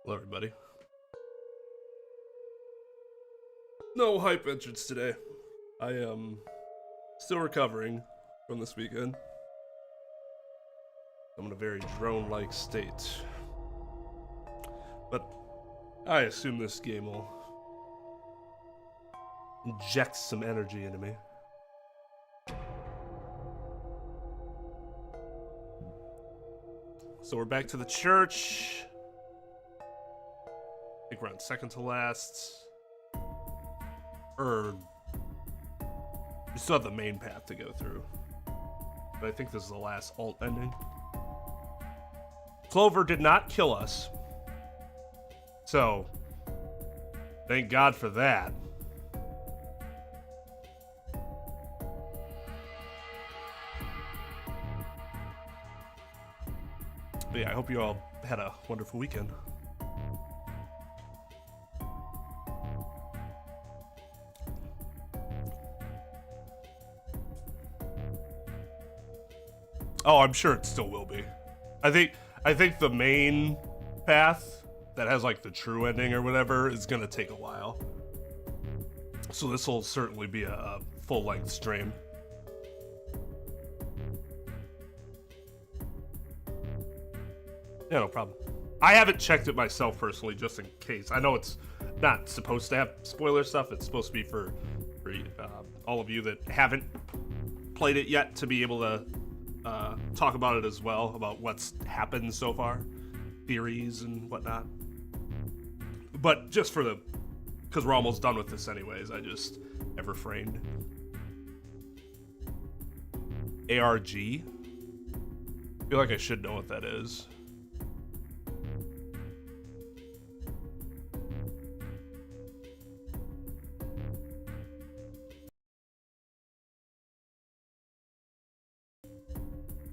Hello, everybody. No hype entrance today. I am still recovering from this weekend. I'm in a very drone-like state. But I assume this game will inject some energy into me. So we're back to the church. I think we're on second to last. We still have the main path to go through. But I think this is the last alt ending. Clover did not kill us. So, thank God for that. But yeah, I hope you all had a wonderful weekend. Oh, I'm sure it still will be. I think the main path that has like the true ending or whatever is gonna take a while. So this will certainly be a full-length stream. Yeah, no problem. I haven't checked it myself personally, just in case. I know it's not supposed to have spoiler stuff. It's supposed to be for all of you that haven't played it yet to be able to talk about it as well, about what's happened so far, theories and whatnot. But just for because we're almost done with this anyways, I just have refrained. ARG? I feel like I should know what that is.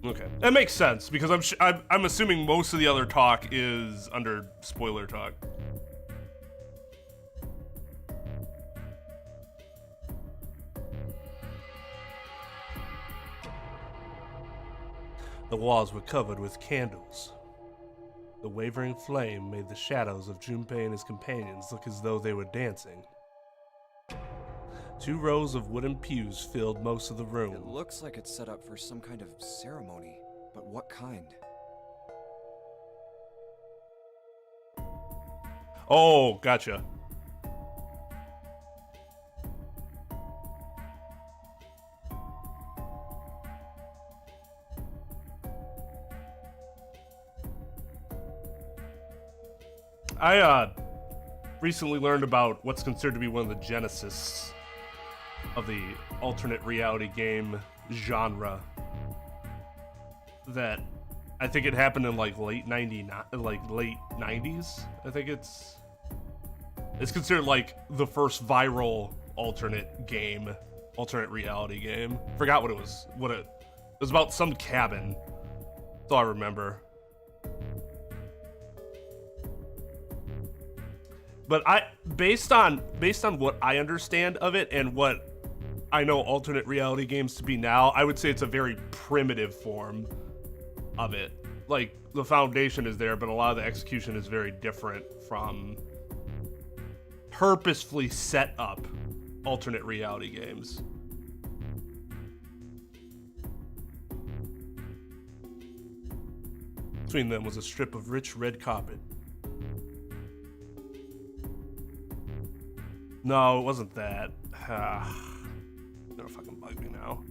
Okay, that makes sense because I'm assuming most of the other talk is under spoiler talk. The walls were covered with candles. The wavering flame made the shadows of Junpei and his companions look as though they were dancing. 2 rows of wooden pews filled most of the room. It looks like it's set up for some kind of ceremony, but what kind? Oh, gotcha. I recently learned about what's considered to be one of the genesis of the alternate reality game genre. That I think it happened in like late 90s. I think it's considered like the first viral alternate reality game. Forgot what it was. It was about some cabin. That's all I remember. But based on what I understand of it and what I know alternate reality games to be now, I would say it's a very primitive form of it. Like, the foundation is there, but a lot of the execution is very different from purposefully set up alternate reality games. Between them was a strip of rich red carpet. No, it wasn't that. Gonna fucking bug me now.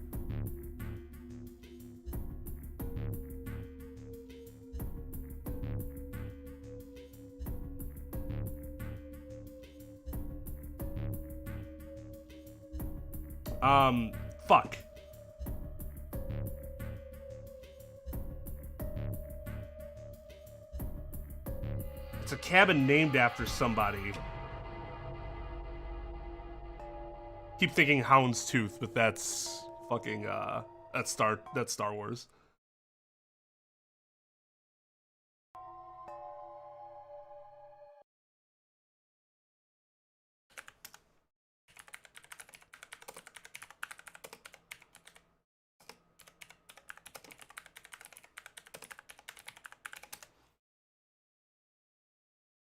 Fuck. It's a cabin named after somebody. Keep thinking Houndstooth, but that's fucking that's Star Wars.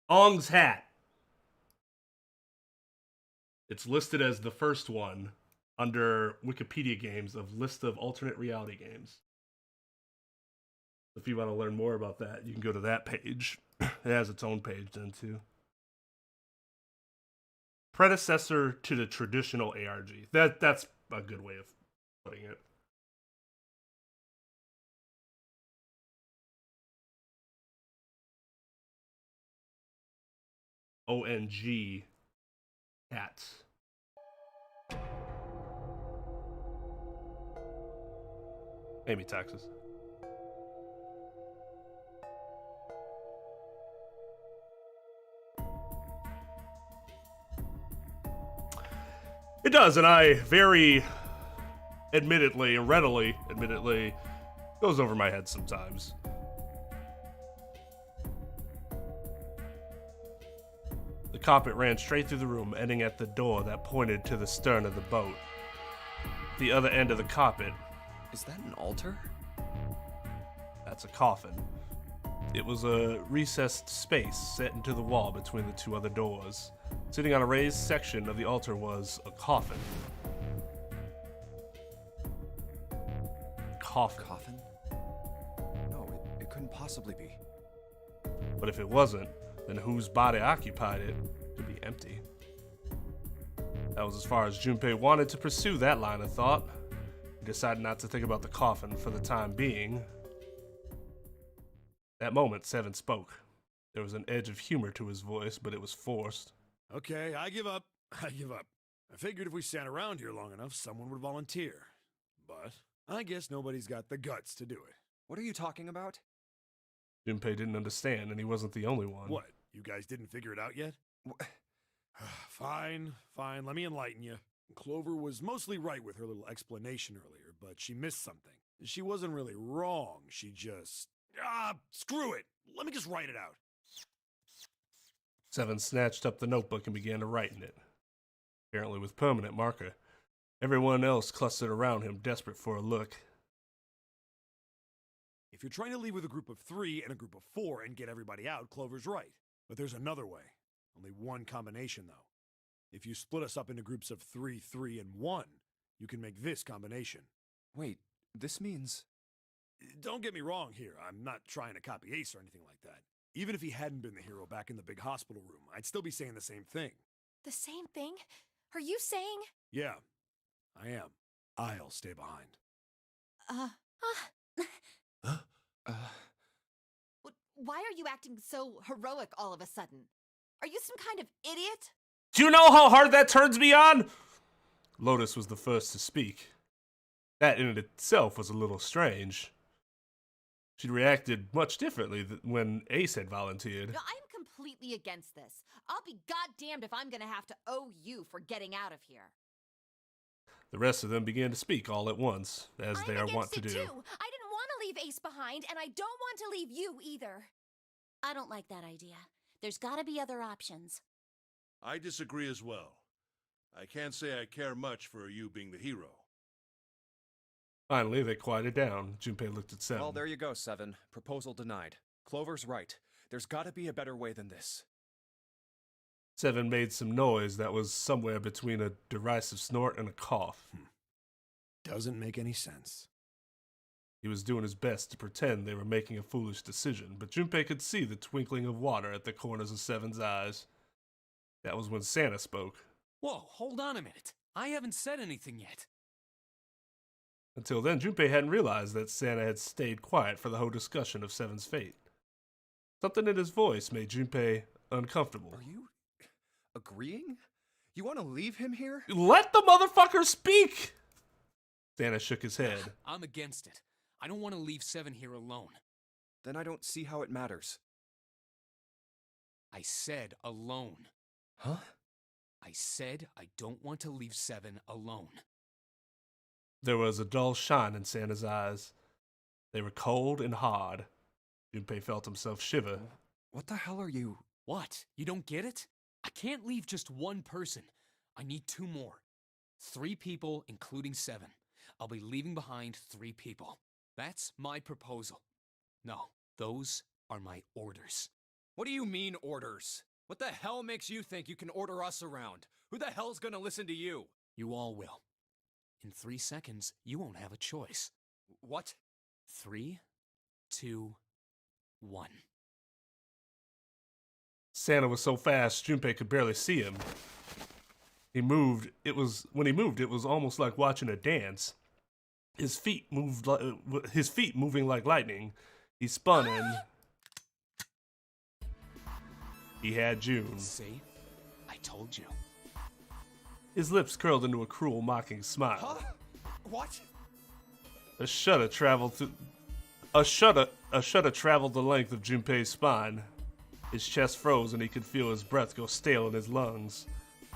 Ong's hat. It's listed as the first one under Wikipedia games of list of alternate reality games. If you want to learn more about that, you can go to that page. It has its own page then too. Predecessor to the traditional ARG. That's a good way of putting it. ONG hats. Pay me taxes. It does, and I very admittedly and readily, goes over my head sometimes. The carpet ran straight through the room, ending at the door that pointed to the stern of the boat. At the other end of the carpet. Is that an altar? That's a coffin. It was a recessed space set into the wall between the two other doors. Sitting on a raised section of the altar was a coffin. Coffin? No, it couldn't possibly be. But if it wasn't, then whose body occupied it to be empty? That was as far as Junpei wanted to pursue that line of thought. He decided not to think about the coffin for the time being. That moment, Seven spoke. There was an edge of humor to his voice, but it was forced. Okay, I give up. I figured if we sat around here long enough, someone would volunteer. But I guess nobody's got the guts to do it. What are you talking about? Junpei didn't understand, and he wasn't the only one. What? You guys didn't figure it out yet? Fine. Let me enlighten you. Clover was mostly right with her little explanation earlier, but she missed something. She wasn't really wrong. She just... screw it. Let me just write it out. Seven snatched up the notebook and began to write in it, apparently with permanent marker. Everyone else clustered around him, desperate for a look. If you're trying to leave with a group of 3 and a group of 4 and get everybody out, Clover's right. But there's another way. Only one combination, though. If you split us up into groups of 3, 3, and 1, you can make this combination. Wait, this means... Don't get me wrong here. I'm not trying to copy Ace or anything like that. Even if he hadn't been the hero back in the big hospital room, I'd still be saying the same thing. The same thing? Are you saying? Yeah, I am. I'll stay behind. Why are you acting so heroic all of a sudden? Are you some kind of idiot? Do you know how hard that turns me on? Lotus was the first to speak. That in itself was a little strange. She'd reacted much differently when Ace had volunteered. No, I'm completely against this. I'll be goddamned if I'm gonna have to owe you for getting out of here. The rest of them began to speak all at once, as they are wont to do. Too. I didn't want to leave Ace behind, and I don't want to leave you either. I don't like that idea. There's gotta be other options. I disagree as well. I can't say I care much for you being the hero. Finally, they quieted down. Junpei looked at Seven. Well, there you go, Seven. Proposal denied. Clover's right. There's gotta be a better way than this. Seven made some noise that was somewhere between a derisive snort and a cough. Doesn't make any sense. He was doing his best to pretend they were making a foolish decision, but Junpei could see the twinkling of water at the corners of Seven's eyes. That was when Santa spoke. Whoa, hold on a minute. I haven't said anything yet. Until then, Junpei hadn't realized that Santa had stayed quiet for the whole discussion of Seven's fate. Something in his voice made Junpei uncomfortable. Are you agreeing? You want to leave him here? Let the motherfucker speak! Santa shook his head. I'm against it. I don't want to leave Seven here alone. Then I don't see how it matters. I said alone. Huh? I said I don't want to leave Seven alone. There was a dull shine in Santa's eyes. They were cold and hard. Junpei felt himself shiver. What the hell are you? What? You don't get it? I can't leave just one person. I need 2 more. 3 people, including Seven. I'll be leaving behind 3 people. That's my proposal. No, those are my orders. What do you mean, orders? What the hell makes you think you can order us around? Who the hell's gonna listen to you? You all will. In 3 seconds, you won't have a choice. What? 3, 2, 1. Santa was so fast, Junpei could barely see him. When he moved, it was almost like watching a dance. His feet moving like lightning. He spun and he had June. See? I told you. His lips curled into a cruel, mocking smile. Huh? What? A shudder traveled the length of Junpei's spine. His chest froze and he could feel his breath go stale in his lungs.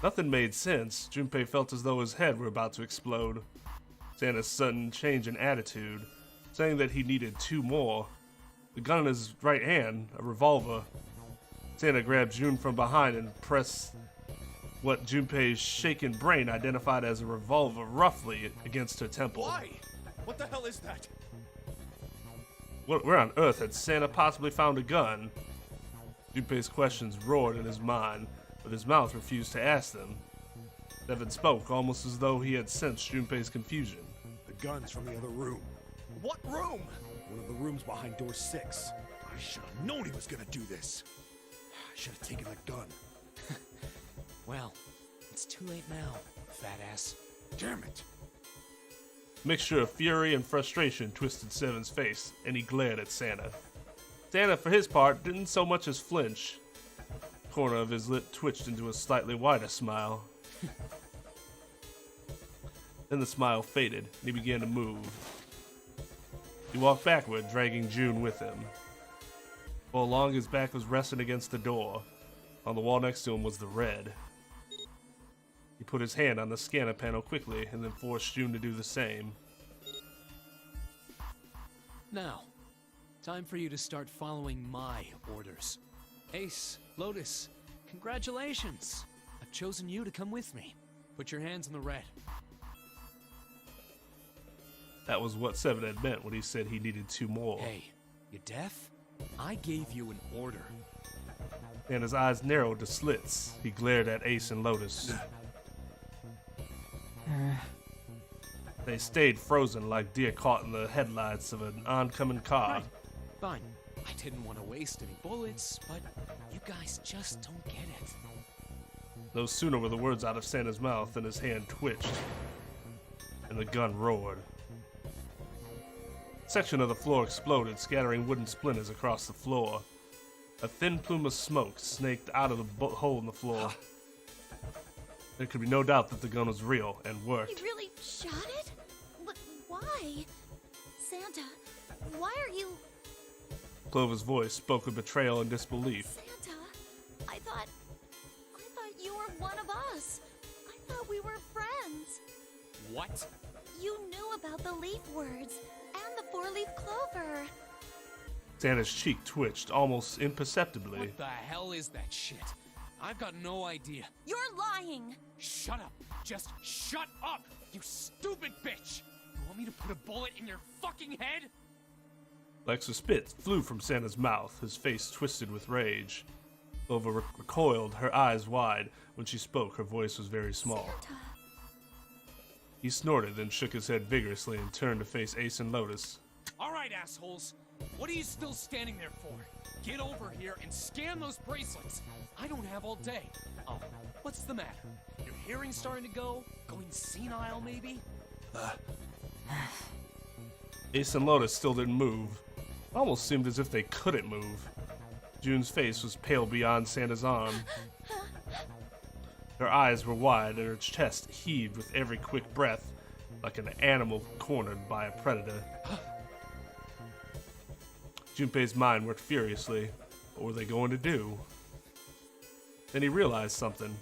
Nothing made sense. Junpei felt as though his head were about to explode. Santa's sudden change in attitude, saying that he needed 2 more. The gun in his right hand, a revolver. Santa grabbed June from behind and pressed what Junpei's shaken brain identified as a revolver roughly against her temple. Why? What the hell is that? Where on earth had Santa possibly found a gun? Junpei's questions roared in his mind, but his mouth refused to ask them. Devin spoke almost as though he had sensed Junpei's confusion. The gun's from the other room. What room? One of the rooms behind door 6. I should have known he was gonna do this. I should have taken that gun. Well, it's too late now, fat ass. Damn it. Mixture of fury and frustration twisted Seven's face, and he glared at Santa. Santa, for his part, didn't so much as flinch. The corner of his lip twitched into a slightly wider smile. Then the smile faded, and he began to move. He walked backward, dragging June with him. For long, his back was resting against the door. On the wall next to him was the red. He put his hand on the scanner panel quickly, and then forced June to do the same. Now, time for you to start following my orders. Ace, Lotus, congratulations! I've chosen you to come with me. Put your hands on the red. That was what Seven had meant when he said he needed 2 more. Hey, you deaf? I gave you an order. And his eyes narrowed to slits. He glared at Ace and Lotus. They stayed frozen like deer caught in the headlights of an oncoming car. Right. Fine. I didn't want to waste any bullets, but you guys just don't get it. No sooner were the words out of Santa's mouth than his hand twitched, and the gun roared. A section of the floor exploded, scattering wooden splinters across the floor. A thin plume of smoke snaked out of the hole in the floor. There could be no doubt that the gun was real and worked. He really shot it? But why? Santa, why are you... Clover's voice spoke with betrayal and disbelief. Santa, I thought you were one of us. I thought we were friends. What? You knew about the leaf words and the 4-leaf clover. Santa's cheek twitched almost imperceptibly. What the hell is that shit? I've got no idea. You're lying. Shut up! Just shut up! You stupid bitch! You want me to put a bullet in your fucking head? Lex's spit flew from Santa's mouth, his face twisted with rage. Clover recoiled, her eyes wide. When she spoke, her voice was very small. Santa. He snorted, then shook his head vigorously and turned to face Ace and Lotus. Alright, assholes. What are you still standing there for? Get over here and scan those bracelets. I don't have all day. Oh, what's the matter? Your hearing's starting to go? Going senile, maybe? Ace and Lotus still didn't move. Almost seemed as if they couldn't move. June's face was pale beyond Santa's arm. Her eyes were wide and her chest heaved with every quick breath, like an animal cornered by a predator. Junpei's mind worked furiously. What were they going to do? Then he realized something.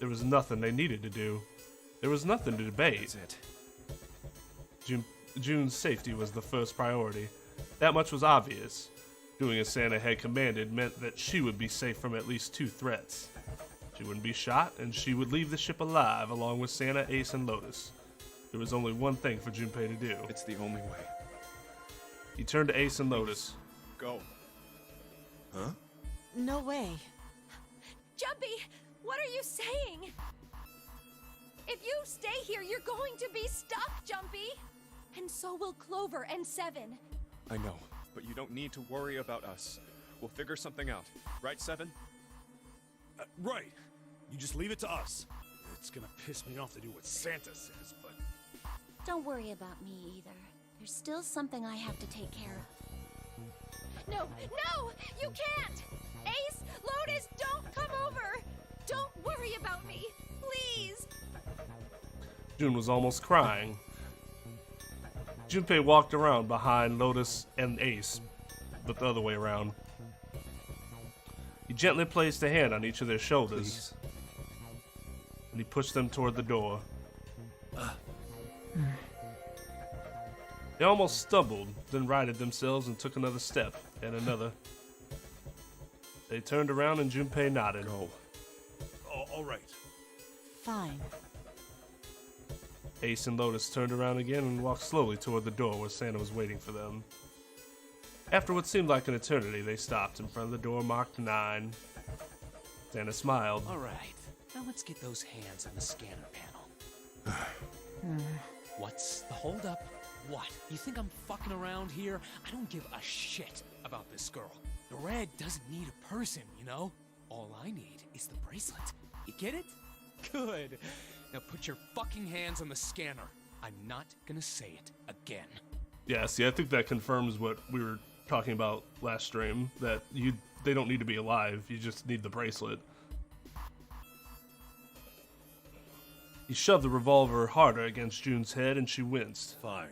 There was nothing they needed to do. There was nothing to debate. That's it. June's safety was the first priority. That much was obvious. Doing as Santa had commanded meant that she would be safe from at least 2 threats. She wouldn't be shot, and she would leave the ship alive along with Santa, Ace, and Lotus. There was only one thing for Junpei to do. It's the only way. He turned to Ace and Lotus. Go. Huh? No way. Jumpy, what are you saying? If you stay here, you're going to be stuck, Jumpy. And so will Clover and Seven. I know, but you don't need to worry about us. We'll figure something out. Right, Seven? Right. You just leave it to us. It's gonna piss me off to do what Santa says, but... Don't worry about me either. There's still something I have to take care of. No, you can't! Ace, Lotus, don't come over! Don't worry about me, please! June was almost crying. Junpei walked around behind Lotus and Ace, but the other way around. He gently placed a hand on each of their shoulders, and he pushed them toward the door. They almost stumbled, then righted themselves and took another step, and another. They turned around and Junpei nodded. Oh, all right. Fine. Ace and Lotus turned around again and walked slowly toward the door where Santa was waiting for them. After what seemed like an eternity, they stopped in front of the door marked 9. Santa smiled. All right, now let's get those hands on the scanner panel. What's the holdup? What? You think I'm fucking around here? I don't give a shit about this girl. The red doesn't need a person, you know? All I need is the bracelet. You get it? Good. Now put your fucking hands on the scanner. I'm not gonna say it again. Yeah, see, I think that confirms what we were talking about last stream, that they don't need to be alive, you just need the bracelet. He shoved the revolver harder against June's head and she winced. Fine.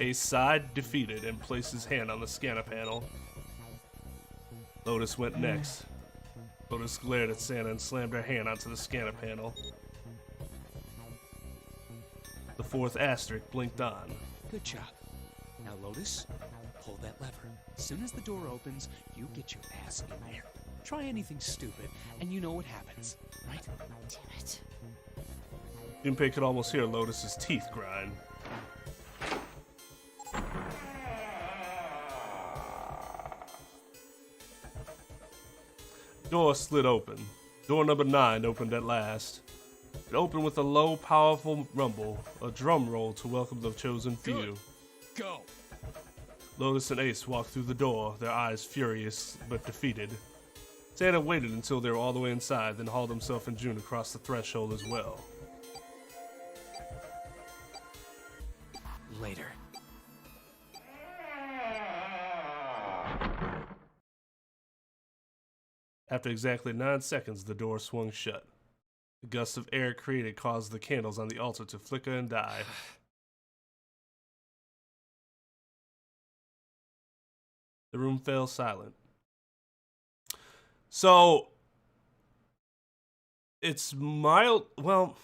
Ace sighed, defeated, and placed his hand on the scanner panel. Lotus went next. Lotus glared at Santa and slammed her hand onto the scanner panel. The 4th asterisk blinked on. Good job. Now, Lotus, pull that lever. As soon as the door opens, you get your ass in there. Try anything stupid, and you know what happens, right? Damn it. Junpei could almost hear Lotus's teeth grind. Door slid open. Door number 9 opened at last. It opened with a low, powerful rumble, a drum roll to welcome the chosen few. Go! Lotus and Ace walked through the door, their eyes furious but defeated. Santa waited until they were all the way inside, then hauled himself and June across the threshold as well. Later. After exactly 9 seconds, the door swung shut. The gust of air created caused the candles on the altar to flicker and die. The room fell silent. So, it's mild. Well,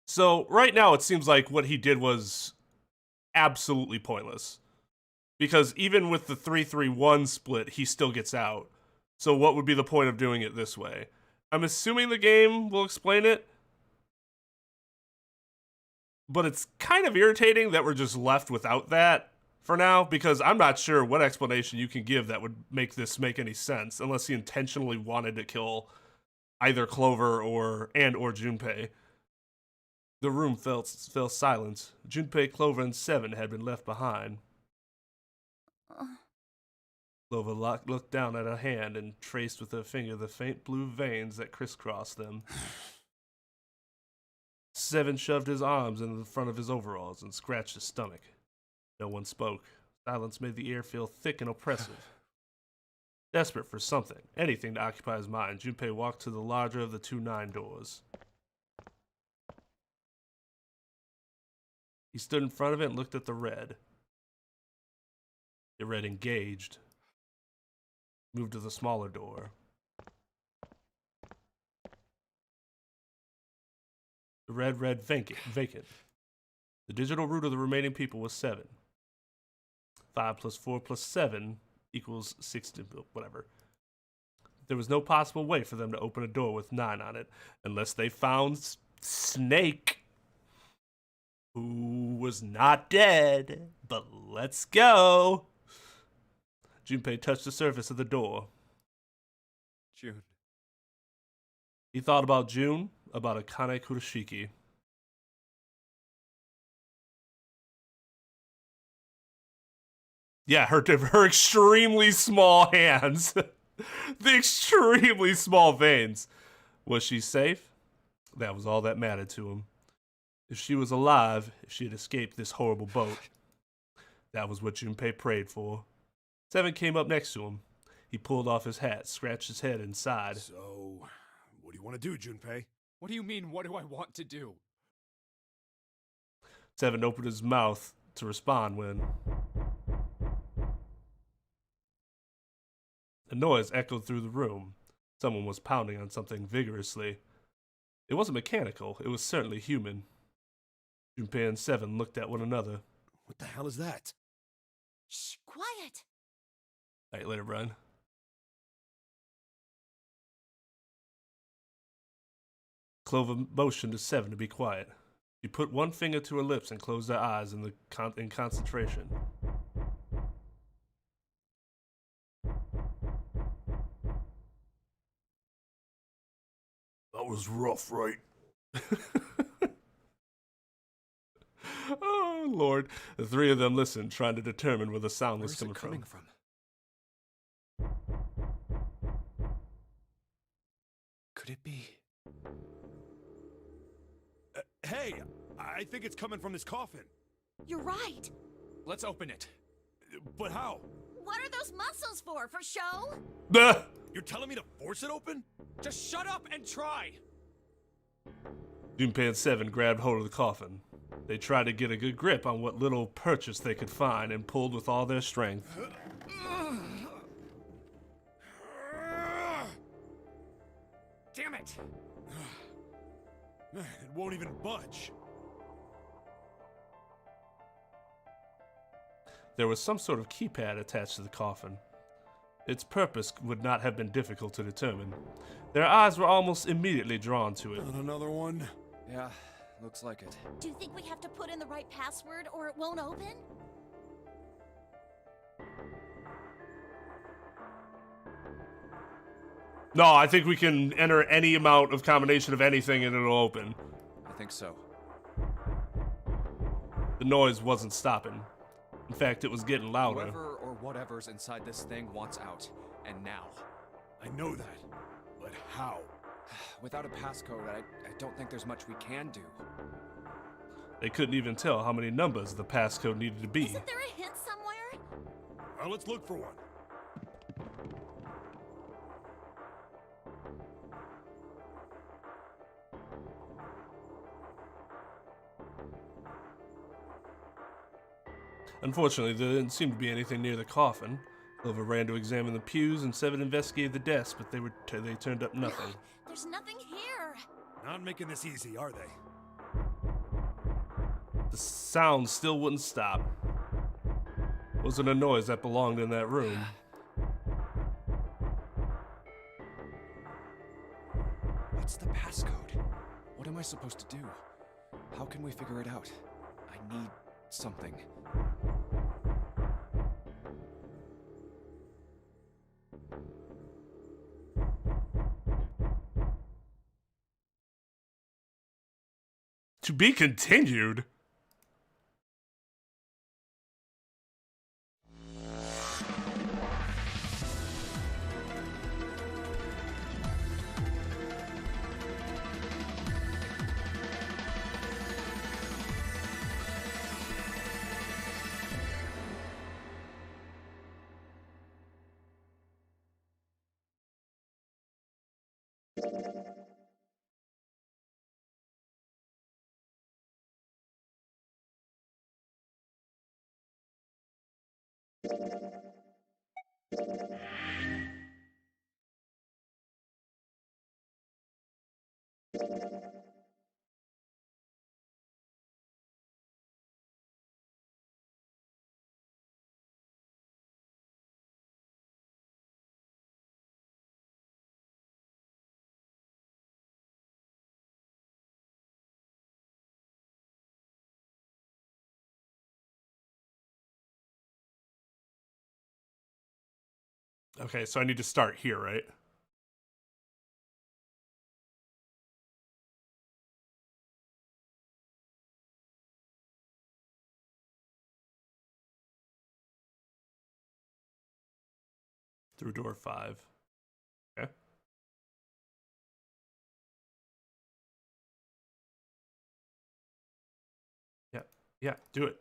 so right now it seems like what he did was absolutely pointless. Because even with the 3-3-1 split, he still gets out. So what would be the point of doing it this way? I'm assuming the game will explain it. But it's kind of irritating that we're just left without that for now, because I'm not sure what explanation you can give that would make this make any sense, unless he intentionally wanted to kill either Clover or Junpei. The room fell silent. Junpei, Clover, and Seven had been left behind. Clover looked down at her hand and traced with her finger the faint blue veins that crisscrossed them. Seven shoved his arms into the front of his overalls and scratched his stomach. No one spoke. Silence made the air feel thick and oppressive. Desperate for something, anything to occupy his mind, Junpei walked to the larger of the 2 9 doors. He stood in front of it and looked at the red. The red engaged. Moved to the smaller door. The red vacant. The digital root of the remaining people was 7. 5 plus 4 plus 7 equals 16, whatever. There was no possible way for them to open a door with 9 on it, unless they found Snake, who was not dead, but let's go. Junpei touched the surface of the door. June. He thought about June, about Akane Kurashiki. Yeah, her extremely small hands. The extremely small veins. Was she safe? That was all that mattered to him. If she was alive, if she had escaped this horrible boat, that was what Junpei prayed for. Seven came up next to him. He pulled off his hat, scratched his head, and sighed. So, what do you want to do, Junpei? What do you mean, what do I want to do? Seven opened his mouth to respond when a noise echoed through the room. Someone was pounding on something vigorously. It wasn't mechanical, it was certainly human. Junpei and Seven looked at one another. What the hell is that? Shh, quiet. All right, later, Brian. Clover motioned to Seven to be quiet. She put one finger to her lips and closed her eyes in concentration. That was rough, right? Oh, Lord. The three of them listened, trying to determine where the sound was Where's it coming coming from. Could it be? Hey, I think it's coming from this coffin. You're right. Let's open it. But how? What are those muscles for? For show? Ah! You're telling me to force it open? Just shut up and try! Junpei and Seven grabbed hold of the coffin. They tried to get a good grip on what little purchase they could find and pulled with all their strength. Damn it! It won't even budge. There was some sort of keypad attached to the coffin. Its purpose would not have been difficult to determine. Their eyes were almost immediately drawn to it. Not another one? Yeah, looks like it. Do you think we have to put in the right password or it won't open? No, I think we can enter any amount of combination of anything and it'll open. I think so. The noise wasn't stopping. In fact, it was getting louder. Whoever or whatever's inside this thing wants out. And now. I know that. But how? Without a passcode, I don't think there's much we can do. They couldn't even tell how many numbers the passcode needed to be. Isn't there a hint somewhere? Let's look for one. Unfortunately, there didn't seem to be anything near the coffin. Clover ran to examine the pews, and Seven investigated the desk, but they turned up nothing. There's nothing here. Not making this easy, are they? The sound still wouldn't stop. Wasn't a noise that belonged in that room. What's the passcode? What am I supposed to do? How can we figure it out? I need something. To be continued? Okay, so I need to start here, right? Through door 5. Okay. Yeah, yeah, do it.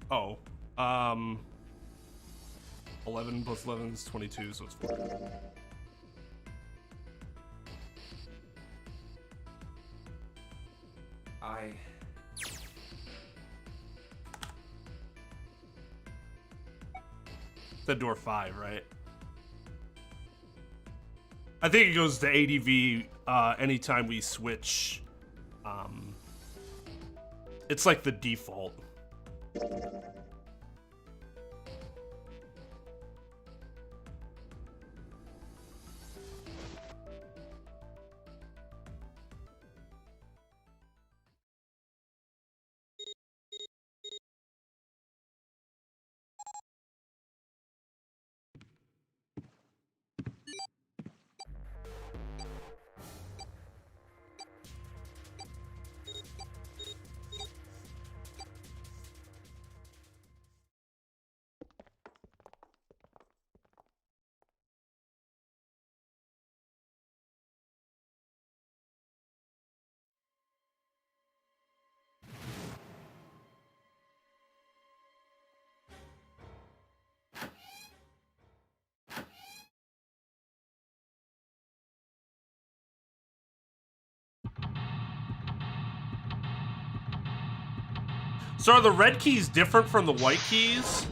Oh, 11 plus 11 is 22, so it's 4. The door 5, right? I think it goes to ADV anytime we switch. It's like the default. So are the red keys different from the white keys?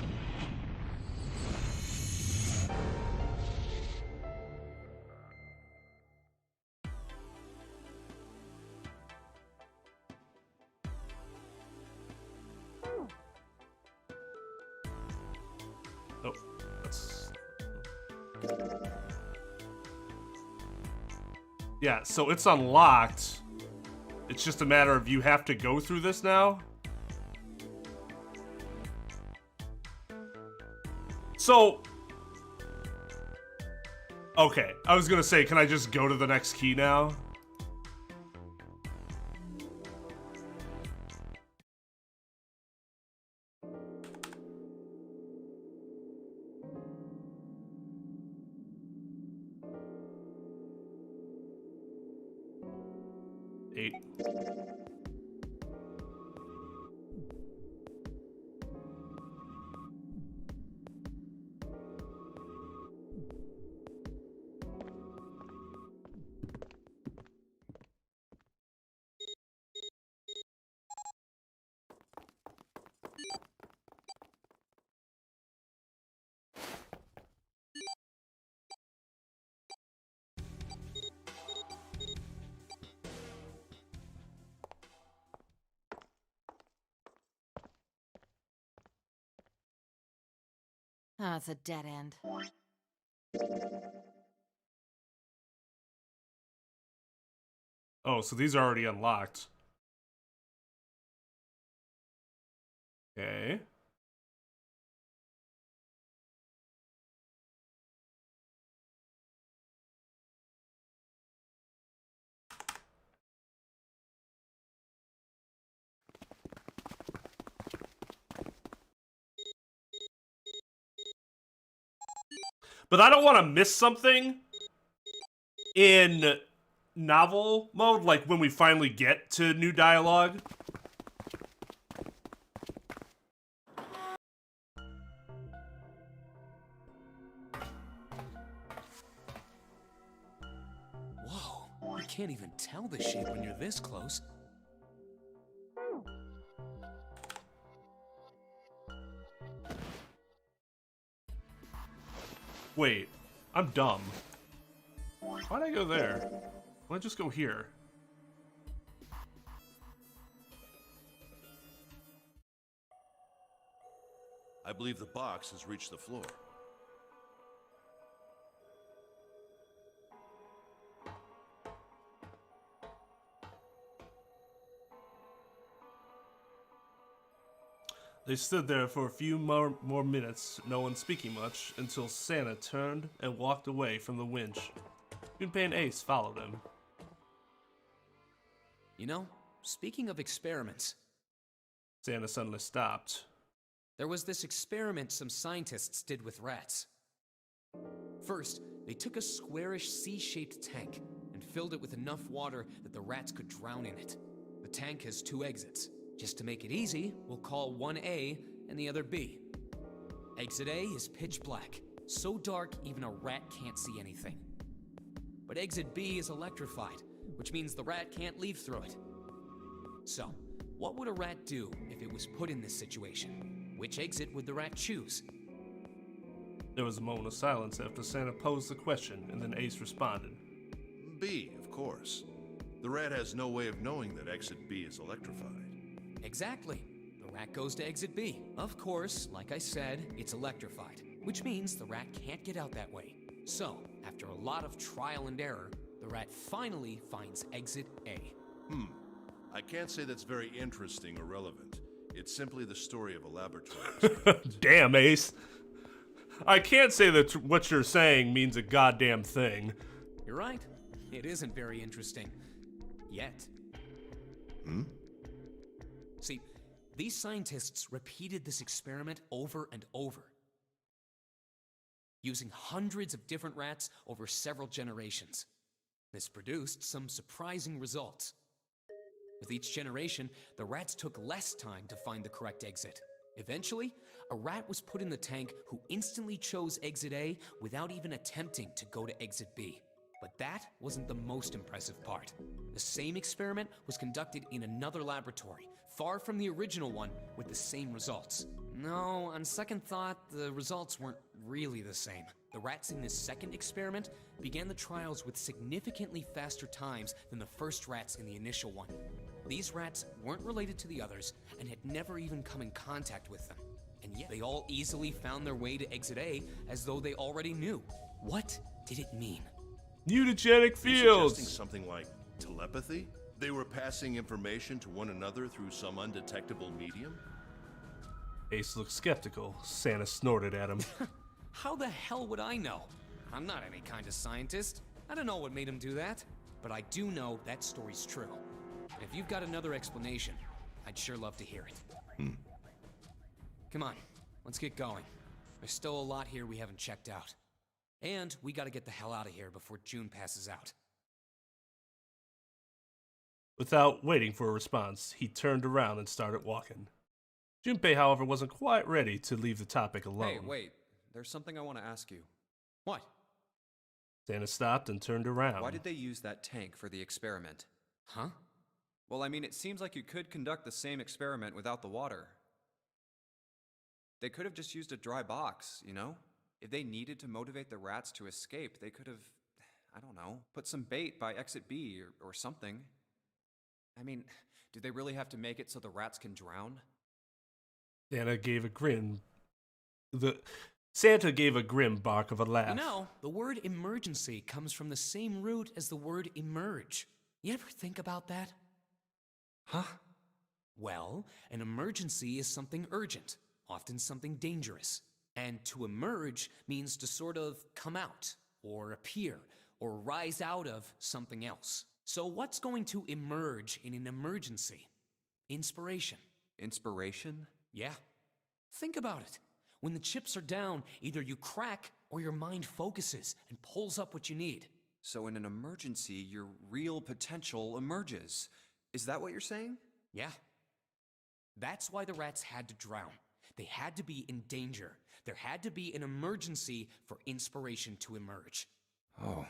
Oh, that's... Yeah, so it's unlocked. It's just a matter of you have to go through this now. So, okay, I was gonna say, can I just go to the next key now? Eight. Oh, it's a dead end. Oh, so these are already unlocked. Okay. But I don't want to miss something in novel mode, like when we finally get to new dialogue. Whoa, you can't even tell the shape when you're this close. Wait, I'm dumb. Why'd I go there? Why'd I just go here? I believe the box has reached the floor. They stood there for a few more minutes, no one speaking much, until Santa turned and walked away from the winch. Junpei and Ace followed him. You know, speaking of experiments, Santa suddenly stopped. there was this experiment some scientists did with rats. First, they took a squarish C-shaped tank and filled it with enough water that the rats could drown in it. The tank has 2 exits. Just to make it easy, we'll call one A and the other B. Exit A is pitch black, so dark even a rat can't see anything. But exit B is electrified, which means the rat can't leave through it. So, what would a rat do if it was put in this situation? Which exit would the rat choose? There was a moment of silence after Santa posed the question, and then Ace responded. B, of course. The rat has no way of knowing that exit B is electrified. Exactly. The rat goes to exit B. Of course, like I said, it's electrified, which means the rat can't get out that way. So, after a lot of trial and error, the rat finally finds exit A. I can't say that's very interesting or relevant. It's simply the story of a laboratory. Damn, Ace. I can't say that what you're saying means a goddamn thing. You're right. It isn't very interesting. Yet. See, these scientists repeated this experiment over and over, using hundreds of different rats over several generations. This produced some surprising results. With each generation, the rats took less time to find the correct exit. Eventually, a rat was put in the tank who instantly chose exit A without even attempting to go to exit B. But that wasn't the most impressive part. The same experiment was conducted in another laboratory, far from the original one, with the same results. No, on second thought, the results weren't really the same. The rats in this second experiment began the trials with significantly faster times than the first rats in the initial one. These rats weren't related to the others and had never even come in contact with them. And yet they all easily found their way to exit A as though they already knew. What did it mean? Mutagenic You're fields. suggesting something like telepathy? They were passing information to one another through some undetectable medium? Ace looked skeptical. Santa snorted at him. How the hell would I know? I'm not any kind of scientist. I don't know what made him do that. But I do know that story's true. And if you've got another explanation, I'd sure love to hear it. Come on, let's get going. There's still a lot here we haven't checked out. And we gotta get the hell out of here before June passes out. Without waiting for a response, he turned around and started walking. Junpei, however, wasn't quite ready to leave the topic alone. Hey, wait. There's something I want to ask you. What? Santa stopped and turned around. Why did they use that tank for the experiment? Huh? Well, I mean, it seems like you could conduct the same experiment without the water. They could have just used a dry box, you know? If they needed to motivate the rats to escape, they could have, I don't know, put some bait by exit B or something. I mean, do they really have to make it so the rats can drown? Santa gave a grin. Santa gave a grim bark of a laugh. You know, the word emergency comes from the same root as the word emerge. You ever think about that? Huh? Well, an emergency is something urgent, often something dangerous. And to emerge means to sort of come out, or appear, or rise out of something else. So what's going to emerge in an emergency? Inspiration. Inspiration? Yeah. Think about it. When the chips are down, either you crack or your mind focuses and pulls up what you need. So in an emergency, your real potential emerges. Is that what you're saying? Yeah. That's why the rats had to drown. They had to be in danger. There had to be an emergency for inspiration to emerge. Oh.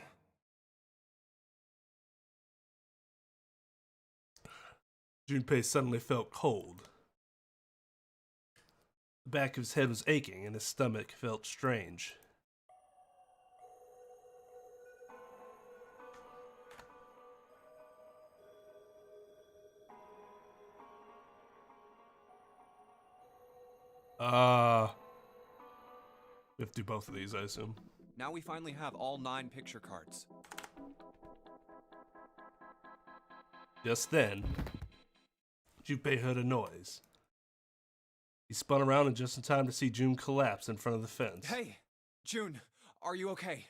Junpei suddenly felt cold. The back of his head was aching and his stomach felt strange. We have to do both of these, I assume. Now we finally have all 9 picture cards. Just then, Junpei heard a noise. He spun around and just in time to see June collapse in front of the fence. Hey, June, are you okay?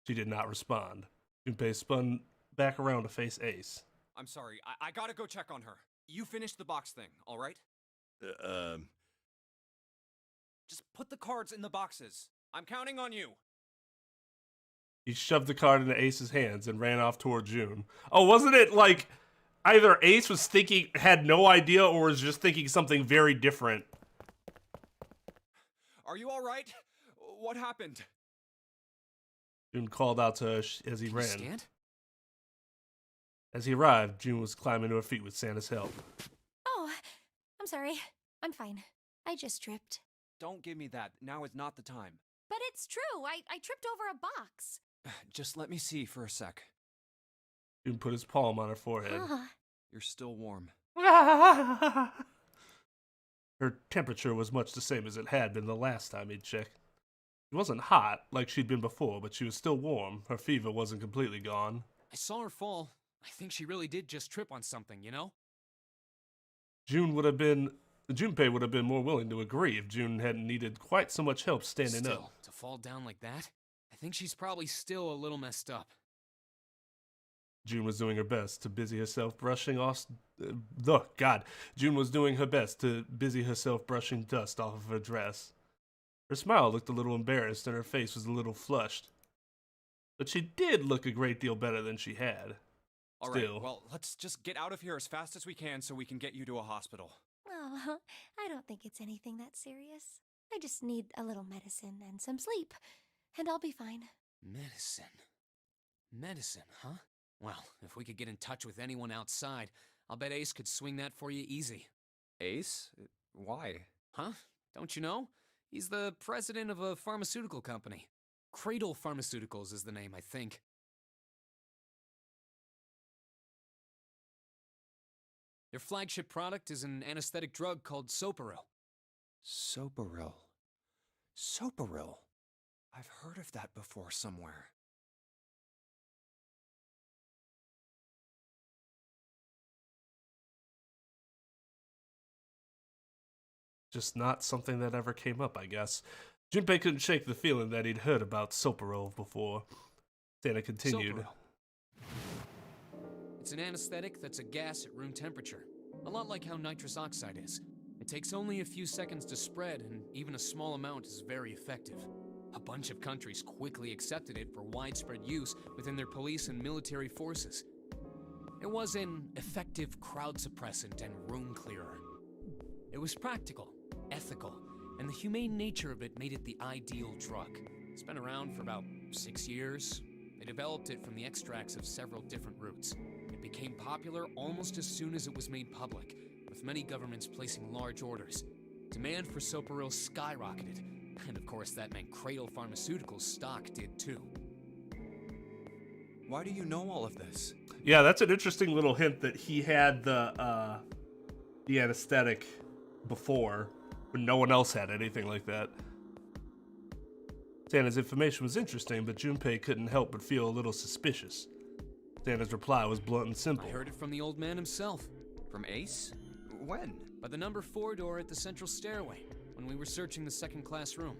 She did not respond. Junpei spun back around to face Ace. I'm sorry, I gotta go check on her. You finished the box thing, all right? Just put the cards in the boxes. I'm counting on you. He shoved the card into Ace's hands and ran off toward June. Oh, wasn't it like either Ace was thinking, had no idea, or was just thinking something very different? Are you all right? What happened? June called out to her as he ran. Stand? As he arrived, June was climbing to her feet with Santa's help. Oh, I'm sorry. I'm fine. I just tripped. Don't give me that. Now is not the time. But it's true. I tripped over a box. Just let me see for a sec. June put his palm on her forehead. You're still warm. Her temperature was much the same as it had been the last time he'd checked. She wasn't hot like she'd been before, but she was still warm. Her fever wasn't completely gone. I saw her fall. I think she really did just trip on something, you know? Junpei would have been more willing to agree if June hadn't needed quite so much help standing Still, up. to fall down like that? I think she's probably still a little messed up. June was doing her best to busy herself brushing off. June was doing her best to busy herself brushing dust off of her dress. Her smile looked a little embarrassed and her face was a little flushed. But she did look a great deal better than she had. All right, Still. well, let's just get out of here as fast as we can so we can get you to a hospital. Oh, I don't think it's anything that serious. I just need a little medicine and some sleep, and I'll be fine. Medicine. Medicine, huh? Well, if we could get in touch with anyone outside, I'll bet Ace could swing that for you easy. Ace? Why? Huh? Don't you know? He's the president of a pharmaceutical company. Cradle Pharmaceuticals is the name, I think. Their flagship product is an anesthetic drug called Soparil. Soparil. Soparil. I've heard of that before somewhere. Just not something that ever came up, I guess. Junpei couldn't shake the feeling that he'd heard about Soparil before. Santa continued. Soparil. It's an anesthetic that's a gas at room temperature. A lot like how nitrous oxide is. It takes only a few seconds to spread, and even a small amount is very effective. A bunch of countries quickly accepted it for widespread use within their police and military forces. It was an effective crowd suppressant and room clearer. It was practical, ethical, and the humane nature of it made it the ideal drug. It's been around for about 6 years. They developed it from the extracts of several different roots. It became popular almost as soon as it was made public, with many governments placing large orders. Demand for Soparil skyrocketed, and of course that meant Cradle Pharmaceuticals' stock did too. Why do you know all of this? Yeah, that's an interesting little hint that he had the anesthetic before, but no one else had anything like that. Santa's information was interesting, but Junpei couldn't help but feel a little suspicious. Santa's reply was blunt and simple. I heard it from the old man himself. From Ace? When? By the number 4 door at the central stairway, when we were searching the second-class room.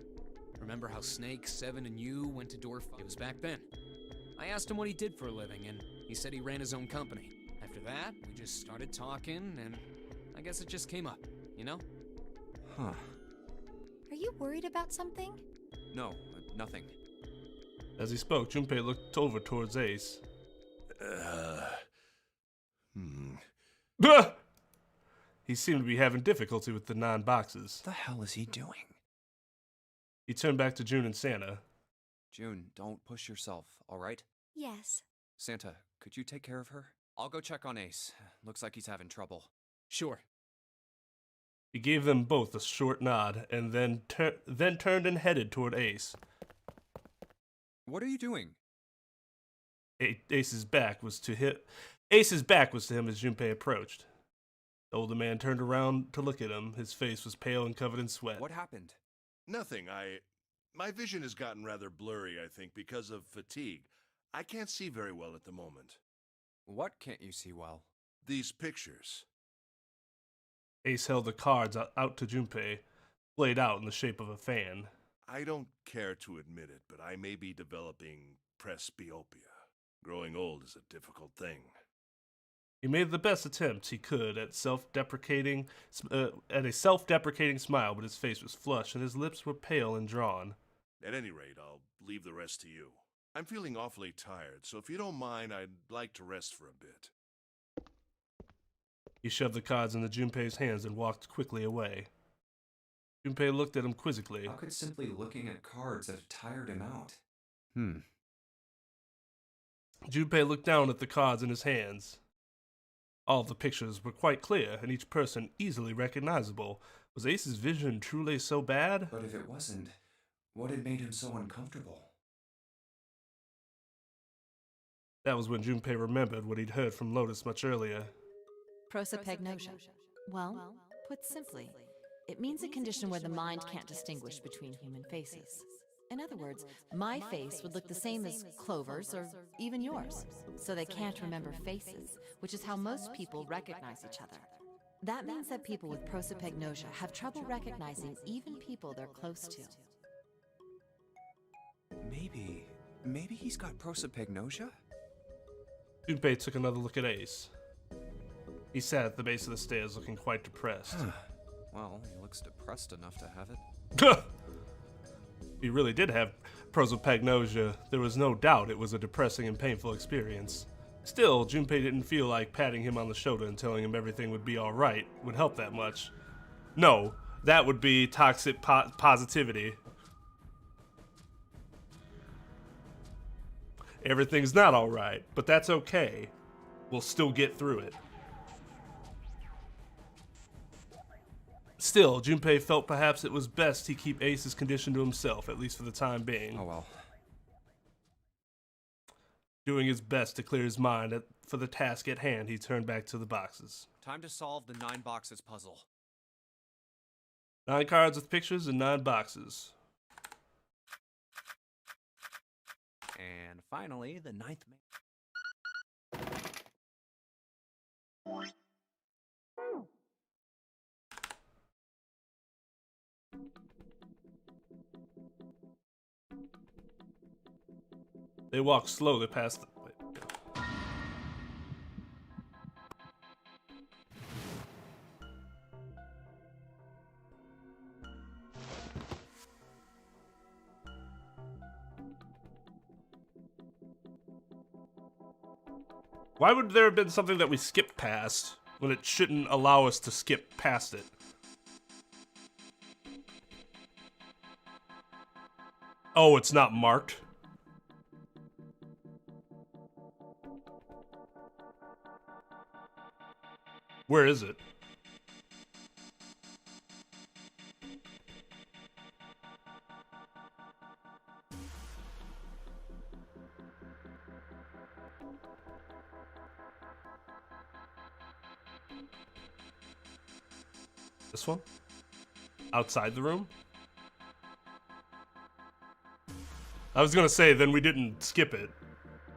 Remember how Snake, Seven, and you went to door 5? It was back then. I asked him what he did for a living, and he said he ran his own company. After that, we just started talking, and I guess it just came up, you know? Huh. Are you worried about something? No, nothing. As he spoke, Junpei looked over towards Ace. He seemed to be having difficulty with the 9 boxes. What the hell is he doing? He turned back to June and Santa. June, don't push yourself, all right? Yes. Santa, could you take care of her? I'll go check on Ace. Looks like he's having trouble. Sure. He gave them both a short nod, and then turned and headed toward Ace. What are you doing? Ace's back was to him as Junpei approached. The older man turned around to look at him. His face was pale and covered in sweat. What happened? Nothing. My vision has gotten rather blurry, I think, because of fatigue. I can't see very well at the moment. What can't you see well? These pictures. Ace held the cards out to Junpei, played out in the shape of a fan. I don't care to admit it, but I may be developing presbyopia. Growing old is a difficult thing. He made the best attempts he could at a self-deprecating smile, but his face was flushed and his lips were pale and drawn. At any rate, I'll leave the rest to you. I'm feeling awfully tired, so if you don't mind, I'd like to rest for a bit. He shoved the cards into Junpei's hands and walked quickly away. Junpei looked at him quizzically. How could simply looking at cards have tired him out? Junpei looked down at the cards in his hands. All of the pictures were quite clear, and each person easily recognizable. Was Ace's vision truly so bad? But if it wasn't, what had made him so uncomfortable? That was when Junpei remembered what he'd heard from Lotus much earlier. Prosopagnosia. Well, put simply, it means a condition where the mind can't distinguish between human faces. In other words, my face would look the same as Clover's or even yours, so they can't remember faces, which is how most people recognize each other. That means that people with prosopagnosia have trouble recognizing even people they're close to. Maybe he's got prosopagnosia? Junpei took another look at Ace. He sat at the base of the stairs looking quite depressed. Well, he looks depressed enough to have it. He really did have prosopagnosia. There was no doubt it was a depressing and painful experience. Still, Junpei didn't feel like patting him on the shoulder and telling him everything would be alright would help that much. No, that would be toxic positivity. Everything's not alright, but that's okay. We'll still get through it. Still, Junpei felt perhaps it was best he keep Ace's condition to himself, at least for the time being. Oh well. Doing his best to clear his mind for the task at hand, he turned back to the boxes. Time to solve the 9 boxes puzzle. 9 cards with pictures and 9 boxes. And finally, the 9th man. They walked slowly past the... Wait. Why would there have been something that we skipped past when it shouldn't allow us to skip past it? Oh, it's not marked? Where is it? This one? Outside the room? I was gonna say, then we didn't skip it.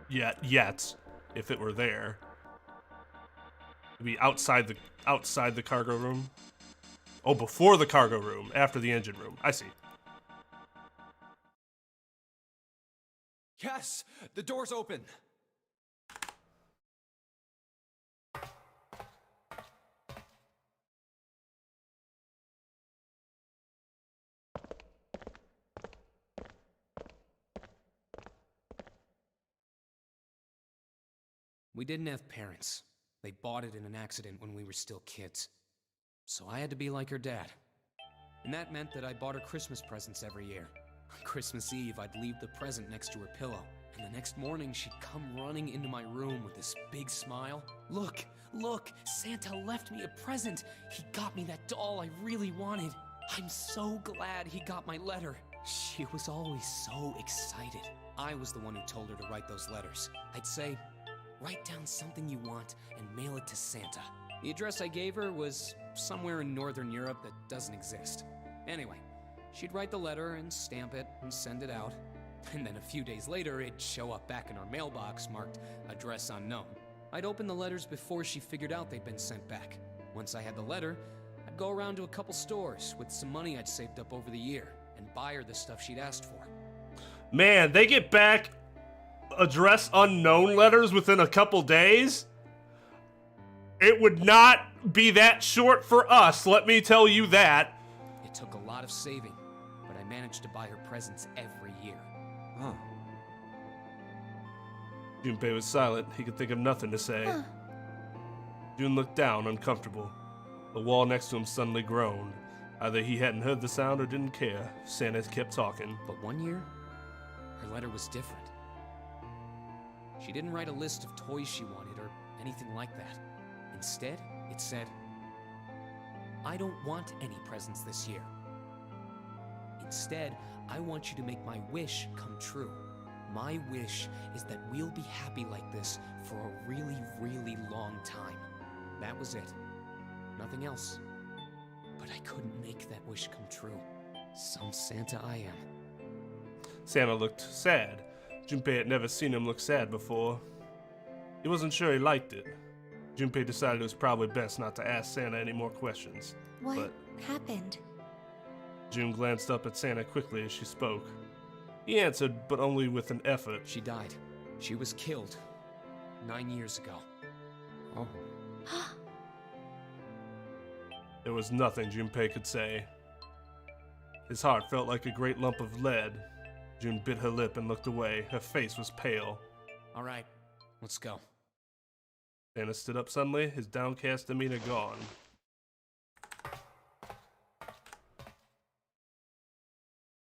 Yet, if it were there. It'd be outside the cargo room. Oh, before the cargo room, after the engine room. I see. Yes! The door's open! We didn't have parents. They bought it in an accident when we were still kids. So I had to be like her dad. And that meant that I bought her Christmas presents every year. On Christmas Eve, I'd leave the present next to her pillow. And the next morning, she'd come running into my room with this big smile. Look, look, Santa left me a present. He got me that doll I really wanted. I'm so glad he got my letter. She was always so excited. I was the one who told her to write those letters. I'd say, write down something you want and mail it to Santa. The address I gave her was somewhere in Northern Europe that doesn't exist. Anyway, She'd write the letter and stamp it and send it out. And then a few days later, it'd show up back in our mailbox marked address unknown. I'd open the letters before she figured out they'd been sent back. Once I had the letter, I'd go around to a couple stores with some money I'd saved up over the year and buy her the stuff she'd asked for. Man, they get back address unknown letters within a couple days? It would not be that short for us, let me tell you that. It took a lot of saving, but I managed to buy her presents every year. Huh. Junpei was silent. He could think of nothing to say. Jun looked down, uncomfortable. The wall next to him suddenly groaned. Either he hadn't heard the sound or didn't care. Santa kept talking. But one year, her letter was different. She didn't write a list of toys she wanted or anything like that. Instead, it said, "I don't want any presents this year. Instead, I want you to make my wish come true. My wish is that we'll be happy like this for a really, really long time." That was it. Nothing else. But I couldn't make that wish come true. Some Santa I am. Santa looked sad. Junpei had never seen him look sad before. He wasn't sure he liked it. Junpei decided it was probably best not to ask Santa any more questions. What happened? June glanced up at Santa quickly as she spoke. He answered, but only with an effort. She died. She was killed 9 years ago. Oh. There was nothing Junpei could say. His heart felt like a great lump of lead. June bit her lip and looked away. Her face was pale. All right, let's go. Santa stood up suddenly, his downcast demeanor gone.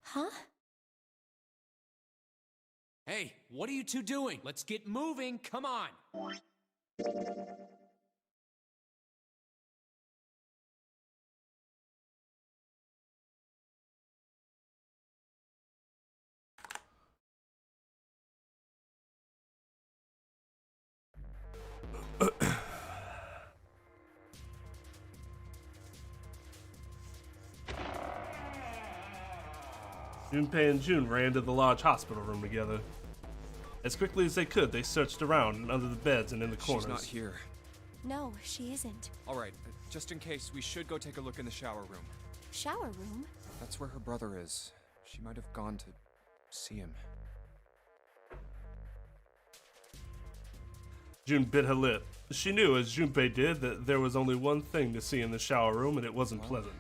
Huh? Hey, what are you two doing? Let's get moving, come on! Junpei and June ran to the large hospital room together. As quickly as they could, they searched around and under the beds and in the corners. She's not here. No, she isn't. All right, just in case, we should go take a look in the shower room. Shower room? That's where her brother is. She might have gone to see him. June bit her lip. She knew, as Junpei did, that there was only one thing to see in the shower room, and it wasn't pleasant.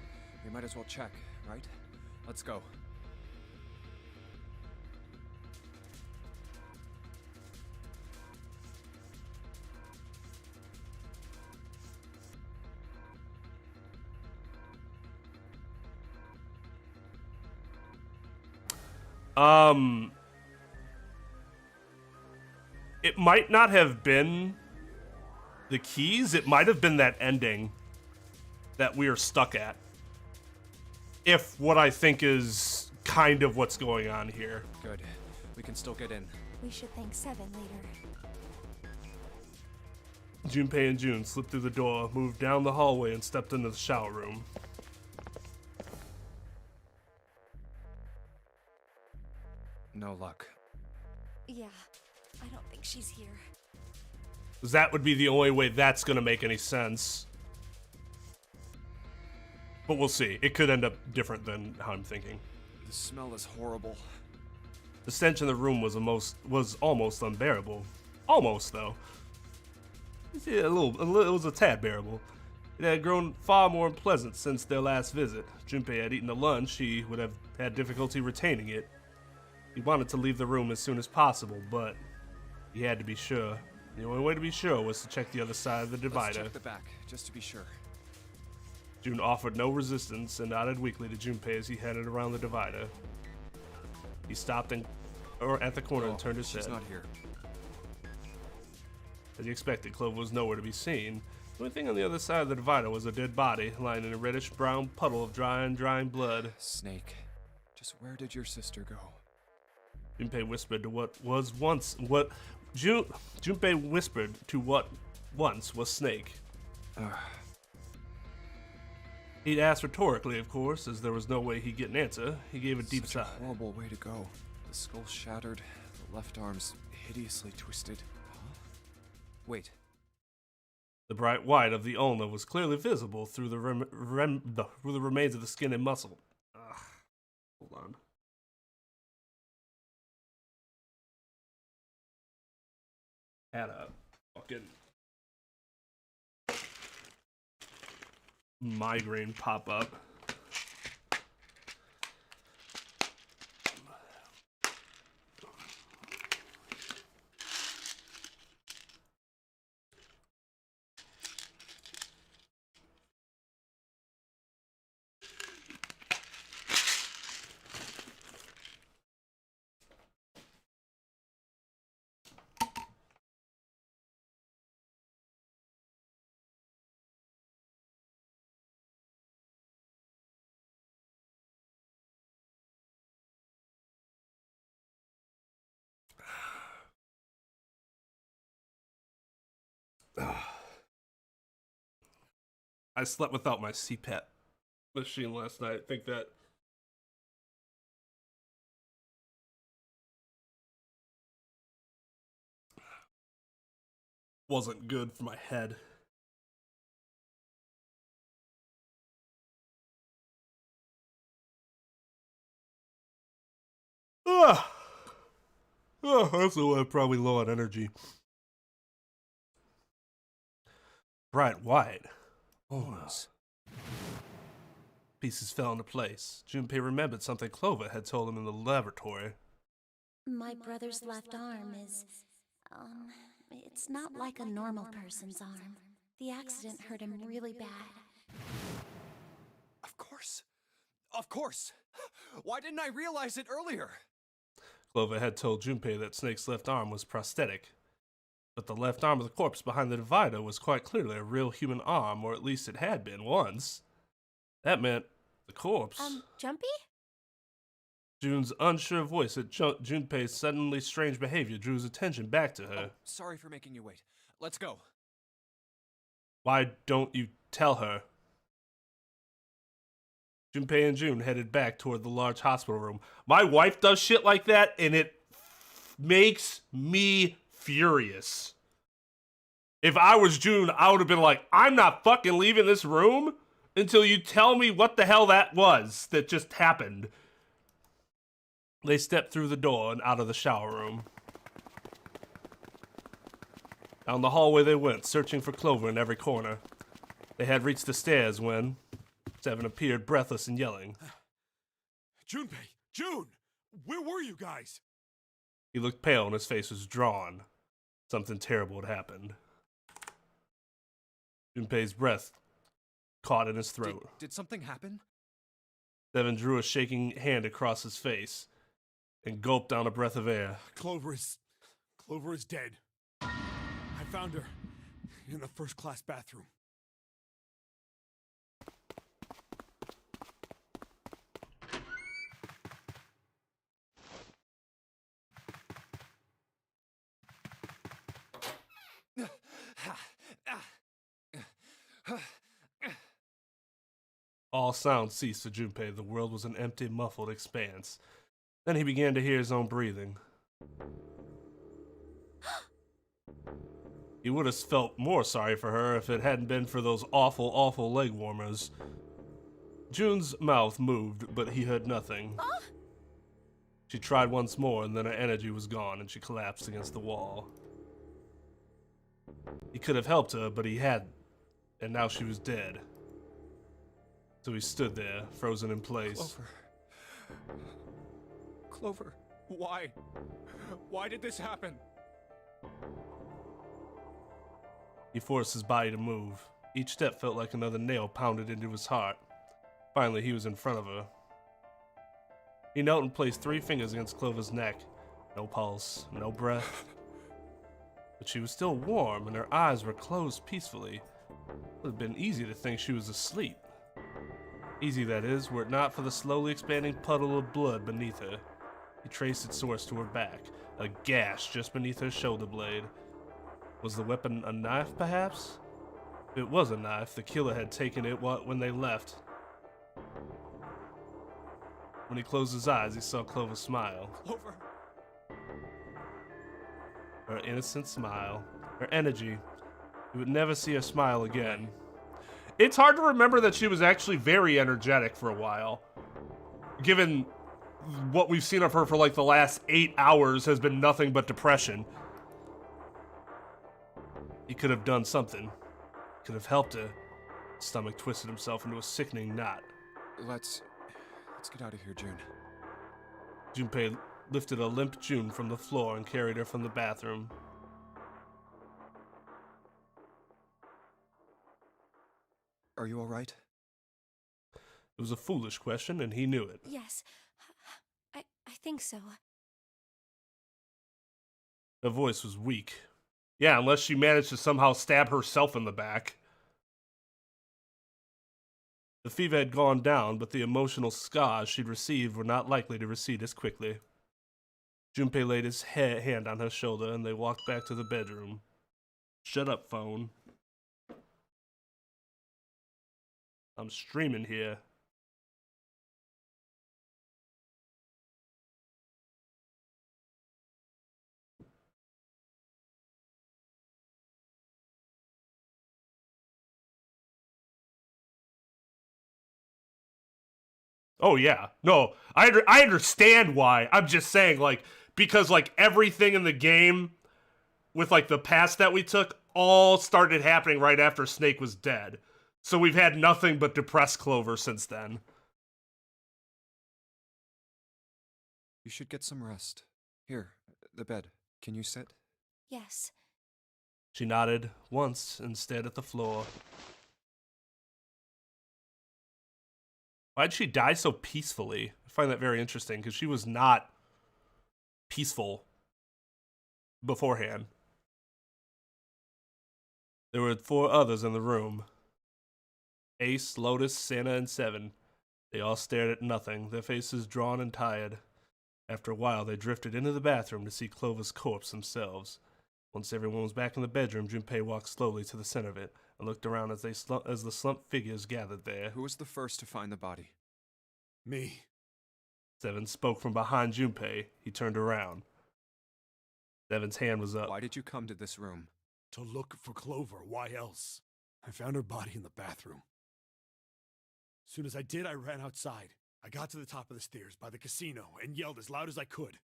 We might as well check, right? Let's go. It might not have been the keys. It might have been that ending that we are stuck at. If what I think is kind of what's going on here. Good. We can still get in. We should thank Seven later. Junpei and June slipped through the door, moved down the hallway, and stepped into the shower room. No luck. Yeah, I don't think she's here. That would be the only way that's gonna make any sense. But we'll see. It could end up different than how I'm thinking. The smell is horrible. The stench in the room was almost unbearable. Almost, though. Yeah, it was a tad bearable. It had grown far more unpleasant since their last visit. Junpei had eaten a lunch. He would have had difficulty retaining it. He wanted to leave the room as soon as possible, but he had to be sure. The only way to be sure was to check the other side of the divider. Let's check the back, just to be sure. June offered no resistance and nodded weakly to Junpei as he headed around the divider. He stopped at the corner and turned his head. She's not here. As he expected, Clover was nowhere to be seen. The only thing on the other side of the divider was a dead body, lying in a reddish-brown puddle of drying blood. Snake. Just where did your sister go? Junpei whispered to Junpei whispered to what once was Snake. He'd asked rhetorically, of course, as there was no way he'd get an answer. He gave a deep Such sigh. a horrible way to go. The skull shattered, the left arm's hideously twisted. Huh? Wait. The bright white of the ulna was clearly visible through the through the remains of the skin and muscle. Ugh. Hold on. Had a fucking migraine pop up. I slept without my CPAP machine last night. I think that wasn't good for my head. Also, I'm probably low on energy. Bright white. Bones. Pieces fell into place. Junpei remembered something Clover had told him in the laboratory. My brother's left arm is, it's not like a normal person's arm. The accident hurt him really bad. Of course. Of course. Why didn't I realize it earlier? Clover had told Junpei that Snake's left arm was prosthetic. But the left arm of the corpse behind the divider was quite clearly a real human arm, or at least it had been once. That meant the corpse. Jumpy? June's unsure voice at Junpei's suddenly strange behavior drew his attention back to her. Oh, sorry for making you wait. Let's go. Why don't you tell her? Junpei and June headed back toward the large hospital room. My wife does shit like that, and it makes me furious. If I was June, I would have been like, I'm not fucking leaving this room until you tell me what the hell that was that just happened. They stepped through the door and out of the shower room. Down the hallway they went, searching for Clover in every corner. They had reached the stairs when Seven appeared, breathless and yelling. Junpei! June! Where were you guys? He looked pale and his face was drawn. Something terrible had happened. Junpei's breath caught in his throat. Did something happen? Seven drew a shaking hand across his face and gulped down a breath of air. Clover is dead. I found her in the first-class bathroom. All sound ceased for Junpei. The world was an empty, muffled expanse. Then he began to hear his own breathing. He would have felt more sorry for her if it hadn't been for those awful, awful leg warmers. June's mouth moved, but he heard nothing. She tried once more, and then her energy was gone, and she collapsed against the wall. He could have helped her, but he hadn't, and now she was dead. So he stood there, frozen in place. Clover, why? Why did this happen? He forced his body to move. Each step felt like another nail pounded into his heart. Finally, he was in front of her. He knelt and placed 3 fingers against Clover's neck. No pulse, no breath. But she was still warm, and her eyes were closed peacefully. It would have been easy to think she was asleep. Easy, that is, were it not for the slowly expanding puddle of blood beneath her. He traced its source to her back, a gash just beneath her shoulder blade. Was the weapon a knife, perhaps? If it was a knife, the killer had taken it when they left. When he closed his eyes, he saw Clover smile. Clover. Her innocent smile, her energy. He would never see her smile again. It's hard to remember that she was actually very energetic for a while. Given what we've seen of her for like the last 8 hours has been nothing but depression. He could have done something. Could have helped her. His stomach twisted himself into a sickening knot. Let's get out of here, June. Junpei lifted a limp June from the floor and carried her from the bathroom. Are you all right? It was a foolish question, and he knew it. Yes, I think so. Her voice was weak. Yeah, unless she managed to somehow stab herself in the back. The fever had gone down, but the emotional scars she'd received were not likely to recede as quickly. Junpei laid his hand on her shoulder, and they walked back to the bedroom. Shut up, phone. I'm streaming here. Oh yeah, no, I understand why. I'm just saying, like, because like everything in the game, with like the paths that we took, all started happening right after Snake was dead. So we've had nothing but depressed Clover since then. You should get some rest. Here, the bed. Can you sit? Yes. She nodded once and stared at the floor. Why'd she die so peacefully? I find that very interesting, because she was not peaceful beforehand. There were 4 others in the room. Ace, Lotus, Santa, and Seven. They all stared at nothing, their faces drawn and tired. After a while, they drifted into the bathroom to see Clover's corpse themselves. Once everyone was back in the bedroom, Junpei walked slowly to the center of it and looked around as the slumped figures gathered there. Who was the first to find the body? Me. Seven spoke from behind Junpei. He turned around. Seven's hand was up. Why did you come to this room? To look for Clover. Why else? I found her body in the bathroom. As soon as I did, I ran outside. I got to the top of the stairs by the casino and yelled as loud as I could.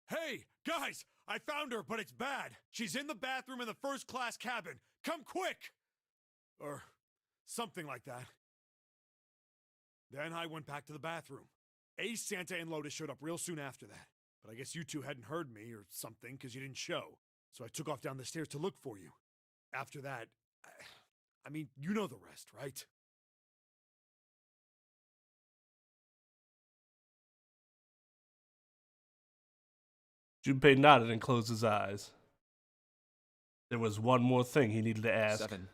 Hey, guys! I found her, but it's bad. She's in the bathroom in the first-class cabin. Come quick! Or something like that. Then I went back to the bathroom. Ace, Santa, and Lotus showed up real soon after that. But I guess you two hadn't heard me or something because you didn't show. So I took off down the stairs to look for you. After that, I mean, you know the rest, right? Junpei nodded and closed his eyes. There was one more thing he needed to ask. Seven.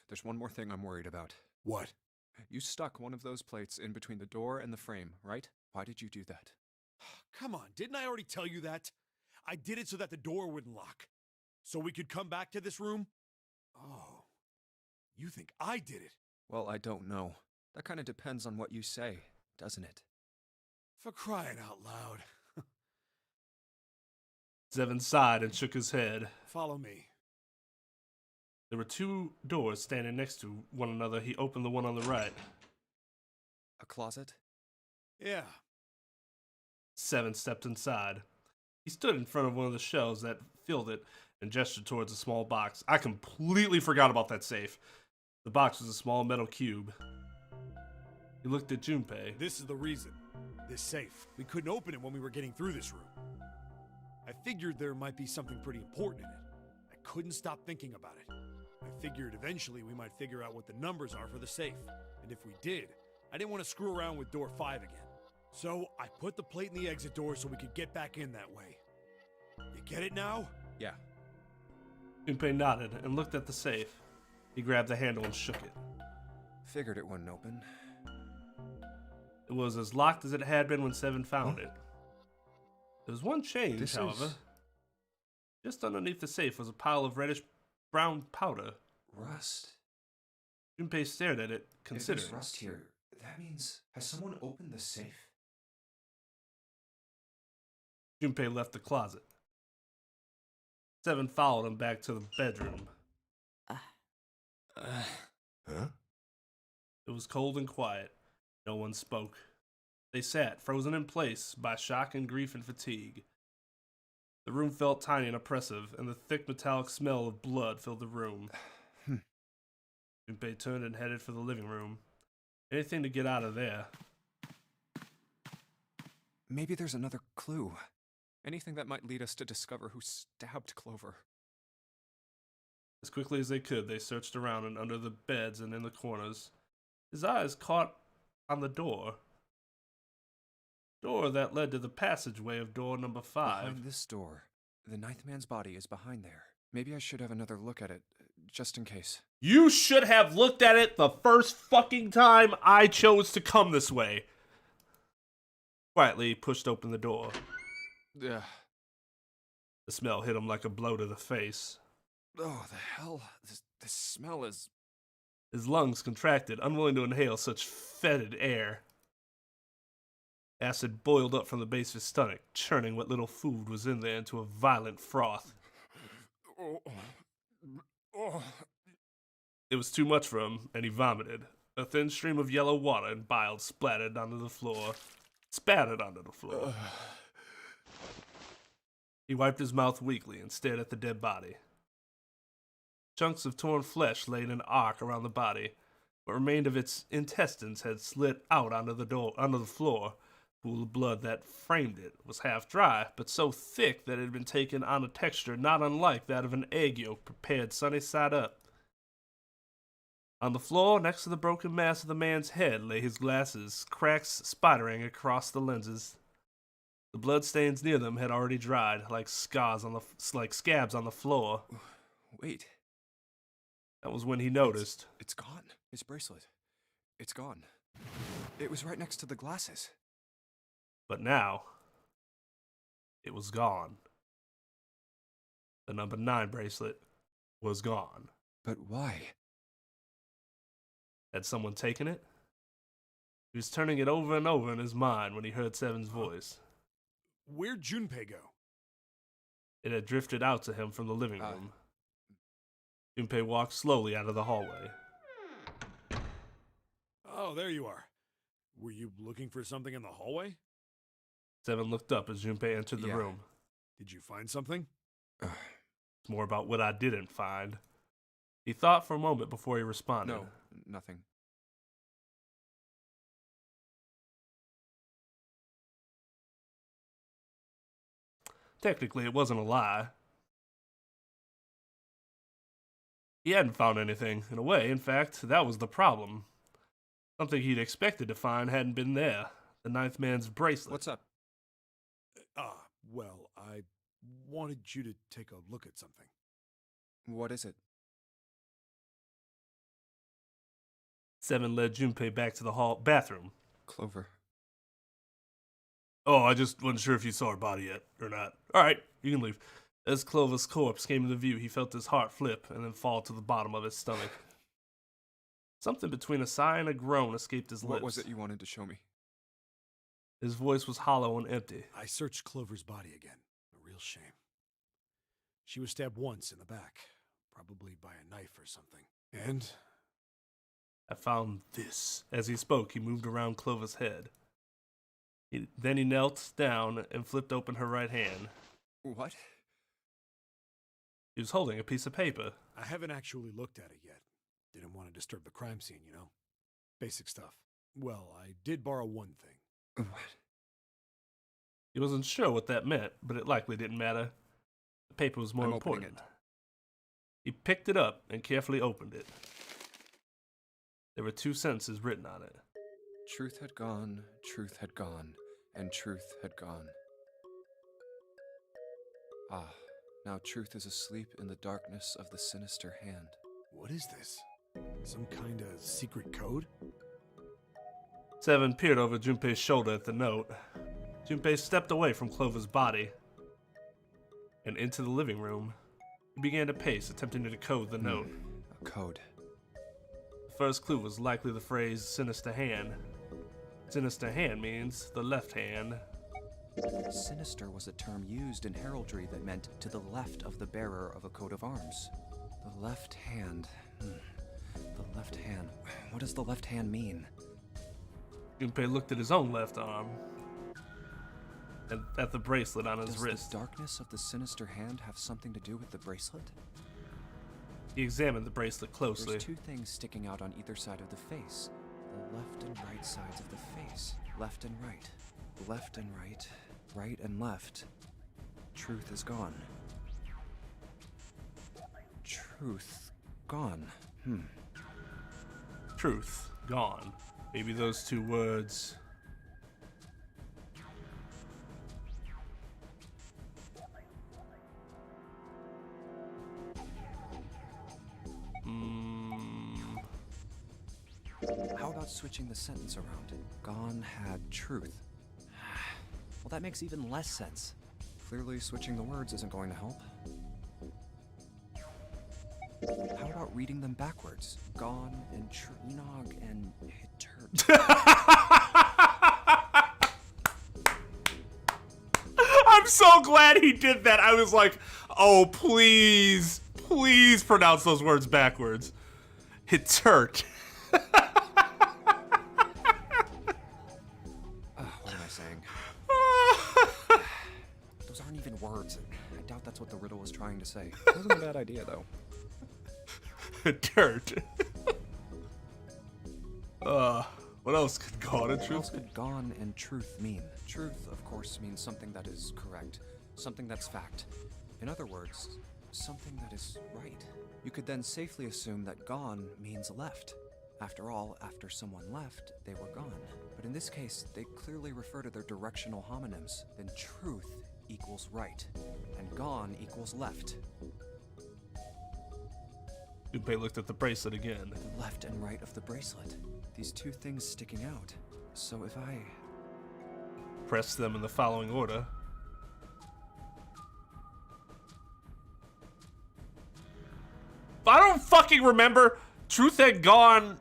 There's one more thing I'm worried about. What? You stuck one of those plates in between the door and the frame, right? Why did you do that? Come on, didn't I already tell you that? I did it so that the door wouldn't lock. So we could come back to this room? Oh, you think I did it? Well, I don't know. That kind of depends on what you say, doesn't it? For crying out loud. Seven sighed and shook his head. Follow me. There were 2 doors standing next to one another. He opened the one on the right. A closet? Yeah. Seven stepped inside. He stood in front of one of the shelves that filled it and gestured towards a small box. I completely forgot about that safe. The box was a small metal cube. He looked at Junpei. This is the reason. This safe. We couldn't open it when we were getting through this room. I figured there might be something pretty important in it. I couldn't stop thinking about it. I figured eventually we might figure out what the numbers are for the safe. And if we did, I didn't want to screw around with door 5 again. So I put the plate in the exit door so we could get back in that way. You get it now? Yeah. Junpei nodded and looked at the safe. He grabbed the handle and shook it. Figured it wouldn't open. It was as locked as it had been when Seven found it. There was one change, however. Just underneath the safe was a pile of reddish-brown powder. Rust. Junpei stared at it, If considering. there's rust here, that means, has someone opened the safe? Junpei left the closet. Seven followed him back to the bedroom. Huh? It was cold and quiet. No one spoke. They sat, frozen in place by shock and grief and fatigue. The room felt tiny and oppressive, and the thick metallic smell of blood filled the room. Junpei turned and headed for the living room. Anything to get out of there. Maybe there's another clue. Anything that might lead us to discover who stabbed Clover. As quickly as they could, they searched around and under the beds and in the corners. His eyes caught on the door. Door that led to the passageway of door number 5. Behind this door. The ninth man's body is behind there. Maybe I should have another look at it, just in case. You should have looked at it the first fucking time I chose to come this way. Quietly, he pushed open the door. Ugh. The smell hit him like a blow to the face. Oh, the hell? This smell is... His lungs contracted, unwilling to inhale such fetid air. Acid boiled up from the base of his stomach, churning what little food was in there into a violent froth. It was too much for him, and he vomited. A thin stream of yellow water and bile splattered onto the floor. Spattered onto the floor. He wiped his mouth weakly and stared at the dead body. Chunks of torn flesh lay in an arc around the body. What remained of its intestines had slid out onto the floor. The pool of blood that framed it was half dry, but so thick that it had been taken on a texture not unlike that of an egg yolk prepared sunny side up. On the floor, next to the broken mass of the man's head, lay his glasses, cracks spidering across the lenses. The bloodstains near them had already dried, like scabs on the floor. Wait. That was when he noticed. It's gone. His bracelet. It's gone. It was right next to the glasses. But now, it was gone. The number 9 bracelet was gone. But why? Had someone taken it? He was turning it over and over in his mind when he heard Seven's voice. Where'd Junpei go? It had drifted out to him from the living room. Junpei walked slowly out of the hallway. Oh, there you are. Were you looking for something in the hallway? Seven looked up as Junpei entered the room. Did you find something? It's more about what I didn't find. He thought for a moment before he responded. No, nothing. Technically, it wasn't a lie. He hadn't found anything, in a way. In fact, that was the problem. Something he'd expected to find hadn't been there. The ninth man's bracelet. What's up? Well, I wanted you to take a look at something. What is it? Seven led Junpei back to the bathroom. Clover. Oh, I just wasn't sure if you saw her body yet, or not. Alright, you can leave. As Clover's corpse came into view, he felt his heart flip and then fall to the bottom of his stomach. Something between a sigh and a groan escaped his lips. What was it you wanted to show me? His voice was hollow and empty. I searched Clover's body again. A real shame. She was stabbed once in the back, probably by a knife or something. And I found this. As he spoke, he moved around Clover's head. Then he knelt down and flipped open her right hand. What? He was holding a piece of paper. I haven't actually looked at it yet. Didn't want to disturb the crime scene, you know? Basic stuff. Well, I did borrow one thing. What? He wasn't sure what that meant, but it likely didn't matter. The paper was more important. He picked it up and carefully opened it. There were 2 sentences written on it. Truth had gone, and truth had gone. Ah, now truth is asleep in the darkness of the sinister hand. What is this? Some kind of secret code? Seven peered over Junpei's shoulder at the note. Junpei stepped away from Clover's body and into the living room. He began to pace, attempting to decode the note. A code. The first clue was likely the phrase sinister hand. Sinister hand means the left hand. Sinister was a term used in heraldry that meant to the left of the bearer of a coat of arms. The left hand. The left hand. What does the left hand mean? Junpei looked at his own left arm and at the bracelet on his wrist. Does the darkness of the sinister hand have something to do with the bracelet? He examined the bracelet closely. There's two things sticking out on either side of the face. The left and right sides of the face. Left and right. Left and right. Right and left. Truth is gone. Truth gone. Truth gone. Maybe those two words. How about switching the sentence around? Gone had truth. Well, that makes even less sense. Clearly, switching the words isn't going to help. How about reading them backwards? Gone and Enog and Hittert. I'm so glad he did that. I was like, oh, please, please pronounce those words backwards. Hittert. What am I saying? Those aren't even words. I doubt that's what the riddle was trying to say. It wasn't a bad idea, though. Dirt. What else could gone and What truth? else could gone and truth mean? Truth, of course, means something that is correct, something that's fact. In other words, something that is right. You could then safely assume that gone means left. After all, after someone left, they were gone. But in this case, they clearly refer to their directional homonyms. Then truth equals right, and gone equals left. Junpei looked at the bracelet again. The left and right of the bracelet. These two things sticking out. So if I... Pressed them in the following order. I don't fucking remember. Truth had gone.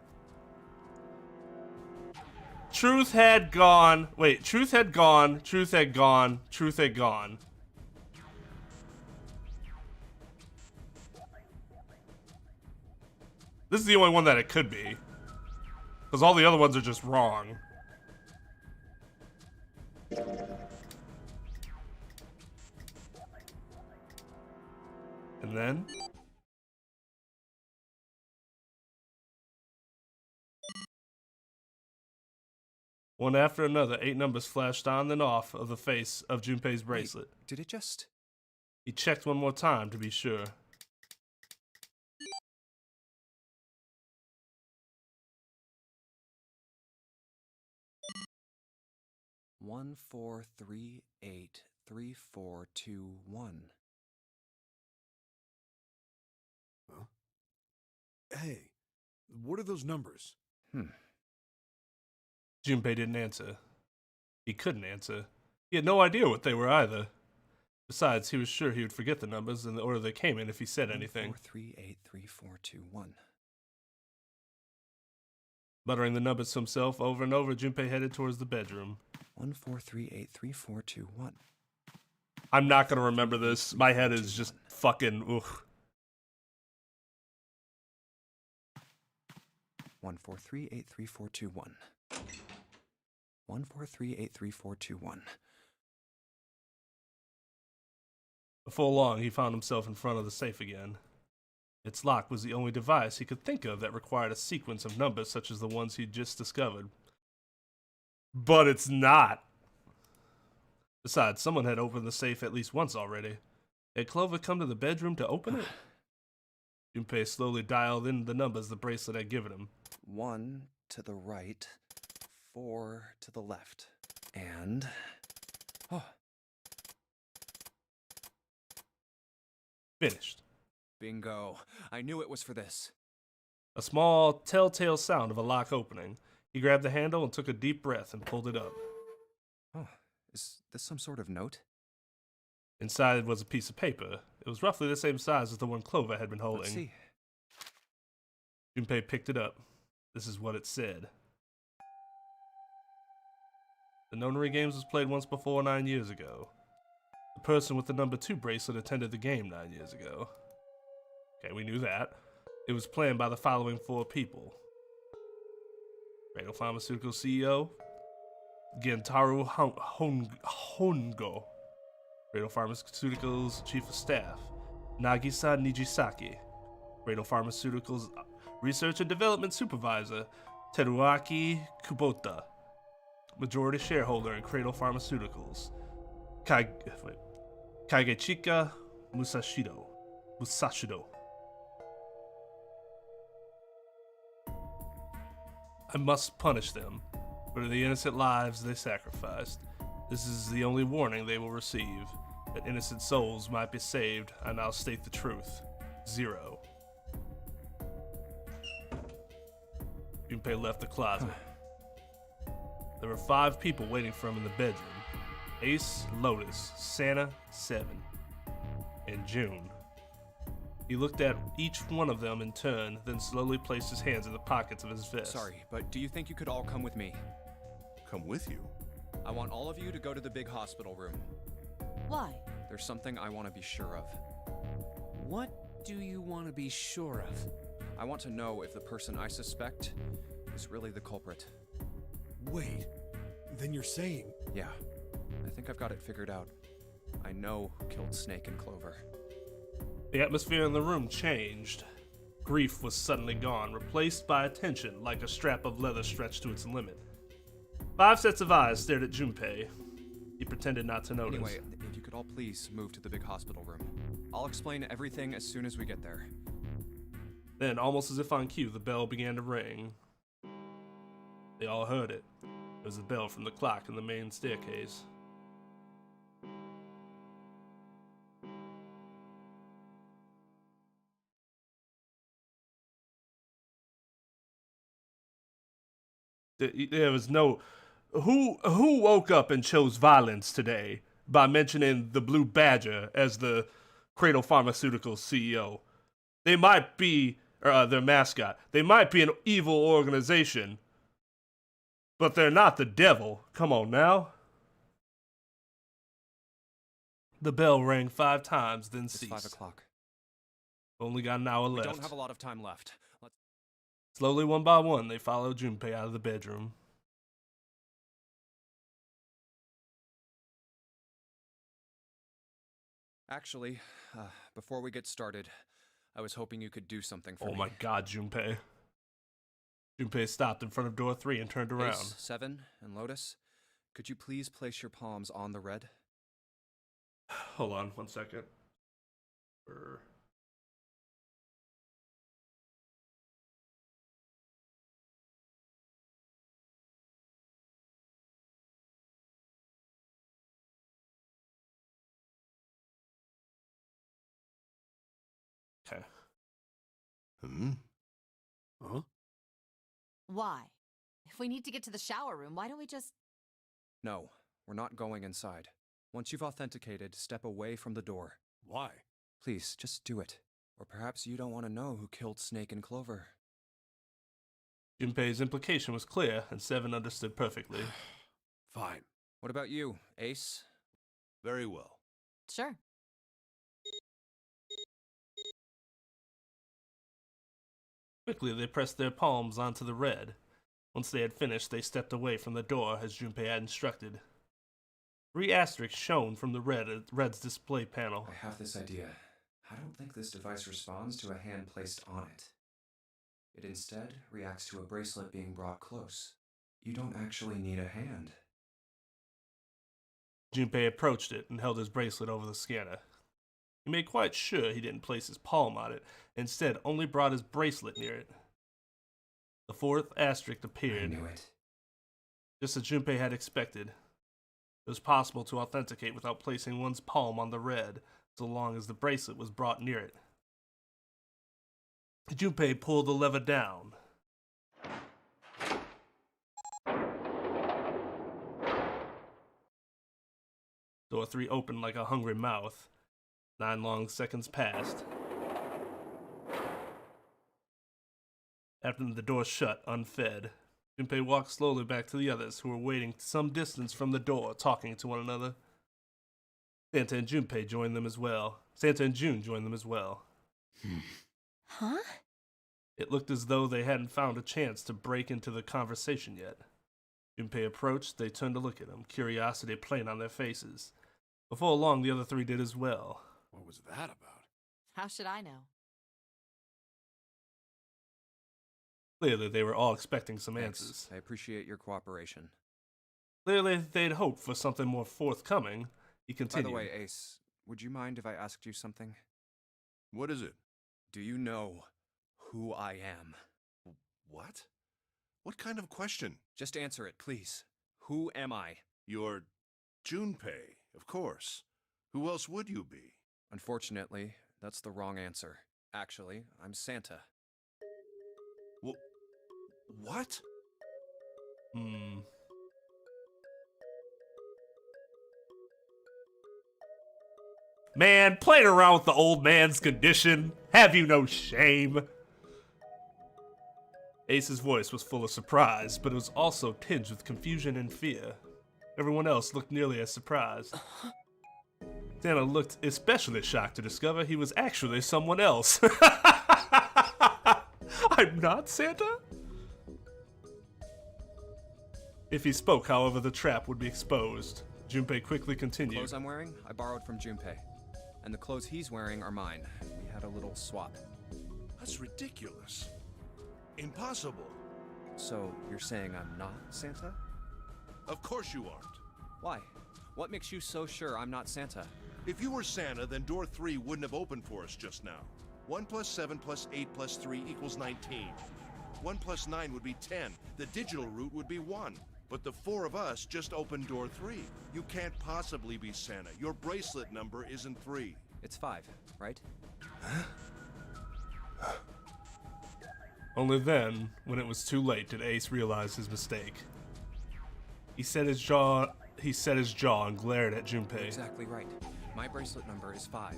Truth had gone. Wait, truth had gone. Truth had gone. Truth had gone. This is the only one that it could be. Because all the other ones are just wrong. And then? One after another, 8 numbers flashed on and off of the face of Junpei's bracelet. Wait, did it just... He checked one more time to be sure. One, 4, 3, 8, 3, 4, 2, 1. Huh? Hey, what are those numbers? Junpei didn't answer. He couldn't answer. He had no idea what they were either. Besides, he was sure he would forget the numbers in the order they came in if he said anything. 4, 3, 8, 3, 4, 2, 1. Muttering the numbers to himself over and over, Junpei headed towards the bedroom. 1, 4, 3, 8, 3, 4, 2, 1. I'm not gonna remember this. My head is just fucking oof. 1, 4, 3, 8, 3, 4, 2, 1. 1, 4, 3, 8, 3, 4, 2, 1. Before long, he found himself in front of the safe again. Its lock was the only device he could think of that required a sequence of numbers such as the ones he'd just discovered. But it's not. Besides, someone had opened the safe at least once already. Had Clover come to the bedroom to open it? Junpei slowly dialed in the numbers the bracelet had given him. 1 to the right, 4 to the left, and... Oh. Finished. Bingo. I knew it was for this. A small, telltale sound of a lock opening. He grabbed the handle and took a deep breath and pulled it up. Oh, is this some sort of note? Inside was a piece of paper. It was roughly the same size as the one Clover had been holding. Let's see. Junpei picked it up. This is what it said. The Nonary games was played once before 9 years ago. The person with the number 2 bracelet attended the game 9 years ago. Okay, we knew that. It was planned by the following 4 people. Cradle Pharmaceutical CEO, Gentaro Hongo. Cradle Pharmaceuticals Chief of Staff, Nagisa Nijisaki. Cradle Pharmaceuticals Research and Development Supervisor, Teruaki Kubota. Majority shareholder in Cradle Pharmaceuticals, Kagechika Musashido. I must punish them for the innocent lives they sacrificed. This is the only warning they will receive, that innocent souls might be saved. I now state the truth. 0. Junpei left the closet. There were 5 people waiting for him in the bedroom. Ace, Lotus, Santa, 7, and June. He looked at each one of them in turn, then slowly placed his hands in the pockets of his vest. Sorry, but do you think you could all come with me? Come with you. I want all of you to go to the big hospital room. Why? There's something I want to be sure of. What do you want to be sure of? I want to know if the person I suspect is really the culprit. Wait, then you're saying... Yeah, I think I've got it figured out. I know who killed Snake and Clover. The atmosphere in the room changed. Grief was suddenly gone, replaced by attention like a strap of leather stretched to its limit. 5 sets of eyes stared at Junpei. He pretended not to notice. Anyway, if you could all please move to the big hospital room. I'll explain everything as soon as we get there. Then, almost as if on cue, the bell began to ring. They all heard it. It was the bell from the clock in the main staircase. There was no... Who woke up and chose violence today by mentioning the Blue Badger as the Cradle Pharmaceuticals CEO? They might be, their mascot, they might be an evil organization, but they're not the devil. Come on now. The bell rang 5 times, then It's ceased. 5 o'clock. Only got an hour We left. don't have a lot of time left. Slowly, one by one, they followed Junpei out of the bedroom. Actually, before we get started, I was hoping you could do something for me. Oh my god, Junpei. Junpei stopped in front of door 3 and turned around. Ace, 7, and Lotus, could you please place your palms on the red? Hold on 1 second. Okay. Huh? Why? If we need to get to the shower room, why don't we just... No, we're not going inside. Once you've authenticated, step away from the door. Why? Please, just do it. Or perhaps you don't want to know who killed Snake and Clover. Junpei's implication was clear, and 7 understood perfectly. Fine. What about you, Ace? Very well. Sure. Quickly, they pressed their palms onto the red. Once they had finished, they stepped away from the door as Junpei had instructed. 3 asterisks shone from the red's display panel. I have this idea. I don't think this device responds to a hand placed on it. It instead reacts to a bracelet being brought close. You don't actually need a hand. Junpei approached it and held his bracelet over the scanner. He made quite sure he didn't place his palm on it, instead only brought his bracelet near it. The 4th asterisk appeared. I knew it. Just as Junpei had expected. It was possible to authenticate without placing one's palm on the red, so long as the bracelet was brought near it. Junpei pulled the lever down. Door 3 opened like a hungry mouth. 9 long seconds passed. After the door shut, unfed, Junpei walked slowly back to the others, who were waiting some distance from the door, talking to one another. Santa and Junpei joined them as well. Santa and June joined them as well. Huh? It looked as though they hadn't found a chance to break into the conversation yet. Junpei approached, they turned to look at him, curiosity plain on their faces. Before long, the other three did as well. What was that about? How should I know? Clearly, they were all expecting some Thanks. answers. I appreciate your cooperation. Clearly, they'd hoped for something more forthcoming. He By continued. the way, Ace, would you mind if I asked you something? What is it? Do you know who I am? What? What kind of question? Just answer it, please. Who am I? You're Junpei, of course. Who else would you be? Unfortunately, that's the wrong answer. Actually, I'm Santa. What? Man, playing around with the old man's condition. Have you no shame? Ace's voice was full of surprise, but it was also tinged with confusion and fear. Everyone else looked nearly as surprised. Santa looked especially shocked to discover he was actually someone else. I'm not Santa? If he spoke, however, the trap would be exposed. Junpei quickly The continued. clothes I'm wearing, I borrowed from Junpei. And the clothes he's wearing are mine. We had a little swap. That's ridiculous. Impossible. So, you're saying I'm not Santa? Of course you aren't. Why? What makes you so sure I'm not Santa? If you were Santa, then door 3 wouldn't have opened for us just now. 1 plus 7 plus 8 plus 3 equals 19. 1 plus 9 would be 10. The digital route would be 1. But the 4 of us just opened door 3. You can't possibly be Santa. Your bracelet number isn't 3. It's 5, right? Only then, when it was too late, did Ace realize his mistake. He set his jaw and glared at You're Junpei. exactly right. My bracelet number is 5.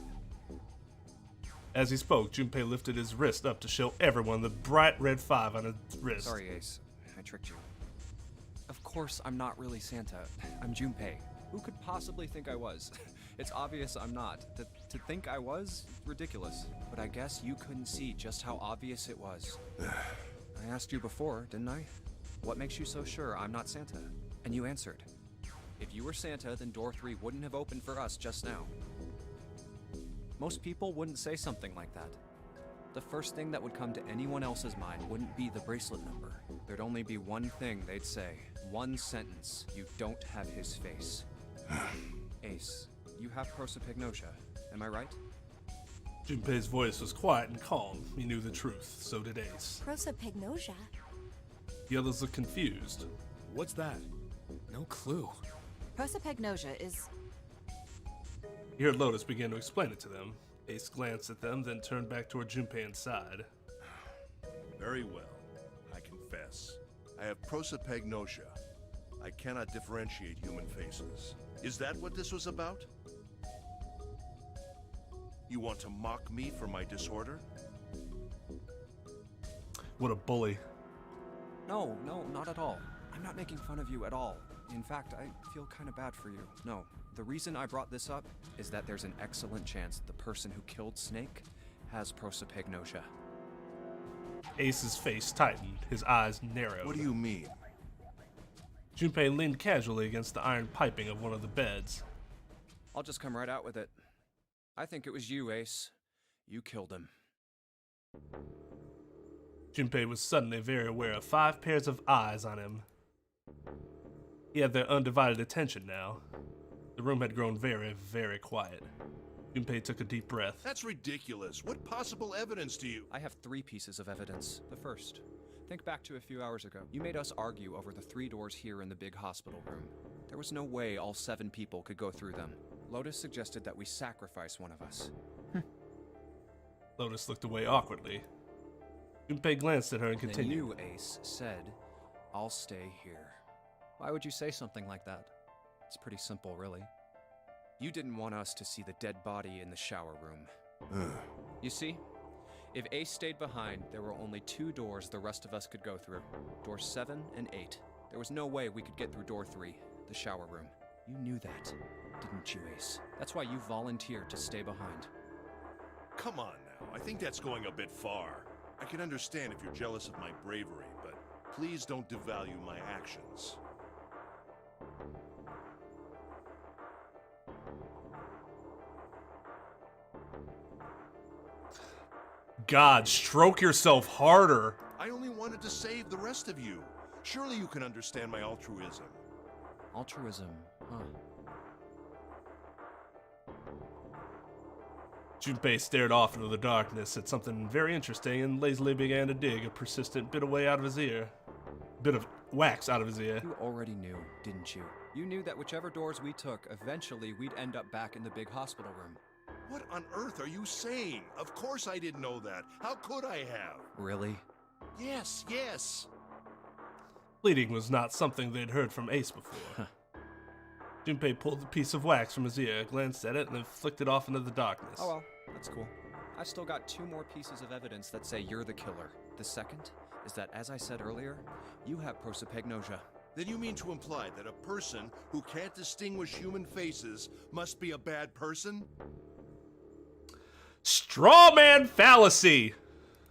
As he spoke, Junpei lifted his wrist up to show everyone the bright red 5 on his wrist. Sorry, Ace. I tricked you. Of course I'm not really Santa. I'm Junpei. Who could possibly think I was? It's obvious I'm not. To think I was? Ridiculous. But I guess you couldn't see just how obvious it was. I asked you before, didn't I? What makes you so sure I'm not Santa? And you answered. If you were Santa, then door 3 wouldn't have opened for us just now. Most people wouldn't say something like that. The first thing that would come to anyone else's mind wouldn't be the bracelet number. There'd only be one thing they'd say. One sentence. You don't have his face. Ace, you have prosopagnosia. Am I right? Junpei's voice was quiet and calm. He knew the truth. So did Ace. Prosopagnosia? The others looked confused. What's that? No clue. Prosopagnosia is... He heard Lotus begin to explain it to them. Ace glanced at them, then turned back toward Junpei and sighed. Very well. I confess. I have prosopagnosia. I cannot differentiate human faces. Is that what this was about? You want to mock me for my disorder? What a bully. No, not at all. I'm not making fun of you at all. In fact, I feel kind of bad for you. No, the reason I brought this up is that there's an excellent chance the person who killed Snake has prosopagnosia. Ace's face tightened, his eyes narrowed. What do you mean? Junpei leaned casually against the iron piping of one of the beds. I'll just come right out with it. I think it was you, Ace. You killed him. Junpei was suddenly very aware of 5 pairs of eyes on him. He had their undivided attention now. The room had grown very, very quiet. Junpei took a deep breath. That's ridiculous. What possible evidence do you... I have 3 pieces of evidence. The first. Think back to a few hours ago. You made us argue over the 3 doors here in the big hospital room. There was no way all 7 people could go through them. Lotus suggested that we sacrifice one of us. Lotus looked away awkwardly. Junpei glanced at her and Then continued. you, Ace, said, I'll stay here. Why would you say something like that? It's pretty simple, really. You didn't want us to see the dead body in the shower room. You see, If Ace stayed behind, there were only 2 doors the rest of us could go through. Doors 7 and 8. There was no way we could get through door 3, the shower room. You knew that, didn't you, Ace? That's why you volunteered to stay behind. Come on now, I think that's going a bit far. I can understand if you're jealous of my bravery, but please don't devalue my actions. God, stroke yourself harder. I only wanted to save the rest of you. Surely you can understand my altruism. Altruism, huh? Junpei stared off into the darkness at something very interesting and lazily began to dig a persistent bit of wax out of his ear. You already knew, didn't you? You knew that whichever doors we took, eventually we'd end up back in the big hospital room. What on earth are you saying? Of course I didn't know that. How could I have? Really? Yes, yes. Bleeding was not something they'd heard from Ace before. Junpei pulled the piece of wax from his ear, glanced at it, and then flicked it off into the darkness. Oh well, that's cool. I've still got 2 more pieces of evidence that say you're the killer. The second is that, as I said earlier, you have prosopagnosia. Then you mean to imply that a person who can't distinguish human faces must be a bad person? Straw man fallacy!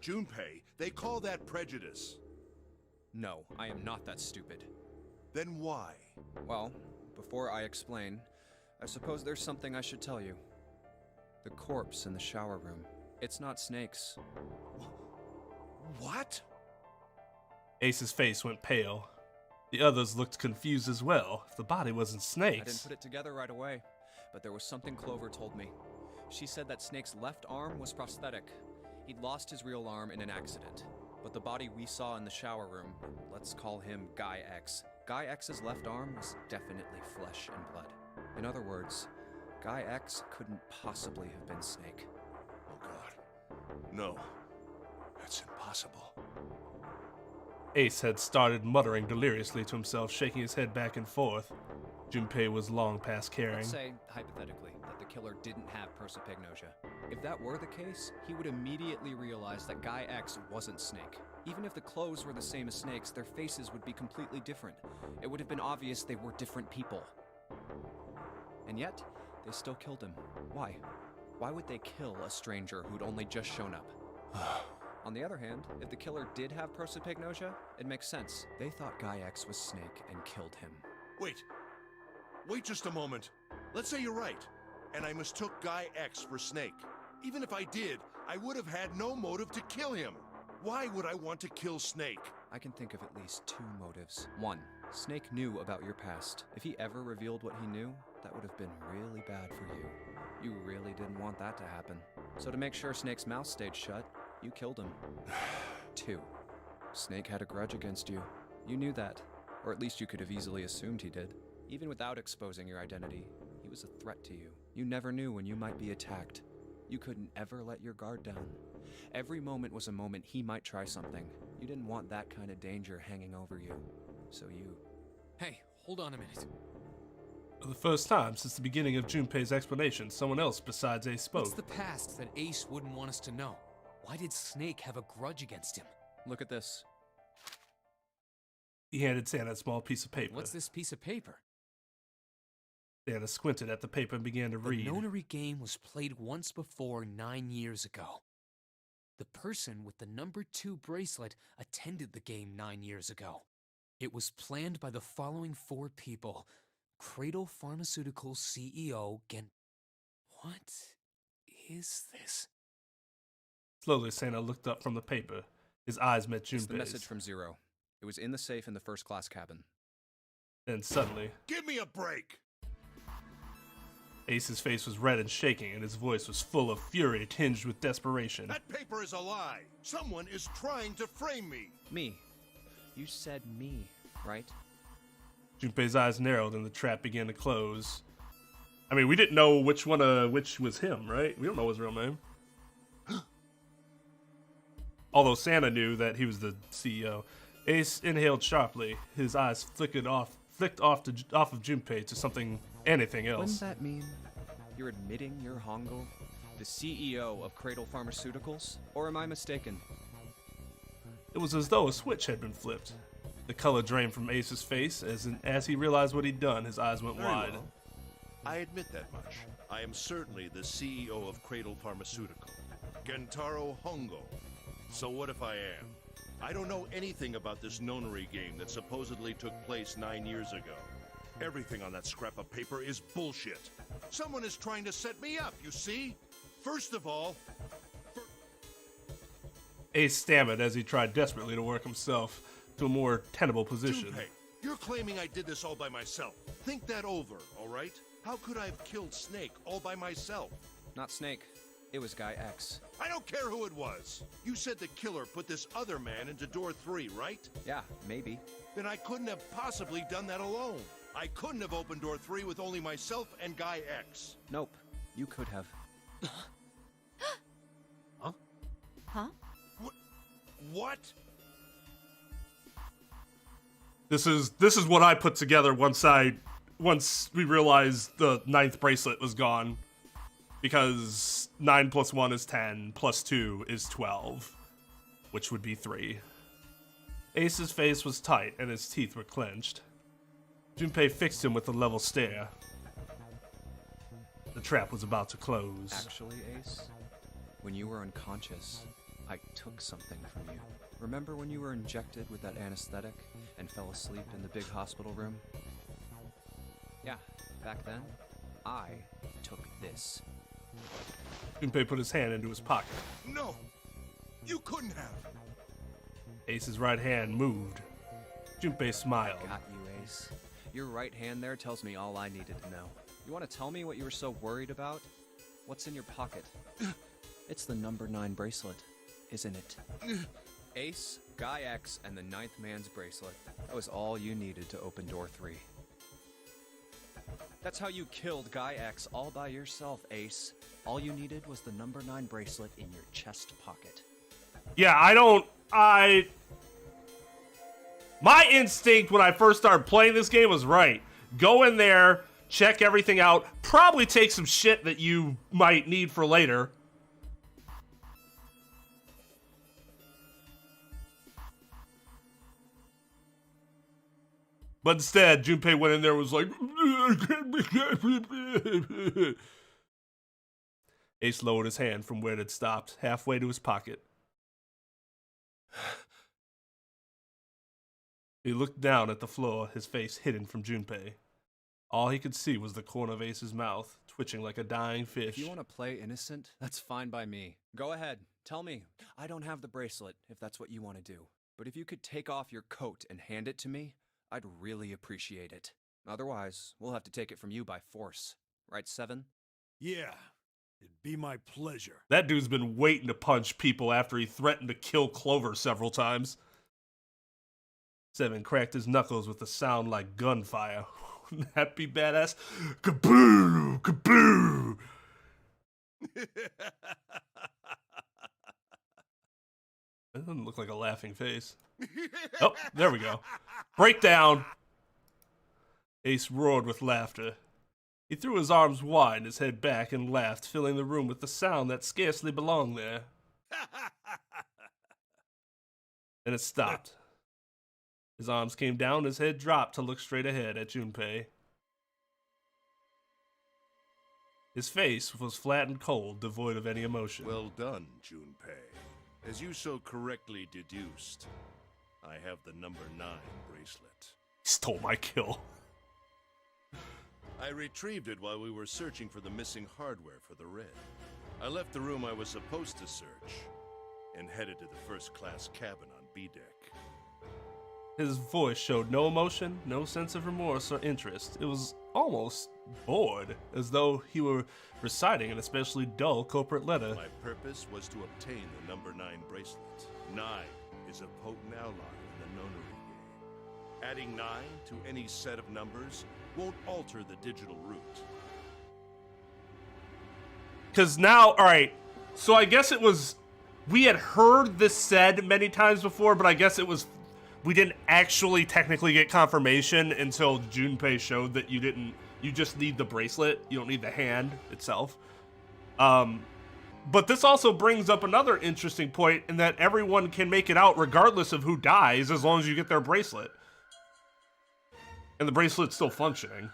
Junpei, they call that prejudice. No, I am not that stupid. Then why? Well, before I explain, I suppose there's something I should tell you. The corpse in the shower room. It's not Snake's. What? Ace's face went pale. The others looked confused as well. If the body wasn't I didn't Snake's... put it together right away, but there was something Clover told me. She said that Snake's left arm was prosthetic. He'd lost his real arm in an accident. But the body we saw in the shower room, let's call him Guy X. Guy X's left arm was definitely flesh and blood. In other words, Guy X couldn't possibly have been Snake. Oh God. No. That's impossible. Ace had started muttering deliriously to himself, shaking his head back and forth. Junpei was long past caring. Let's say, hypothetically, that the killer didn't have prosopagnosia. If that were the case, he would immediately realize that Guy X wasn't Snake. Even if the clothes were the same as Snake's, their faces would be completely different. It would have been obvious they were different people. And yet, they still killed him. Why? Why would they kill a stranger who'd only just shown up? On the other hand, if the killer did have prosopagnosia, it makes sense. They thought Guy X was Snake and killed him. Wait just a moment. Let's say you're right, and I mistook Guy X for Snake. Even if I did, I would have had no motive to kill him. Why would I want to kill Snake? I can think of at least 2 motives. 1, Snake knew about your past. If he ever revealed what he knew, that would have been really bad for you. You really didn't want that to happen. So to make sure Snake's mouth stayed shut, you killed him. 2, Snake had a grudge against you. You knew that, or at least you could have easily assumed he did. Even without exposing your identity, he was a threat to you. You never knew when you might be attacked. You couldn't ever let your guard down. Every moment was a moment he might try something. You didn't want that kind of danger hanging over you. So you... Hey, hold on a minute. For the first time since the beginning of Junpei's explanation, someone else besides Ace spoke. What's the past that Ace wouldn't want us to know? Why did Snake have a grudge against him? Look at this. He handed Santa a small piece of paper. What's this piece of paper? Santa squinted at the paper and began to read. The Nonary game was played once before 9 years ago. The person with the number 2 bracelet attended the game 9 years ago. It was planned by the following 4 people. Cradle Pharmaceuticals CEO Gent... What is this? Slowly, Santa looked up from the paper. His eyes met Junpei's. It's the message from Zero. It was in the safe in the first class cabin. Then suddenly... Give me a break! Ace's face was red and shaking, and his voice was full of fury tinged with desperation. That paper is a lie! Someone is trying to frame me! Me. You said me, right? Junpei's eyes narrowed and the trap began to close. I mean, we didn't know which was him, right? We don't know his real name. Although Santa knew that he was the CEO. Ace inhaled sharply. His eyes flicked off of Junpei to anything else. Wouldn't that mean you're admitting you're Hongo? The CEO of Cradle Pharmaceuticals? Or am I mistaken? It was as though a switch had been flipped. The color drained from Ace's face as he realized what he'd done. His eyes went Very wide. well. I admit that much. I am certainly the CEO of Cradle Pharmaceutical, Gentaro Hongo. So what if I am? I don't know anything about this Nonary game that supposedly took place 9 years ago. Everything on that scrap of paper is bullshit. Someone is trying to set me up, you see? First of all... Ace stammered as he tried desperately to work himself to a more tenable position. Junpei, you're claiming I did this all by myself. Think that over, all right? How could I have killed Snake all by myself? Not Snake. It was Guy X. I don't care who it was. You said the killer put this other man into door 3, right? Yeah, maybe. Then I couldn't have possibly done that alone. I couldn't have opened door 3 with only myself and Guy X. Nope. You could have. Huh? Huh? What? This is what I put together once we realized the 9th bracelet was gone. Because 9 plus 1 is 10, plus 2 is 12, which would be 3. Ace's face was tight and his teeth were clenched. Junpei fixed him with a level stare. The trap was about to close. Actually, Ace, when you were unconscious, I took something from you. Remember when you were injected with that anesthetic and fell asleep in the big hospital room? Yeah, back then, I took this. Junpei put his hand into his pocket. No! You couldn't have! Ace's right hand moved. Junpei smiled. Got you, Ace. Your right hand there tells me all I needed to know. You want to tell me what you were so worried about? What's in your pocket? It's the number 9 bracelet, isn't it? Ace, Guy X, and the 9th man's bracelet. That was all you needed to open door 3. That's how you killed Guy X all by yourself, Ace. All you needed was the number 9 bracelet in your chest pocket. Yeah, my instinct when I first started playing this game was right. Go in there, check everything out, probably take some shit that you might need for later. But instead, Junpei went in there and was like... Ace lowered his hand from where it had stopped, halfway to his pocket. He looked down at the floor, his face hidden from Junpei. All he could see was the corner of Ace's mouth, twitching like a dying fish. If you want to play innocent, that's fine by me. Go ahead, tell me. I don't have the bracelet, if that's what you want to do. But if you could take off your coat and hand it to me, I'd really appreciate it. Otherwise, we'll have to take it from you by force. Right, 7? Yeah, it'd be my pleasure. That dude's been waiting to punch people after he threatened to kill Clover several times. 7 cracked his knuckles with a sound like gunfire. Wouldn't that be badass? Kaboo! Kaboo! That doesn't look like a laughing face. Oh, there we go. Breakdown! Ace roared with laughter. He threw his arms wide and his head back and laughed, filling the room with the sound that scarcely belonged there. Then it stopped. His arms came down, his head dropped to look straight ahead at Junpei. His face was flat and cold, devoid of any emotion. Well done, Junpei. As you so correctly deduced, I have the number 9 bracelet. He stole my kill. I retrieved it while we were searching for the missing hardware for the red. I left the room I was supposed to search and headed to the first-class cabin on B deck. His voice showed no emotion, no sense of remorse or interest. It was almost bored, as though he were reciting an especially dull corporate letter. My purpose was to obtain the number 9 bracelet. 9 is a potent ally in the Nonary game. Adding 9 to any set of numbers won't alter the digital root. Because now, alright, so I guess it was, we had heard this said many times before, but I guess it was, we didn't actually technically get confirmation until Junpei showed that you just need the bracelet, you don't need the hand itself. But this also brings up another interesting point in that everyone can make it out regardless of who dies as long as you get their bracelet. And the bracelet's still functioning.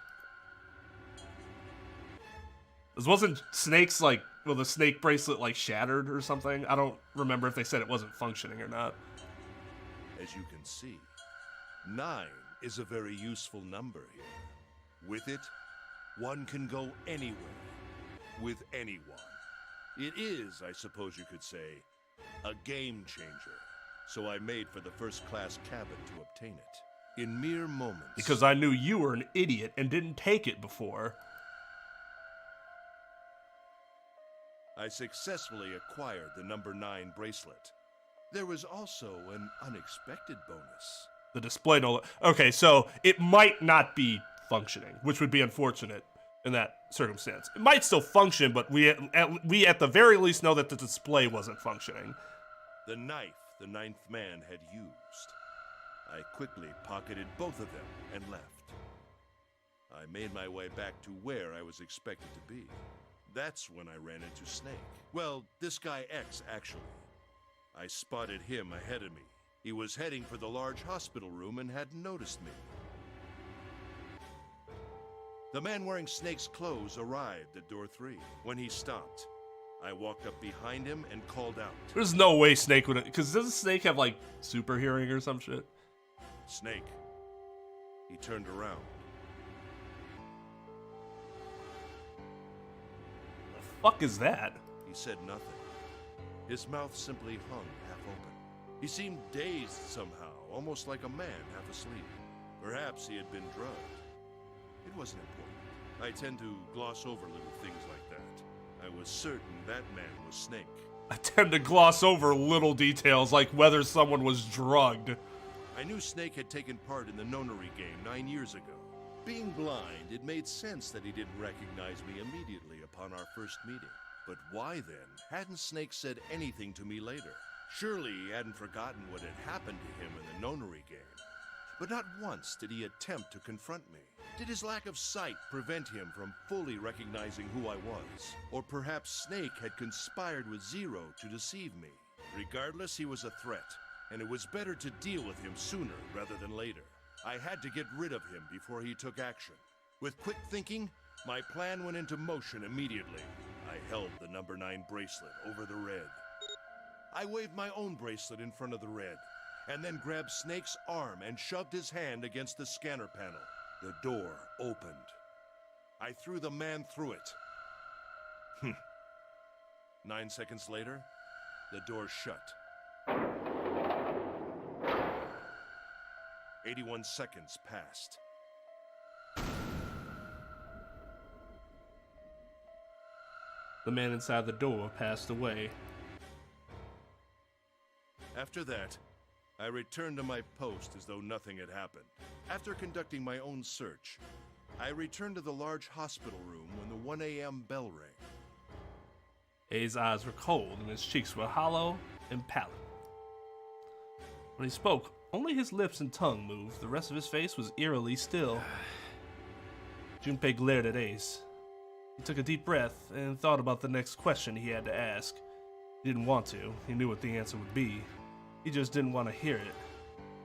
This wasn't Snake's, like, well, the Snake bracelet, like, shattered or something? I don't remember if they said it wasn't functioning or not. As you can see, 9 is a very useful number here. With it, one can go anywhere, with anyone. It is, I suppose you could say, a game changer. So I made for the first-class cabin to obtain it. In mere moments. Because I knew you were an idiot and didn't take it before. I successfully acquired the number 9 bracelet. There was also an unexpected bonus. The display no. Okay, so it might not be functioning, which would be unfortunate in that circumstance. It might still function, but we at the very least know that the display wasn't functioning. The knife the 9th man had used. I quickly pocketed both of them and left. I made my way back to where I was expected to be. That's when I ran into Snake. Well, this guy X, actually. I spotted him ahead of me. He was heading for the large hospital room and hadn't noticed me. The man wearing Snake's clothes arrived at door 3. When he stopped, I walked up behind him and called out. There's no way Snake would, because doesn't Snake have, like, super hearing or some shit? Snake. He turned around. The fuck is that? He said nothing. His mouth simply hung half open. He seemed dazed somehow, almost like a man half asleep. Perhaps he had been drugged. It wasn't important. I tend to gloss over little things like that. I was certain that man was Snake. I tend to gloss over little details like whether someone was drugged. I knew Snake had taken part in the Nonary game 9 years ago. Being blind, it made sense that he didn't recognize me immediately upon our first meeting. But why then hadn't Snake said anything to me later? Surely he hadn't forgotten what had happened to him in the Nonary game. But not once did he attempt to confront me. Did his lack of sight prevent him from fully recognizing who I was? Or perhaps Snake had conspired with Zero to deceive me? Regardless, he was a threat, and it was better to deal with him sooner rather than later. I had to get rid of him before he took action. With quick thinking, my plan went into motion immediately. I held the number 9 bracelet over the red. I waved my own bracelet in front of the red, and then grabbed Snake's arm and shoved his hand against the scanner panel. The door opened. I threw the man through it. 9 seconds later, the door shut. 81 seconds passed. The man inside the door passed away. After that, I returned to my post as though nothing had happened. After conducting my own search, I returned to the large hospital room when the 1 a.m. bell rang. A's eyes were cold and his cheeks were hollow and pallid. When he spoke, only his lips and tongue moved. The rest of his face was eerily still. Junpei glared at Ace. He took a deep breath and thought about the next question he had to ask. He didn't want to. He knew what the answer would be. He just didn't want to hear it.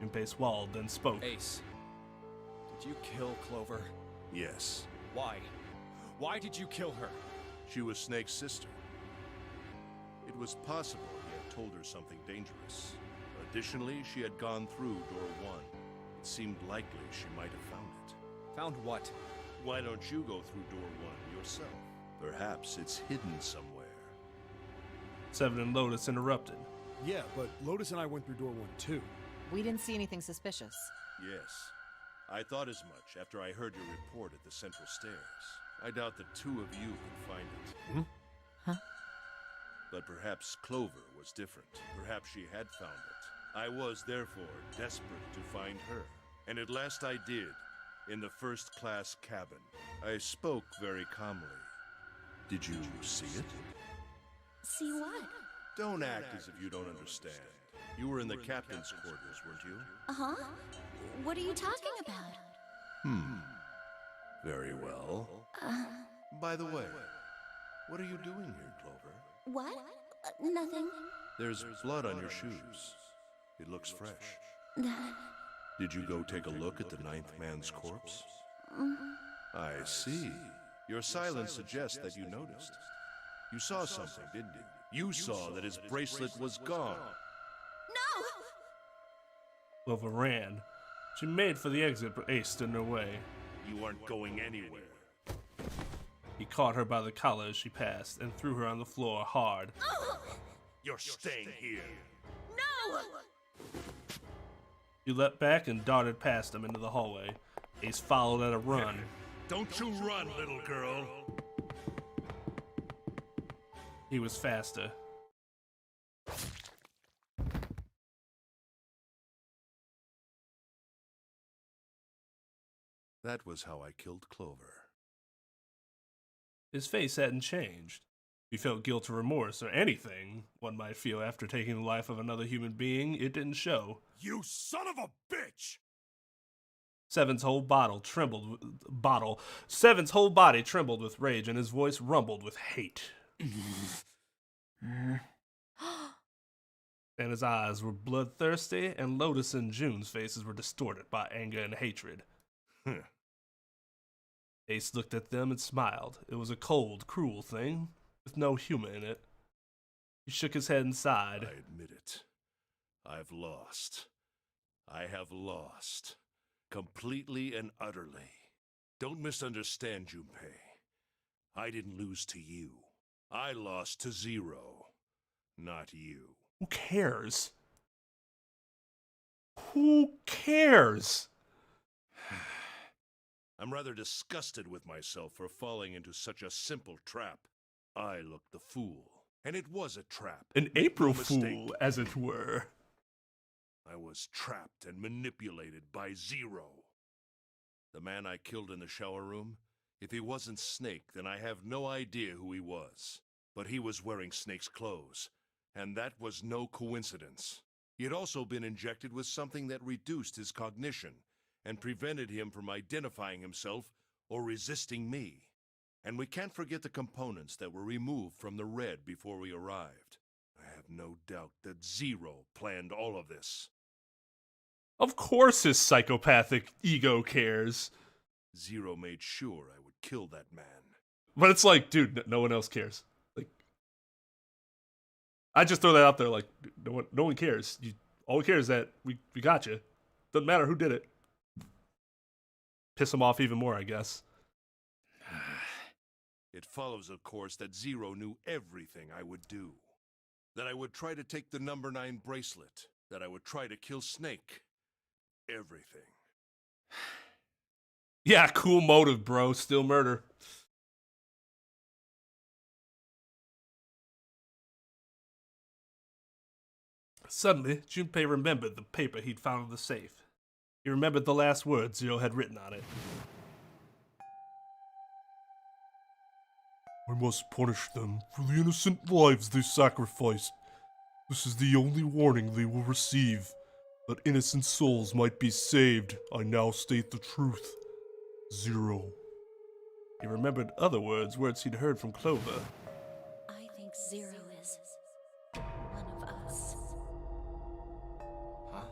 Junpei swallowed, then spoke. Ace, did you kill Clover? Yes. Why? Why did you kill her? She was Snake's sister. It was possible he had told her something dangerous. Additionally, she had gone through door 1. It seemed likely she might have found it. Found what? Why don't you go through door 1 yourself? Perhaps it's hidden somewhere. Seven and Lotus interrupted. Yeah, but Lotus and I went through door 1 too. We didn't see anything suspicious. Yes. I thought as much after I heard your report at the central stairs. I doubt the 2 of you could find it. Huh? But perhaps Clover was different. Perhaps she had found it. I was, therefore, desperate to find her. And at last I did, in the first-class cabin. I spoke very calmly. Did you see it? See what? Don't act as if you don't understand. You were in the captain's quarters, weren't you? Uh-huh. What are you talking about? Very well. By the way, What are you doing here, Clover? What? Nothing. There's blood on your shoes. It looks fresh. That... Did you go take a look at the ninth man's corpse? I see. Your silence suggests that you noticed. You saw something, didn't you? You saw that his bracelet was gone. No! Clover ran. She made for the exit, but Ace stood in her way. You aren't going anywhere. He caught her by the collar as she passed and threw her on the floor hard. You're staying here. No! She leapt back and darted past him into the hallway. Ace followed at a run. Don't you run, little girl. He was faster. That was how I killed Clover. His face hadn't changed. He felt guilt or remorse or anything one might feel after taking the life of another human being. It didn't show. You son of a bitch! Seven's whole Seven's whole body trembled with rage and his voice rumbled with hate. And his eyes were bloodthirsty, and Lotus and June's faces were distorted by anger and hatred. Ace looked at them and smiled. It was a cold, cruel thing, with no humor in it. He shook his head and sighed. I admit it. I've lost. I have lost. Completely and utterly. Don't misunderstand, Junpei. I didn't lose to you. I lost to Zero. Not you. Who cares? Who cares? I'm rather disgusted with myself for falling into such a simple trap. I looked the fool, and it was a trap. An April No mistake. Fool, as it were. I was trapped and manipulated by Zero. The man I killed in the shower room, if he wasn't Snake, then I have no idea who he was. But he was wearing Snake's clothes, and that was no coincidence. He had also been injected with something that reduced his cognition and prevented him from identifying himself or resisting me. And we can't forget the components that were removed from the red before we arrived. I have no doubt that Zero planned all of this. Of course his psychopathic ego cares. Zero made sure I would kill that man. But it's like, dude, no one else cares. Like, I just throw that out there like, no one cares. All we care is that we got you. Doesn't matter who did it. Piss him off even more, I guess. It follows, of course, that Zero knew everything I would do. That I would try to take the number 9 bracelet. That I would try to kill Snake. Everything. Yeah, cool motive, bro. Still murder. Suddenly, Junpei remembered the paper he'd found in the safe. He remembered the last words Zero had written on it. I must punish them for the innocent lives they sacrificed. This is the only warning they will receive. That innocent souls might be saved. I now state the truth. Zero. He remembered other words he'd heard from Clover. I think Zero is one of us. Huh?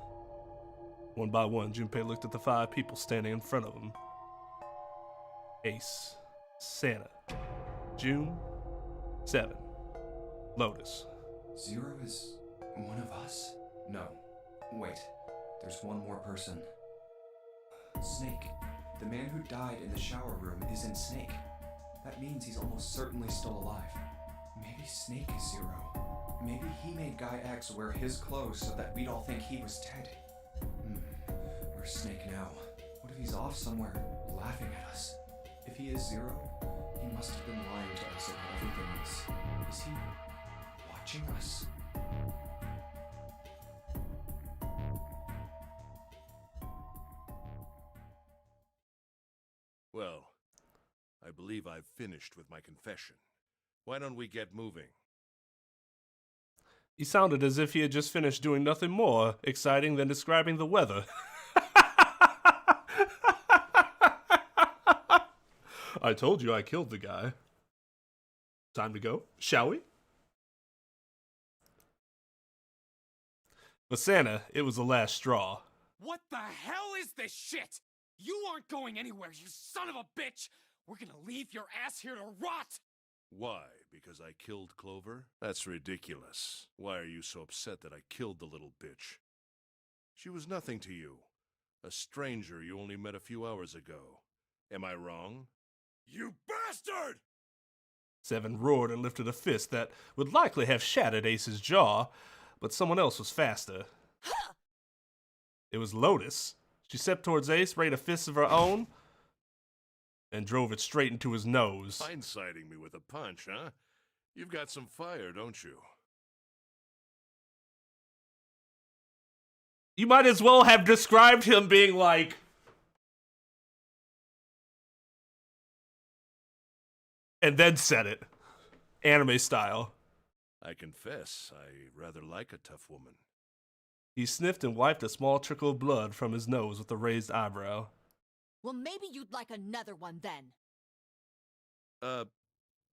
One by one, Junpei looked at the 5 people standing in front of him. Ace, Santa, June, Seven, Lotus. Zero is one of us? No. Wait. There's one more person. Snake. The man who died in the shower room isn't Snake. That means he's almost certainly still alive. Maybe Snake is Zero. Maybe he made Guy X wear his clothes so that we'd all think he was dead. Where's Snake now? What if he's off somewhere, laughing at us? If he is Zero, he must have been lying to us about everything else. Is he watching us? Well, I believe I've finished with my confession. Why don't we get moving? He sounded as if he had just finished doing nothing more exciting than describing the weather. I told you I killed the guy. Time to go, shall we? But Santa, it was the last straw. What the hell is this shit? You aren't going anywhere, you son of a bitch! We're gonna leave your ass here to rot! Why? Because I killed Clover? That's ridiculous. Why are you so upset that I killed the little bitch? She was nothing to you. A stranger you only met a few hours ago. Am I wrong? You bastard! Seven roared and lifted a fist that would likely have shattered Ace's jaw, but someone else was faster. It was Lotus. She stepped towards Ace, raised a fist of her own, and drove it straight into his nose. Blindsiding me with a punch, huh? You've got some fire, don't you? You might as well have described him being like... and then said it. Anime style. I confess, I rather like a tough woman. He sniffed and wiped a small trickle of blood from his nose with a raised eyebrow. Well, maybe you'd like another one then.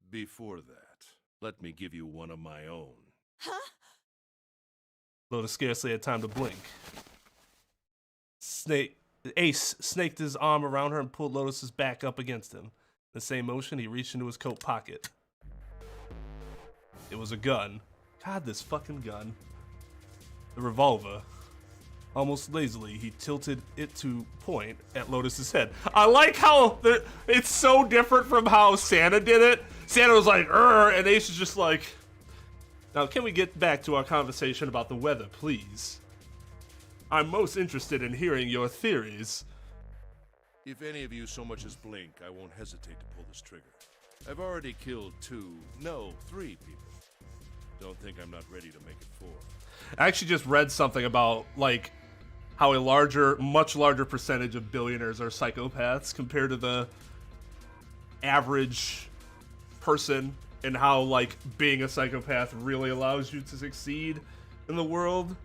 Before that, let me give you one of my own. Huh? Lotus scarcely had time to blink. Ace snaked his arm around her and pulled Lotus's back up against him. In the same motion, he reached into his coat pocket. It was a gun. God, this fucking gun. The revolver. Almost lazily, he tilted it to point at Lotus's head. I like how it's so different from how Santa did it. Santa was like, "Urgh," and Ace is just like... Now, can we get back to our conversation about the weather, please? I'm most interested in hearing your theories. If any of you so much as blink, I won't hesitate to pull this trigger. I've already killed 3 people. Don't think I'm not ready to make it 4. I actually just read something about, like, how much larger percentage of billionaires are psychopaths compared to the average person, and how, like, being a psychopath really allows you to succeed in the world,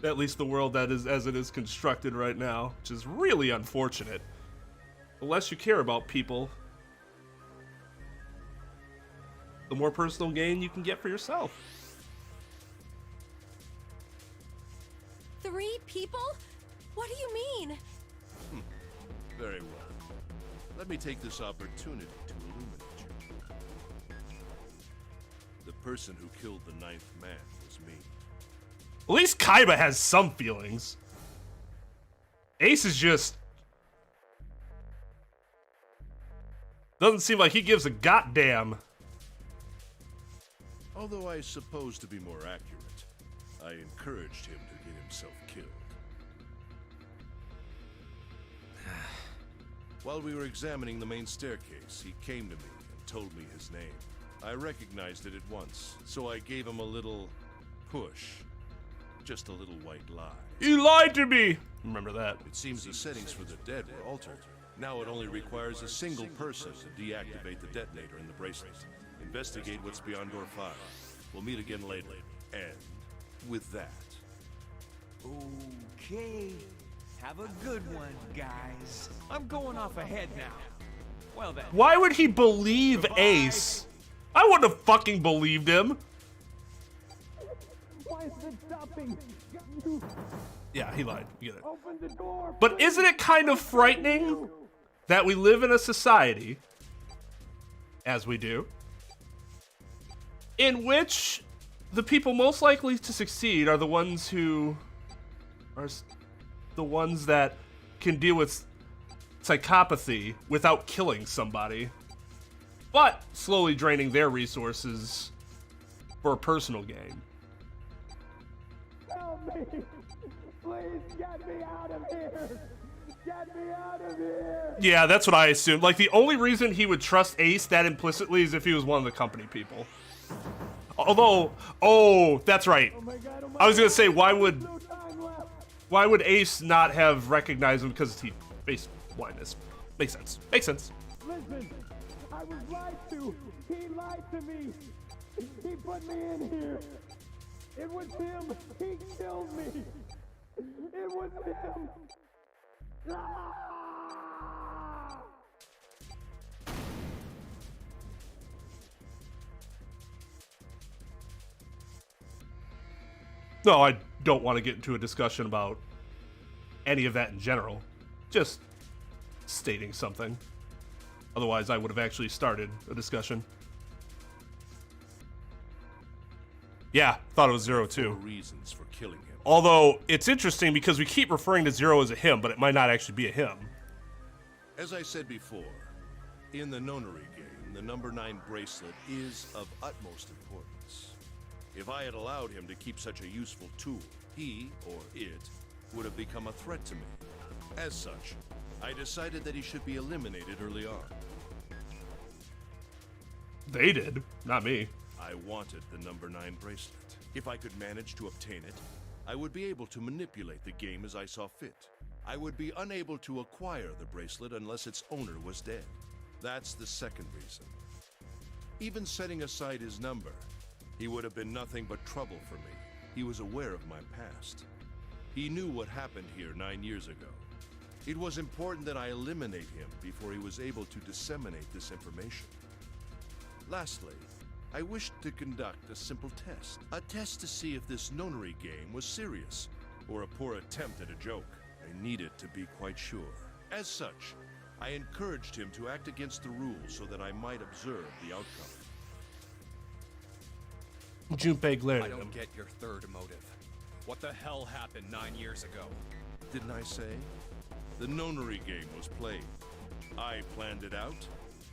at least the world that is as it is constructed right now, which is really unfortunate. The less you care about people, the more personal gain you can get for yourself. 3 people? What do you mean? Very well. Let me take this opportunity to illuminate you. The person who killed the 9th man was me. At least Kaiba has some feelings. Ace is just... doesn't seem like he gives a goddamn. Although I suppose to be more accurate, I encouraged him to get himself killed. While we were examining the main staircase, he came to me and told me his name. I recognized it at once, so I gave him a little push. Just a little white lie. You lied to me! Remember that. It seems the settings for the dead were altered. Now it only requires a single person to deactivate the detonator in the bracelet. Investigate what's beyond door 5. We'll meet again later. And with that... Okay. Have a good one, guys. I'm going off ahead now. Well then. Why would he believe Ace? I wouldn't have fucking believed him. Why is it stopping? Yeah, he lied. You get it. Open the door. But isn't it kind of frightening that we live in a society, as we do, in which the people most likely to succeed are the ones who are the ones that can deal with psychopathy without killing somebody, but slowly draining their resources for personal gain. Help me! Please get me out of here! Get me out of here! Yeah, that's what I assumed. Like, the only reason he would trust Ace that implicitly is if he was one of the company people. Although, oh, that's right. I was gonna say, why would Ace not have recognized him because he faced blindness? Makes sense. Makes sense. Listen, I was lied to. He lied to me. He put me in here. It was him. He killed me. It was him. Ah! No, I don't want to get into a discussion about any of that in general. Just stating something. Otherwise, I would have actually started a discussion. Yeah, thought it was Zero too. Reasons for killing him. Although, it's interesting because we keep referring to Zero as a him, but it might not actually be a him. As I said before, in the Nonary game, the number 9 bracelet is of utmost importance. If I had allowed him to keep such a useful tool, he, or it, would have become a threat to me. As such, I decided that he should be eliminated early on. They did, not me. I wanted the number 9 bracelet. If I could manage to obtain it, I would be able to manipulate the game as I saw fit. I would be unable to acquire the bracelet unless its owner was dead. That's the second reason. Even setting aside his number, he would have been nothing but trouble for me. He was aware of my past. He knew what happened here 9 years ago. It was important that I eliminate him before he was able to disseminate this information. Lastly, I wished to conduct a simple test. A test to see if this Nonary game was serious, or a poor attempt at a joke. I needed to be quite sure. As such, I encouraged him to act against the rules so that I might observe the outcome. Junpei glared I at don't him. get your third motive. What the hell happened 9 years ago? Didn't I say? The Nonary game was played. I planned it out,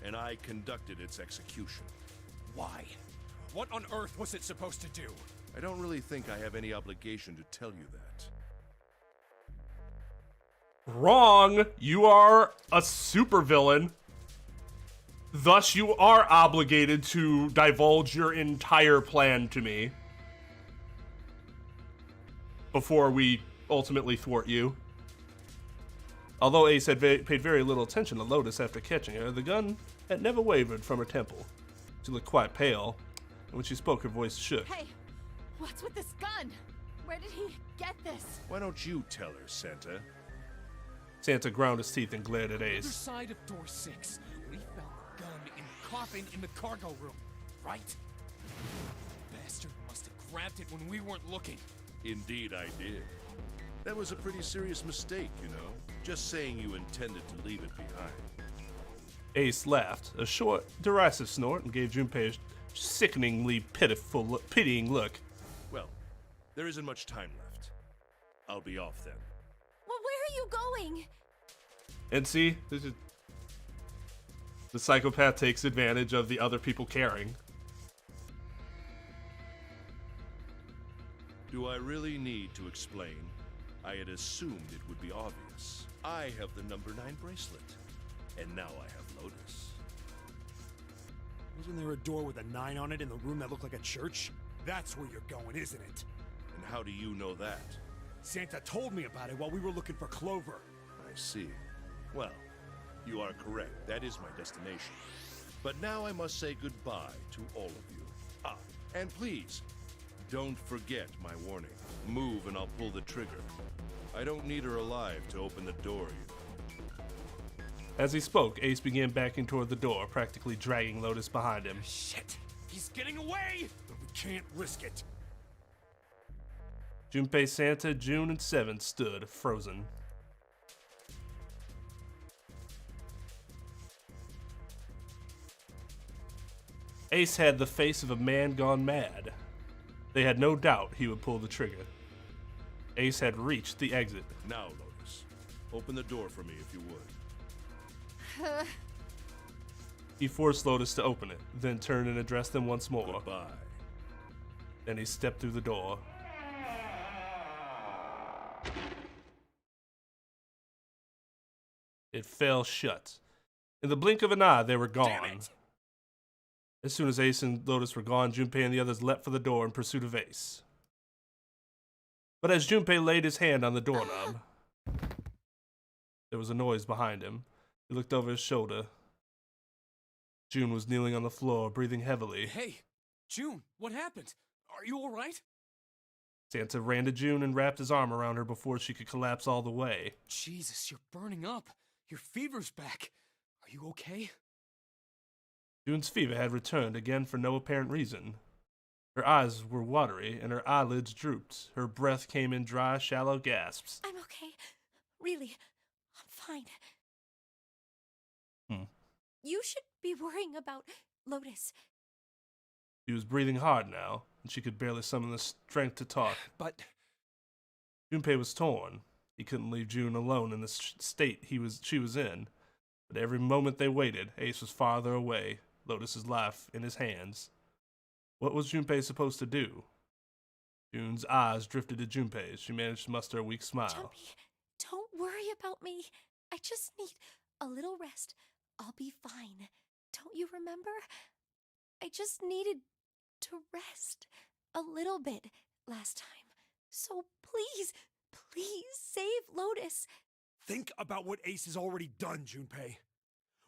and I conducted its execution. Why? What on earth was it supposed to do? I don't really think I have any obligation to tell you that. Wrong! You are a supervillain. Thus, you are obligated to divulge your entire plan to me before we ultimately thwart you. Although Ace had paid very little attention to Lotus after catching her, the gun had never wavered from her temple. She looked quite pale, and when she spoke, her voice shook. Hey, what's with this gun? Where did he get this? Why don't you tell her, Santa? Santa ground his teeth and glared at Other Ace. side of door 6, we found the gun in coffin in the cargo room, right? Bastard must have grabbed it when we weren't looking. Indeed I did. That was a pretty serious mistake, you know. Just saying you intended to leave it behind. Ace laughed, a short, derisive snort, and gave Junpei a sickeningly pitying look. Well, there isn't much time left. I'll be off then. Well, where are you going? And see, this is... the psychopath takes advantage of the other people caring. Do I really need to explain? I had assumed it would be obvious. I have the number 9 bracelet, and now I have Lotus. Wasn't there a door with a 9 on it in the room that looked like a church? That's where you're going, isn't it? And how do you know that? Santa told me about it while we were looking for Clover. I see. Well, you are correct. That is my destination. But now I must say goodbye to all of you. Ah, and please, don't forget my warning. Move and I'll pull the trigger. I don't need her alive to open the door, you know. As he spoke, Ace began backing toward the door, practically dragging Lotus behind him. Shit! He's getting away! But we can't risk it. Junpei, Santa, June, and Seven stood, frozen. Ace had the face of a man gone mad. They had no doubt he would pull the trigger. Ace had reached the exit. Now, Lotus, open the door for me if you would. He forced Lotus to open it, then turned and addressed them once more. Goodbye. Then he stepped through the door. It fell shut. In the blink of an eye, they were gone. As soon as Ace and Lotus were gone, Junpei and the others leapt for the door in pursuit of Ace. But as Junpei laid his hand on the doorknob, there was a noise behind him. He looked over his shoulder. June was kneeling on the floor, breathing heavily. Hey, June, what happened? Are you alright? Santa ran to June and wrapped his arm around her before she could collapse all the way. Jesus, you're burning up. Your fever's back. Are you okay? June's fever had returned again for no apparent reason. Her eyes were watery, and her eyelids drooped. Her breath came in dry, shallow gasps. I'm okay. Really, I'm fine. You should be worrying about Lotus. She was breathing hard now, and she could barely summon the strength to talk. But Junpei was torn. He couldn't leave June alone in the state she was in. But every moment they waited, Ace was farther away, Lotus's life in his hands. What was Junpei supposed to do? June's eyes drifted to Junpei's. She managed to muster a weak smile. Jumpy, don't worry about me. I just need a little rest. I'll be fine. Don't you remember? I just needed to rest a little bit last time. So please, please save Lotus. Think about what Ace has already done, Junpei.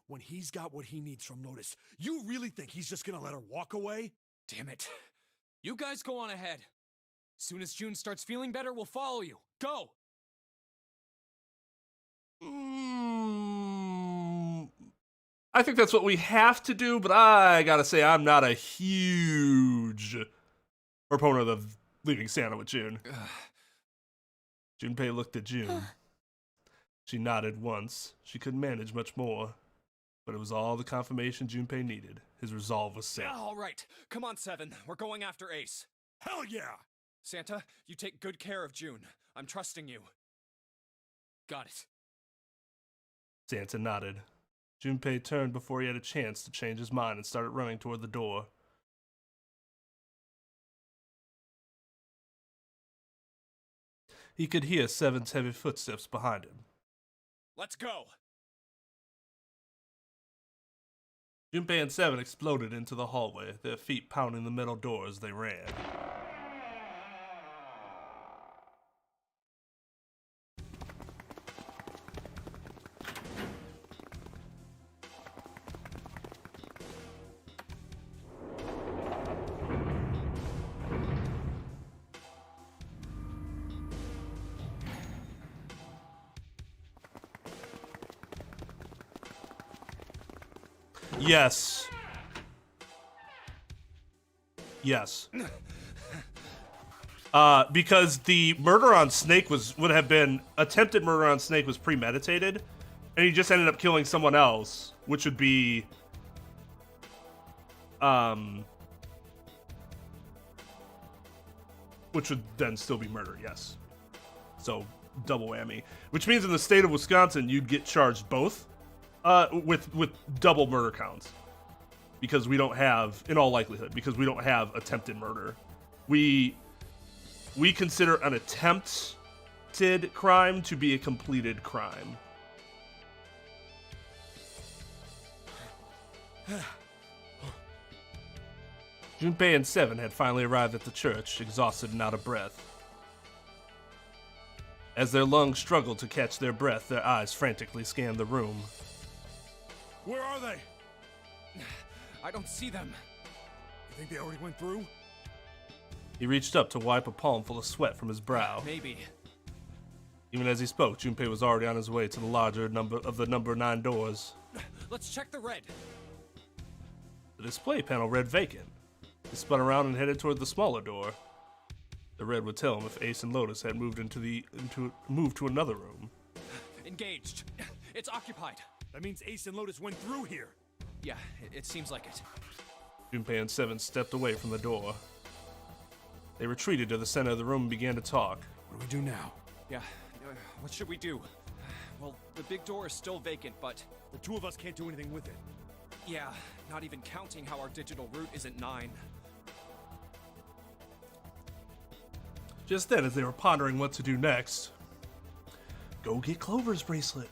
When he's got what he needs from Lotus, you really think he's just gonna let her walk away? Damn it. You guys go on ahead. Soon as June starts feeling better, we'll follow you. Go! I think that's what we have to do, but I gotta say, I'm not a huge proponent of leaving Santa with June. Junpei looked at June. She nodded once. She couldn't manage much more. But it was all the confirmation Junpei needed. His resolve was set. All right. Come on, Seven. We're going after Ace. Hell yeah! Santa, you take good care of June. I'm trusting you. Got it. Santa nodded. Junpei turned before he had a chance to change his mind and started running toward the door. He could hear Seven's heavy footsteps behind him. Let's go! Junpei and Seven exploded into the hallway, their feet pounding the metal door as they ran. Yes. Yes. Because the murder on Snake would have been attempted murder on Snake was premeditated, and he just ended up killing someone else, which would be which would then still be murder, yes. So double whammy. Which means in the state of Wisconsin you'd get charged both. With double murder counts, because we don't have, in all likelihood, because we don't have attempted murder. We consider an attempted crime to be a completed crime. Junpei and Seven had finally arrived at the church, exhausted and out of breath. As their lungs struggled to catch their breath, their eyes frantically scanned the room. Where are they? I don't see them. You think they already went through? He reached up to wipe a palm full of sweat from his brow. Maybe. Even as he spoke, Junpei was already on his way to the larger number 9 doors. Let's check the red. The display panel read vacant. He spun around and headed toward the smaller door. The red would tell him if Ace and Lotus had moved moved to another room. Engaged. It's occupied. That means Ace and Lotus went through here. Yeah, it seems like it. Junpei and Seven stepped away from the door. They retreated to the center of the room and began to talk. What do we do now? Yeah, what should we do? Well, the big door is still vacant, but... The two of us can't do anything with it. Yeah, not even counting how our digital route isn't 9. Just then, as they were pondering what to do next, go get Clover's bracelet.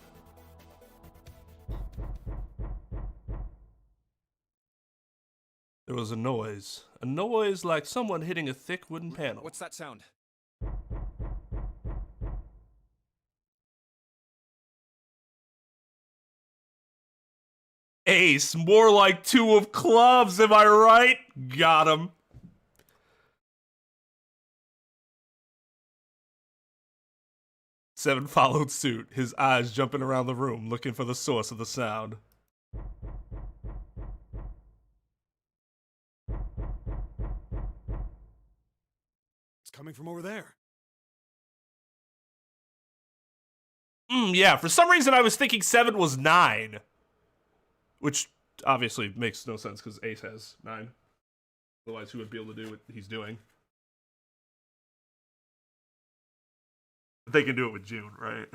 There was a noise like someone hitting a thick wooden panel. What's that sound? Ace, more like 2 of clubs, am I right? Got him. Seven followed suit, his eyes jumping around the room, looking for the source of the sound. coming from over there. Yeah, for some reason I was thinking 7 was 9. Which obviously makes no sense because Ace has 9. Otherwise, he would be able to do what he's doing. But they can do it with June, right?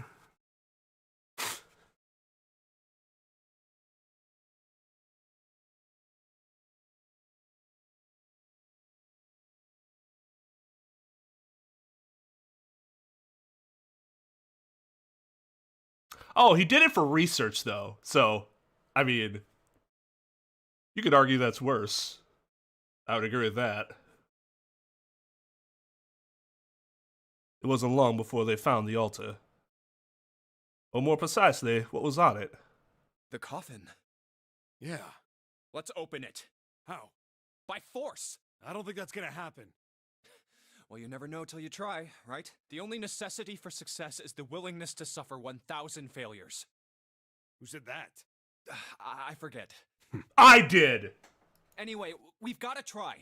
Oh, he did it for research, though. So, I mean, you could argue that's worse. I would agree with that. It wasn't long before they found the altar. Or more precisely, what was on it. The coffin. Yeah. Let's open it. How? By force! I don't think that's gonna happen. Well, you never know till you try, right? The only necessity for success is the willingness to suffer 1,000 failures. Who said that? I forget. I did! Anyway, we've got to try.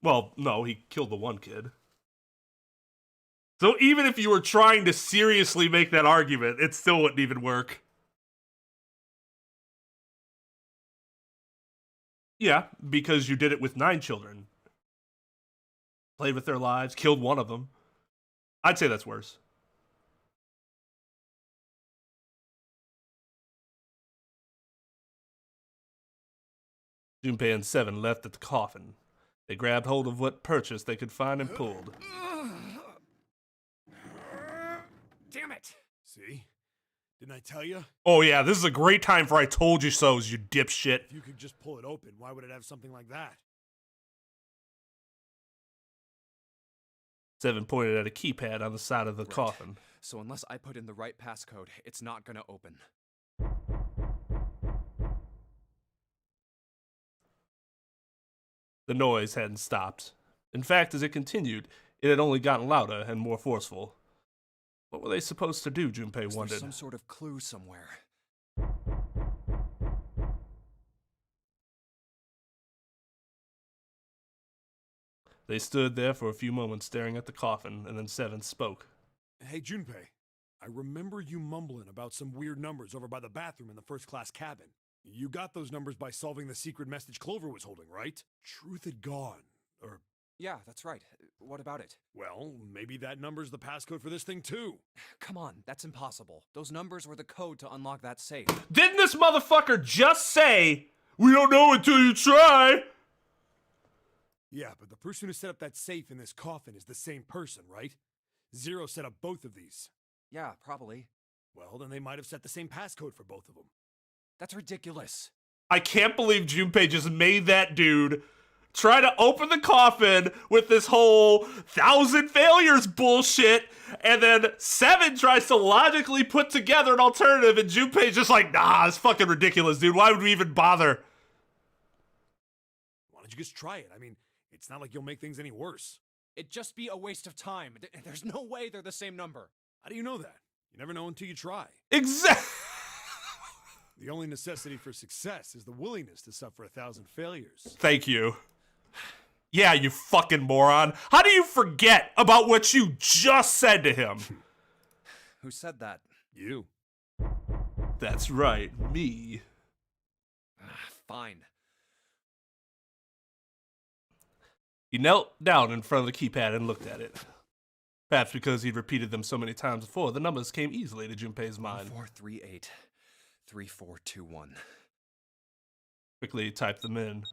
Well, no, he killed the one kid. So even if you were trying to seriously make that argument, it still wouldn't even work. Yeah, because you did it with 9 children. Played with their lives, killed one of them. I'd say that's worse. Junpei and 7 left at the coffin. They grabbed hold of what purchase they could find and pulled. Damn it! See? Didn't I tell you? Oh yeah, this is a great time for I told you so's, you dipshit. If you could just pull it open, why would it have something like that? 7 pointed at a keypad on the side of the Right. coffin. So unless I put in the right passcode, it's not gonna open. The noise hadn't stopped. In fact, as it continued, it had only gotten louder and more forceful. What were they supposed to do, Junpei Is there wondered. some sort of clue somewhere? They stood there for a few moments staring at the coffin, and then 7 spoke. Hey, Junpei. I remember you mumbling about some weird numbers over by the bathroom in the first-class cabin. You got those numbers by solving the secret message Clover was holding, right? Truth had gone. Or, Yeah, that's right. What about it? well, maybe that number's the passcode for this thing, too. Come on, that's impossible. Those numbers were the code to unlock that safe. Didn't this motherfucker just say, "We don't know until you try"? Yeah, but the person who set up that safe in this coffin is the same person, right? Zero set up both of these. Yeah, probably. Well, then they might have set the same passcode for both of them. That's ridiculous. I can't believe Junpei just made that dude try to open the coffin with this whole 1,000 failures bullshit, and then 7 tries to logically put together an alternative, and Junpei's just like, nah, it's fucking ridiculous, dude. Why would we even bother? Why don't you just try it? I mean, it's not like you'll make things any worse. It'd just be a waste of time. There's no way they're the same number. How do you know that? You never know until you try. Exactly. The only necessity for success is the willingness to suffer 1,000 failures. Thank you. Yeah, you fucking moron. How do you forget about what you just said to him? Who said that? You. That's right, me. Fine. He knelt down in front of the keypad and looked at it. Perhaps because he'd repeated them so many times before, the numbers came easily to Junpei's mind. 1438 3421. Quickly he typed them in.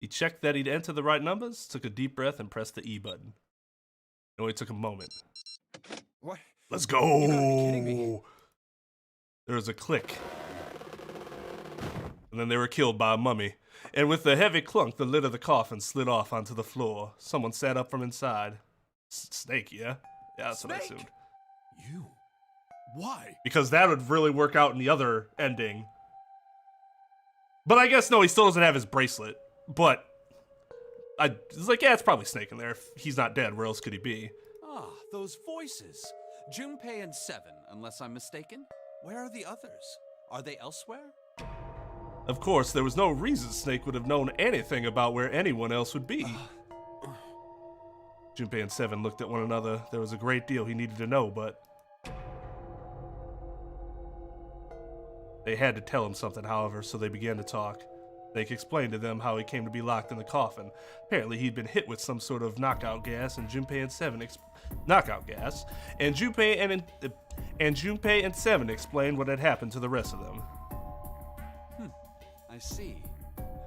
He checked that he'd entered the right numbers, took a deep breath, and pressed the E button. It only took a moment. What? Let's go! You gotta be kidding me. There was a click. And then they were killed by a mummy. And with a heavy clunk, the lid of the coffin slid off onto the floor. Someone sat up from inside. Snake, yeah? Yeah, that's what I assumed. You? Why? Because that would really work out in the other ending. But I guess, no, he still doesn't have his bracelet. But I was like, yeah, it's probably Snake in there. If he's not dead, where else could he be? Ah, those voices. Junpei and Seven, unless I'm mistaken. Where are the others? Are they elsewhere? Of course, there was no reason Snake would have known anything about where anyone else would be. Junpei and Seven looked at one another. There was a great deal he needed to know, but they had to tell him something, however, so they began to talk. Snake explained to them how he came to be locked in the coffin. Apparently, he'd been hit with some sort of knockout gas, and Junpei and Seven Junpei and Seven explained what had happened to the rest of them. I see.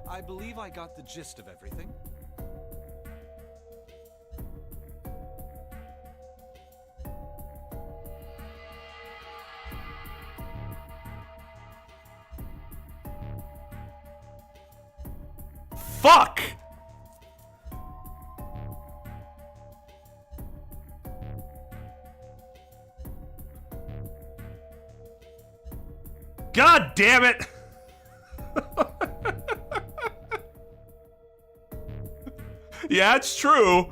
I believe I got the gist of everything. Fuck! God damn it! Yeah, it's true.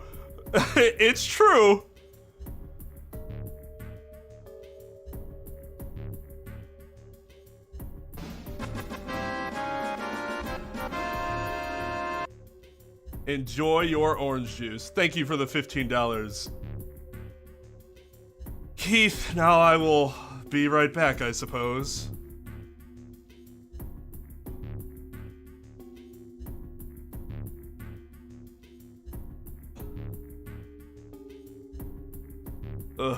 It's true. Enjoy your orange juice. Thank you for the $15. Keith, now I will be right back, I suppose. Ugh.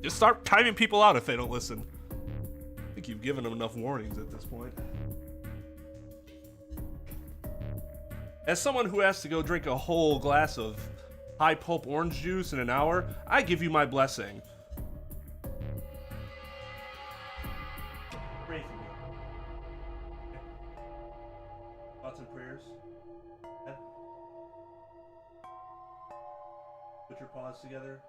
Just start timing people out if they don't listen. I think you've given them enough warnings at this point. As someone who has to go drink a whole glass of high pulp orange juice in an hour, I give you my blessing. Pray for me. Thoughts and prayers. Yeah. Put your paws together.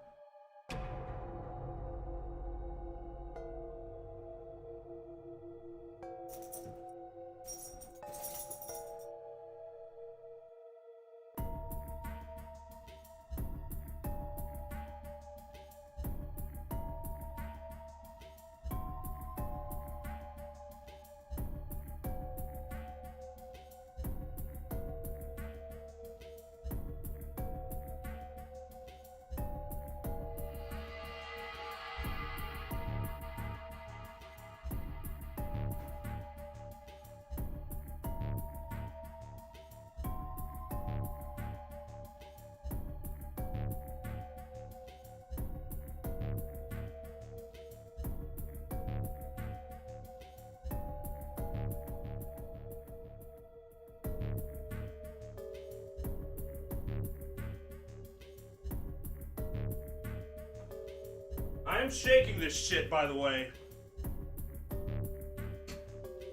I'm shaking this shit, by the way.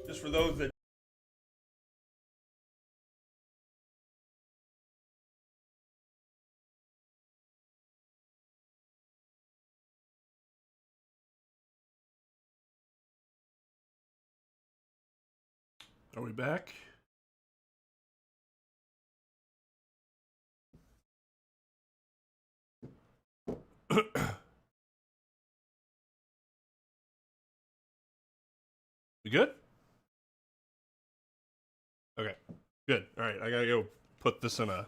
Just for those that... Are we back? We good? Okay, good. All right, I gotta go put this in a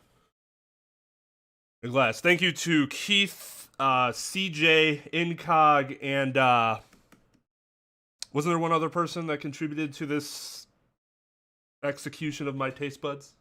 glass. Thank you to Keith, CJ, Incog, and wasn't there one other person that contributed to this execution of my taste buds?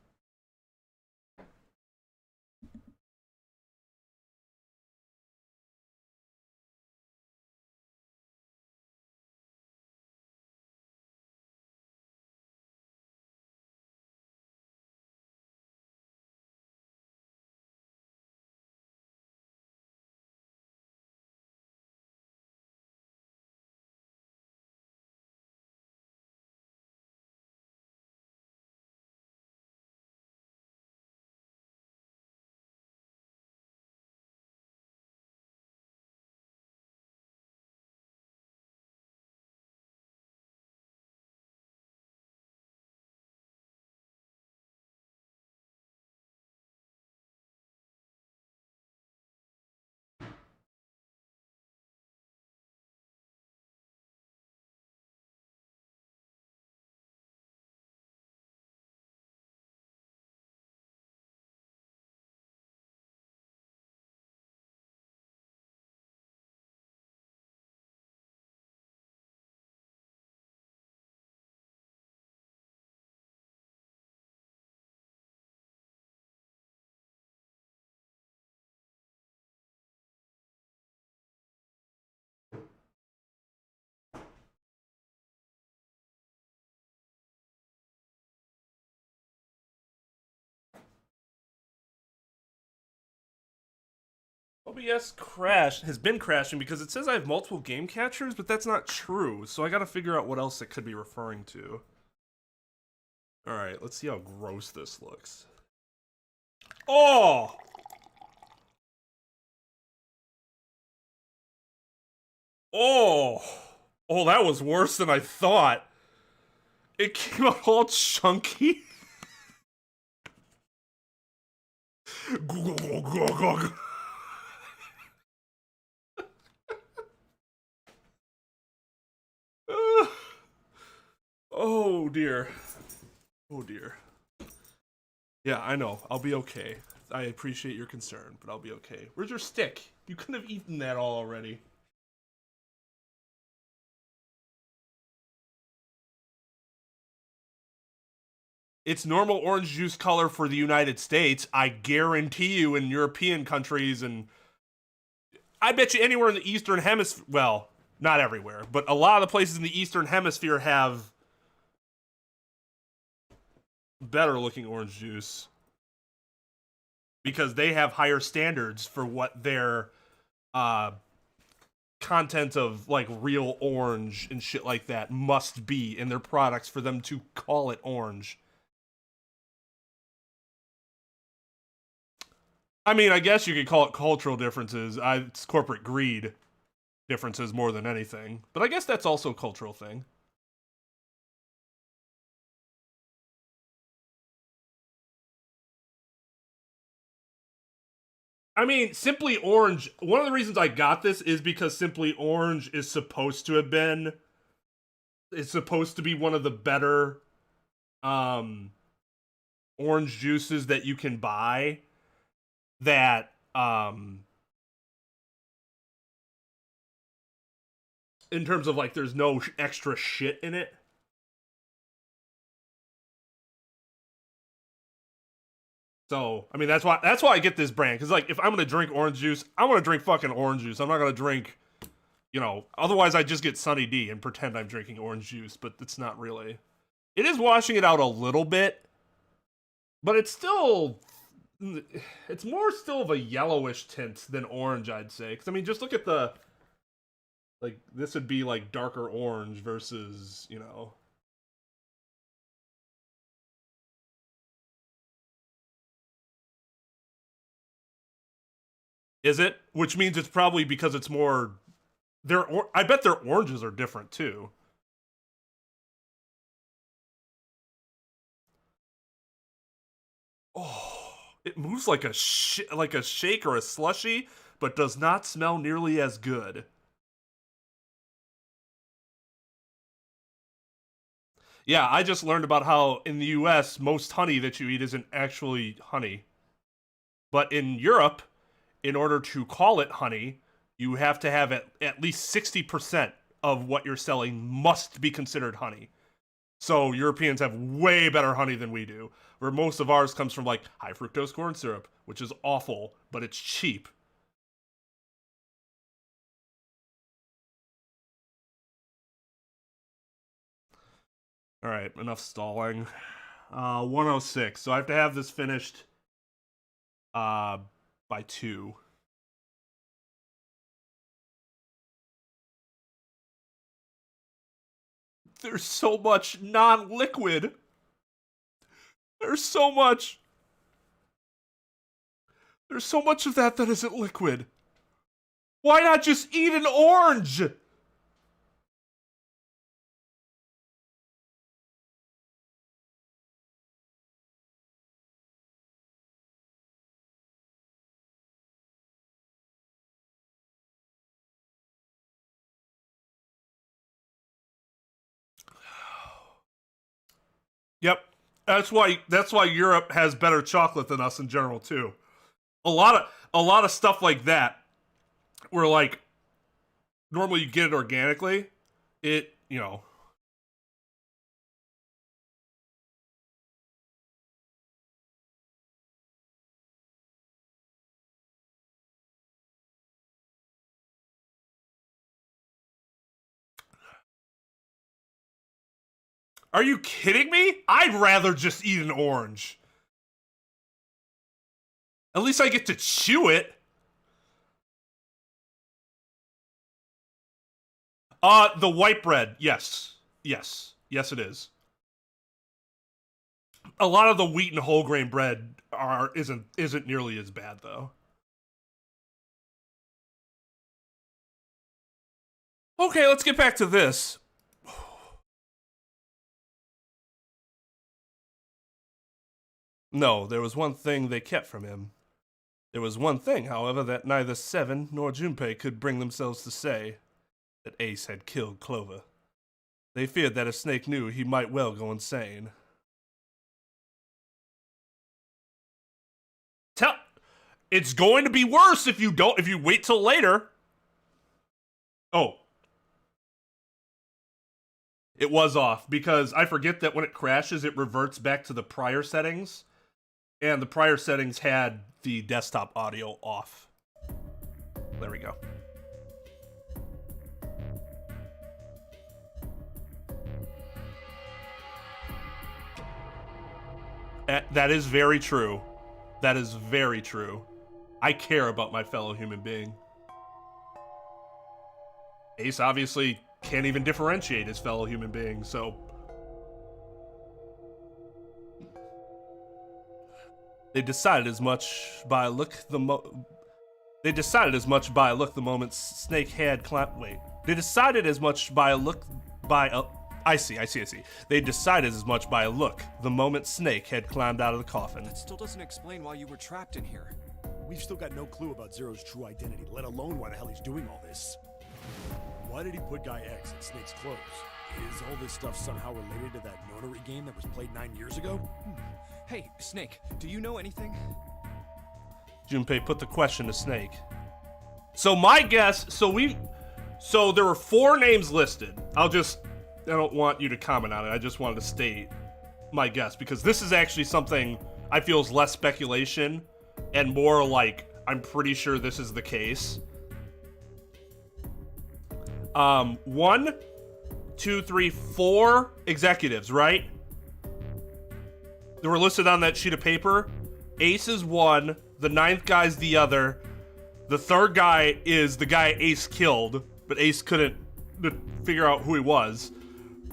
OBS has been crashing because it says I have multiple game captures, but that's not true. So I gotta figure out what else it could be referring to. Alright, let's see how gross this looks. Oh! Oh! Oh, that was worse than I thought. It came out all chunky. Oh dear. Oh dear. Yeah, I know. I'll be okay. I appreciate your concern, but I'll be okay. Where's your stick? You couldn't have eaten that all already. It's normal orange juice color for the United States. I guarantee you in European countries and I bet you anywhere in the Eastern Hemisphere, well, not everywhere, but a lot of the places in the Eastern Hemisphere have better looking orange juice because they have higher standards for what their content of like real orange and shit like that must be in their products for them to call it orange. I mean, I guess you could call it cultural differences. It's corporate greed differences more than anything. But I guess that's also a cultural thing. I mean, Simply Orange, one of the reasons I got this is because Simply Orange is supposed to have been, it's supposed to be one of the better orange juices that you can buy that in terms of like there's no extra shit in it. So, I mean, that's why I get this brand. Because, like, if I'm going to drink orange juice, I want to drink fucking orange juice. I'm not going to drink, you know, otherwise I just get Sunny D and pretend I'm drinking orange juice. But it's not really. It is washing it out a little bit. But it's still, it's more still of a yellowish tint than orange, I'd say. Because, I mean, just look at the, like, this would be, like, darker orange versus, you know. Is it? Which means it's probably because it's more... I bet their oranges are different, too. Oh, it moves like a shake or a slushie, but does not smell nearly as good. Yeah, I just learned about how in the US, most honey that you eat isn't actually honey. But in Europe, in order to call it honey, you have to have at least 60% of what you're selling must be considered honey. So Europeans have way better honey than we do, where most of ours comes from like high fructose corn syrup, which is awful, but it's cheap. All right, enough stalling. 106. So I have to have this finished by 2. There's so much non-liquid. There's so much. There's so much of that isn't liquid. Why not just eat an orange? Yep. That's why Europe has better chocolate than us in general too. A lot of stuff like that where like normally you get it organically, it, you know. Are you kidding me? I'd rather just eat an orange. At least I get to chew it. The white bread, yes. Yes. Yes, it is. A lot of the wheat and whole grain bread isn't nearly as bad, though. Okay, let's get back to this. No, there was one thing they kept from him. There was one thing, however, that neither Seven nor Junpei could bring themselves to say, that Ace had killed Clover. They feared that if Snake knew, he might well go insane. It's going to be worse if you wait till later. Oh. It was off, because I forget that when it crashes, it reverts back to the prior settings. And the prior settings had the desktop audio off. There we go. That is very true. That is very true. I care about my fellow human being. Ace obviously can't even differentiate his fellow human being, so... They decided as much by a look the moment Snake had climbed. Wait. They decided as much by a look I see. They decided as much by a look the moment Snake had climbed out of the coffin. That still doesn't explain why you were trapped in here. We've still got no clue about Zero's true identity, let alone why the hell he's doing all this. Why did he put Guy X in Snake's clothes? Is all this stuff somehow related to that Nonary game that was played 9 years ago? Hey, Snake, do you know anything? Junpei put the question to Snake. So my guess, so there were 4 names listed. I don't want you to comment on it. I just wanted to state my guess, because this is actually something I feel is less speculation and more like I'm pretty sure this is the case. 1, 2, 3, 4 executives, right? They were listed on that sheet of paper. Ace is 1, the 9th guy's the other. The 3rd guy is the guy Ace killed, but Ace couldn't figure out who he was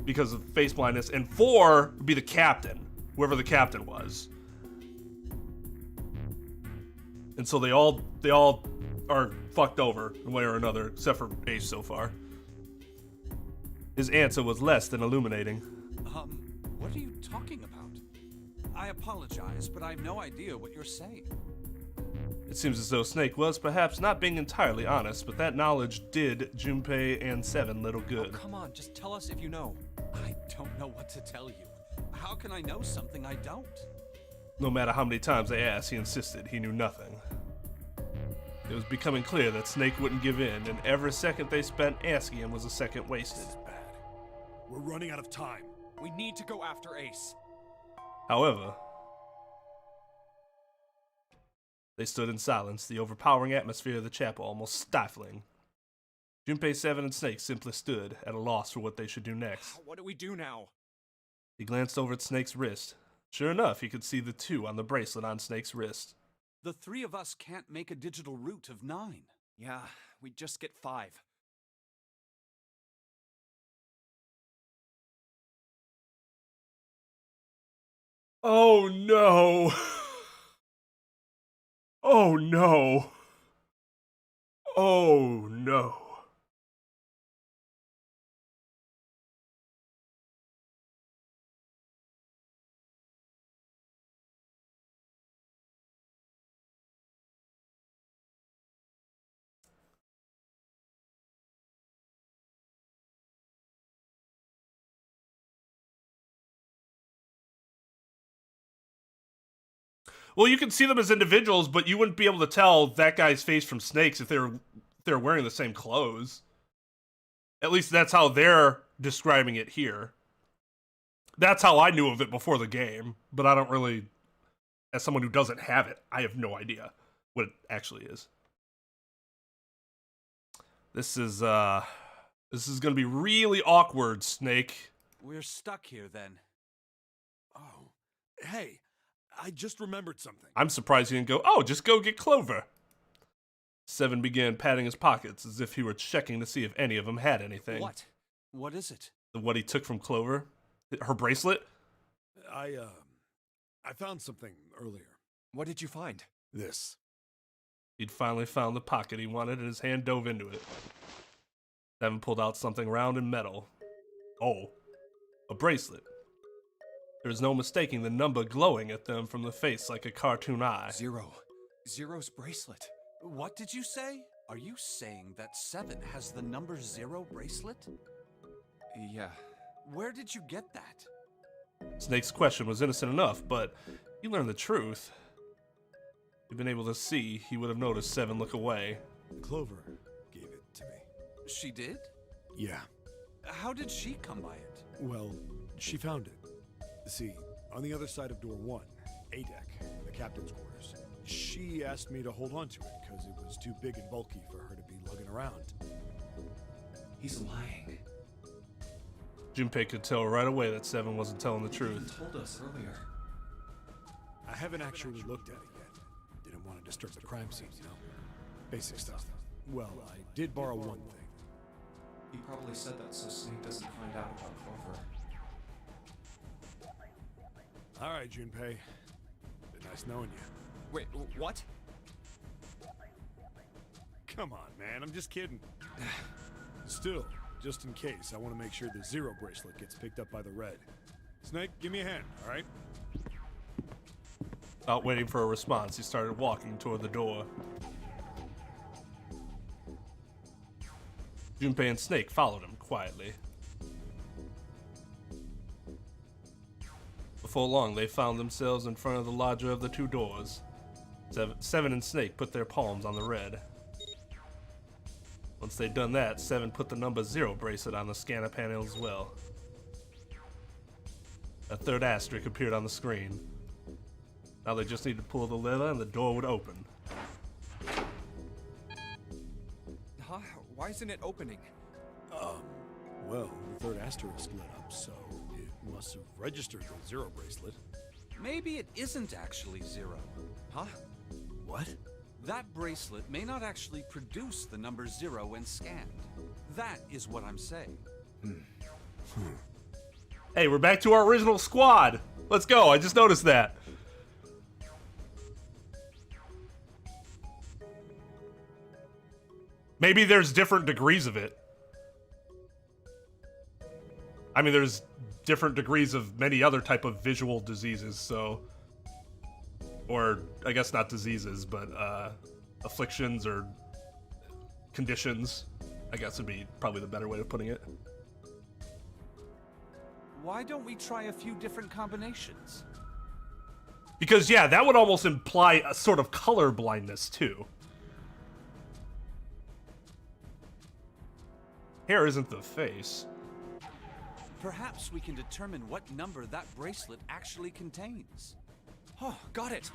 because of face blindness. And 4 would be the captain, whoever the captain was. And so they all are fucked over in one way or another, except for Ace so far. His answer was less than illuminating. What are you talking about? I apologize, but I have no idea what you're saying. It seems as though Snake was perhaps not being entirely honest, but that knowledge did Junpei and Seven little good. Oh, come on, just tell us if you know. I don't know what to tell you. How can I know something I don't? No matter how many times they asked, he insisted he knew nothing. It was becoming clear that Snake wouldn't give in, and every second they spent asking him was a second wasted. This is bad. We're running out of time. We need to go after Ace. However, they stood in silence, the overpowering atmosphere of the chapel almost stifling. Junpei, Seven, and Snake simply stood at a loss for what they should do next. What do we do now? He glanced over at Snake's wrist. Sure enough, he could see the 2 on the bracelet on Snake's wrist. The 3 of us can't make a digital root of 9. Yeah, we just get 5. Oh no! Oh no! Oh no! Well, you can see them as individuals, but you wouldn't be able to tell that guy's face from Snake's if they're wearing the same clothes. At least that's how they're describing it here. That's how I knew of it before the game, but I don't really, as someone who doesn't have it, I have no idea what it actually is. This is gonna be really awkward, Snake. We're stuck here then. Oh, hey, I just remembered something. I'm surprised you didn't go, oh, just go get Clover. Seven began patting his pockets as if he were checking to see if any of them had anything. What? What is it? What he took from Clover? Her bracelet? I found something earlier. What did you find? This. He'd finally found the pocket he wanted, and his hand dove into it. Seven pulled out something round and metal. Oh, a bracelet. There was no mistaking the number glowing at them from the face like a cartoon eye. Zero. Zero's bracelet. What did you say? Are you saying that 7 has the number 0 bracelet? Yeah. Where did you get that? Snake's question was innocent enough, but he learned the truth. If he'd been able to see, he would have noticed Seven look away. Clover gave it to me. She did? Yeah. How did she come by it? Well, she found it. See, on the other side of door 1, A deck, the captain's quarters. She asked me to hold on to it because it was too big and bulky for her to be lugging around. He's lying. Junpei could tell right away that Seven wasn't telling the He truth. told us earlier. I haven't actually looked at it yet. Didn't want to disturb the crime scene, you know? Basic stuff. Well, I did borrow one thing. He probably said that so Snake doesn't find out about Clover. All right, Junpei. Been nice knowing you. Wait, what? Come on, man. I'm just kidding. Still, just in case, I want to make sure the 0 bracelet gets picked up by the red. Snake, give me a hand, all right? Without waiting for a response, he started walking toward the door. Junpei and Snake followed him quietly. Before long, they found themselves in front of the larger of the two doors. Seven and Snake put their palms on the red. Once they'd done that, Seven put the number 0 bracelet on the scanner panel as well. A third asterisk appeared on the screen. Now they just need to pull the lever and the door would open. Huh? Why isn't it opening? Well, the third asterisk lit up, so it must have registered the 0 bracelet. Maybe it isn't actually 0. Huh? What? That bracelet may not actually produce the number 0 when scanned. That is what I'm saying. Hey, we're back to our original squad. Let's go. I just noticed that. Maybe there's different degrees of it. I mean, there's different degrees of many other type of visual diseases, so... Or, I guess not diseases, but afflictions or conditions, I guess would be probably the better way of putting it. Why don't we try a few different combinations? Because, yeah, that would almost imply a sort of color blindness, too. Hair isn't the face. Perhaps we can determine what number that bracelet actually contains. Oh, got it.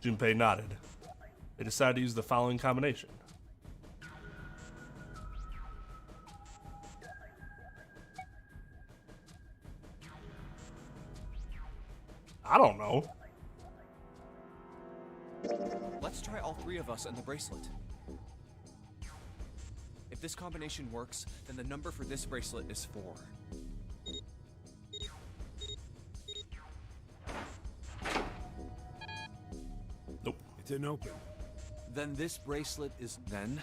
Junpei nodded. They decided to use the following combination. I don't know. Let's try all 3 of us and the bracelet. If this combination works, then the number for this bracelet is 4. Nope. It didn't open. Then this bracelet is then.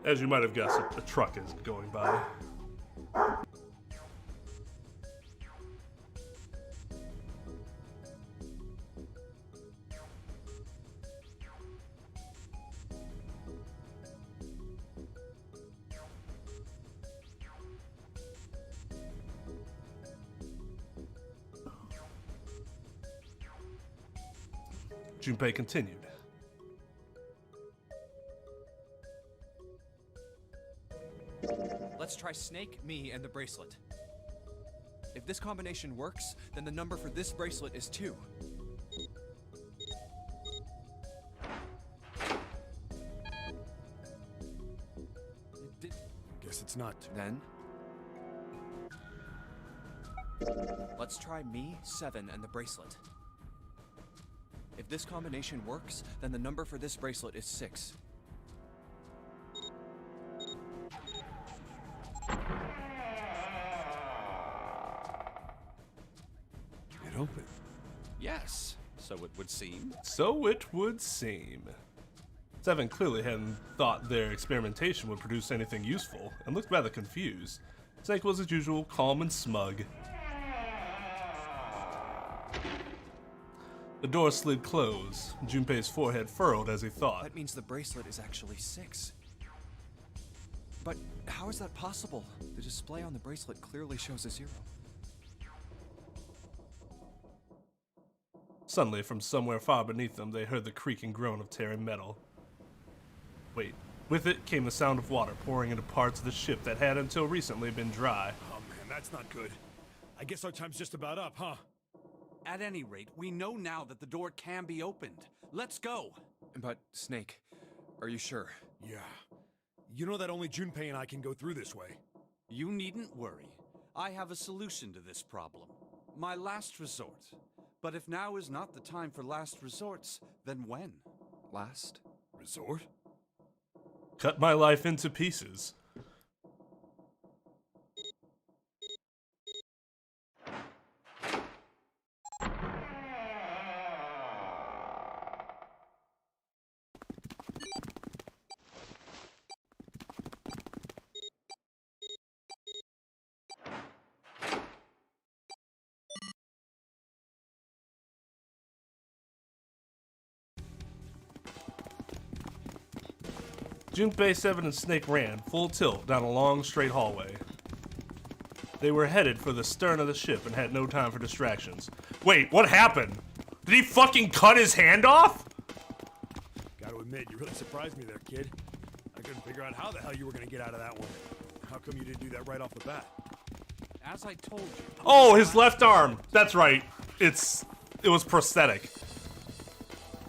As you might have guessed, a truck is going by. Junpei continued. Let's try Snake, me, and the bracelet. If this combination works, then the number for this bracelet is 2. guess it's not. Then let's try me, 7, and the bracelet. If this combination works, then the number for this bracelet is 6. It opened. Yes, so it would seem. So it would seem. 7 clearly hadn't thought their experimentation would produce anything useful, and looked rather confused. Snake was as usual, calm and smug. The door slid closed. Junpei's forehead furrowed as he thought. That means the bracelet is actually 6. But how is that possible? The display on the bracelet clearly shows a 0. Suddenly, from somewhere far beneath them, they heard the creak and groan of tearing metal. Wait. With it came the sound of water pouring into parts of the ship that had until recently been dry. Oh man, that's not good. I guess our time's just about up, huh? At any rate, we know now that the door can be opened. Let's go! But, Snake, are you sure? Yeah. You know that only Junpei and I can go through this way. You needn't worry. I have a solution to this problem. My last resort. But if now is not the time for last resorts, then when? Last? Resort? Cut my life into pieces. Junpei, 7, and Snake ran, full tilt, down a long, straight hallway. They were headed for the stern of the ship and had no time for distractions. Wait, what happened? Did he fucking cut his hand off? Gotta admit, you really surprised me there, kid. I couldn't figure out how the hell you were gonna get out of that one. How come you didn't do that right off the bat? As I told you... Oh, his left arm. That's right. It was prosthetic.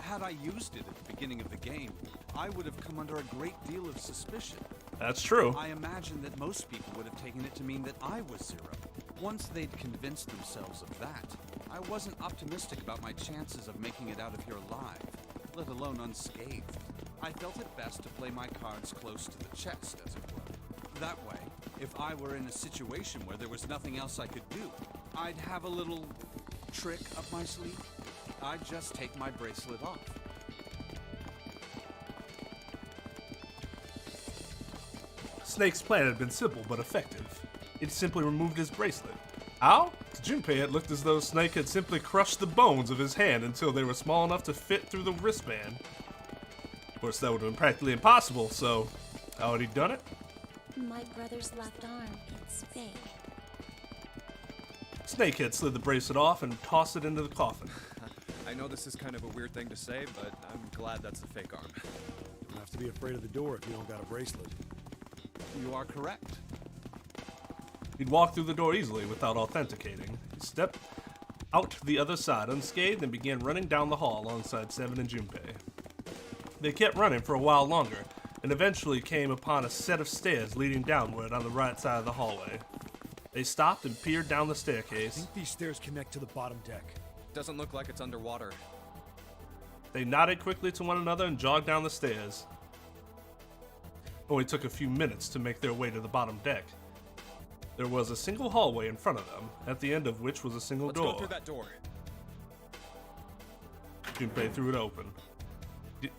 Had I used it at the beginning of the game, I would have come under a great deal of suspicion. That's true. I imagine that most people would have taken it to mean that I was 0. Once they'd convinced themselves of that, I wasn't optimistic about my chances of making it out of here alive, let alone unscathed. I felt it best to play my cards close to the chest, as it were. That way, if I were in a situation where there was nothing else I could do, I'd have a little trick up my sleeve. I'd just take my bracelet off. Snake's plan had been simple but effective. It simply removed his bracelet. How? To Junpei, it looked as though Snake had simply crushed the bones of his hand until they were small enough to fit through the wristband. Of course, that would have been practically impossible, so how had he done it? My brother's left arm, it's fake. Snake had slid the bracelet off and tossed it into the coffin. I know this is kind of a weird thing to say, but I'm glad that's a fake arm. Don't have to be afraid of the door if you don't got a bracelet. You are correct. He'd walked through the door easily without authenticating. He stepped out to the other side unscathed and began running down the hall alongside 7 and Junpei. They kept running for a while longer and eventually came upon a set of stairs leading downward on the right side of the hallway. They stopped and peered down the I staircase. think these stairs connect to the bottom deck. Doesn't look like it's underwater. They nodded quickly to one another and jogged down the stairs. Only took a few minutes to make their way to the bottom deck. There was a single hallway in front of them, at the end of which was a single Let's door. go through that door. Junpei threw it open.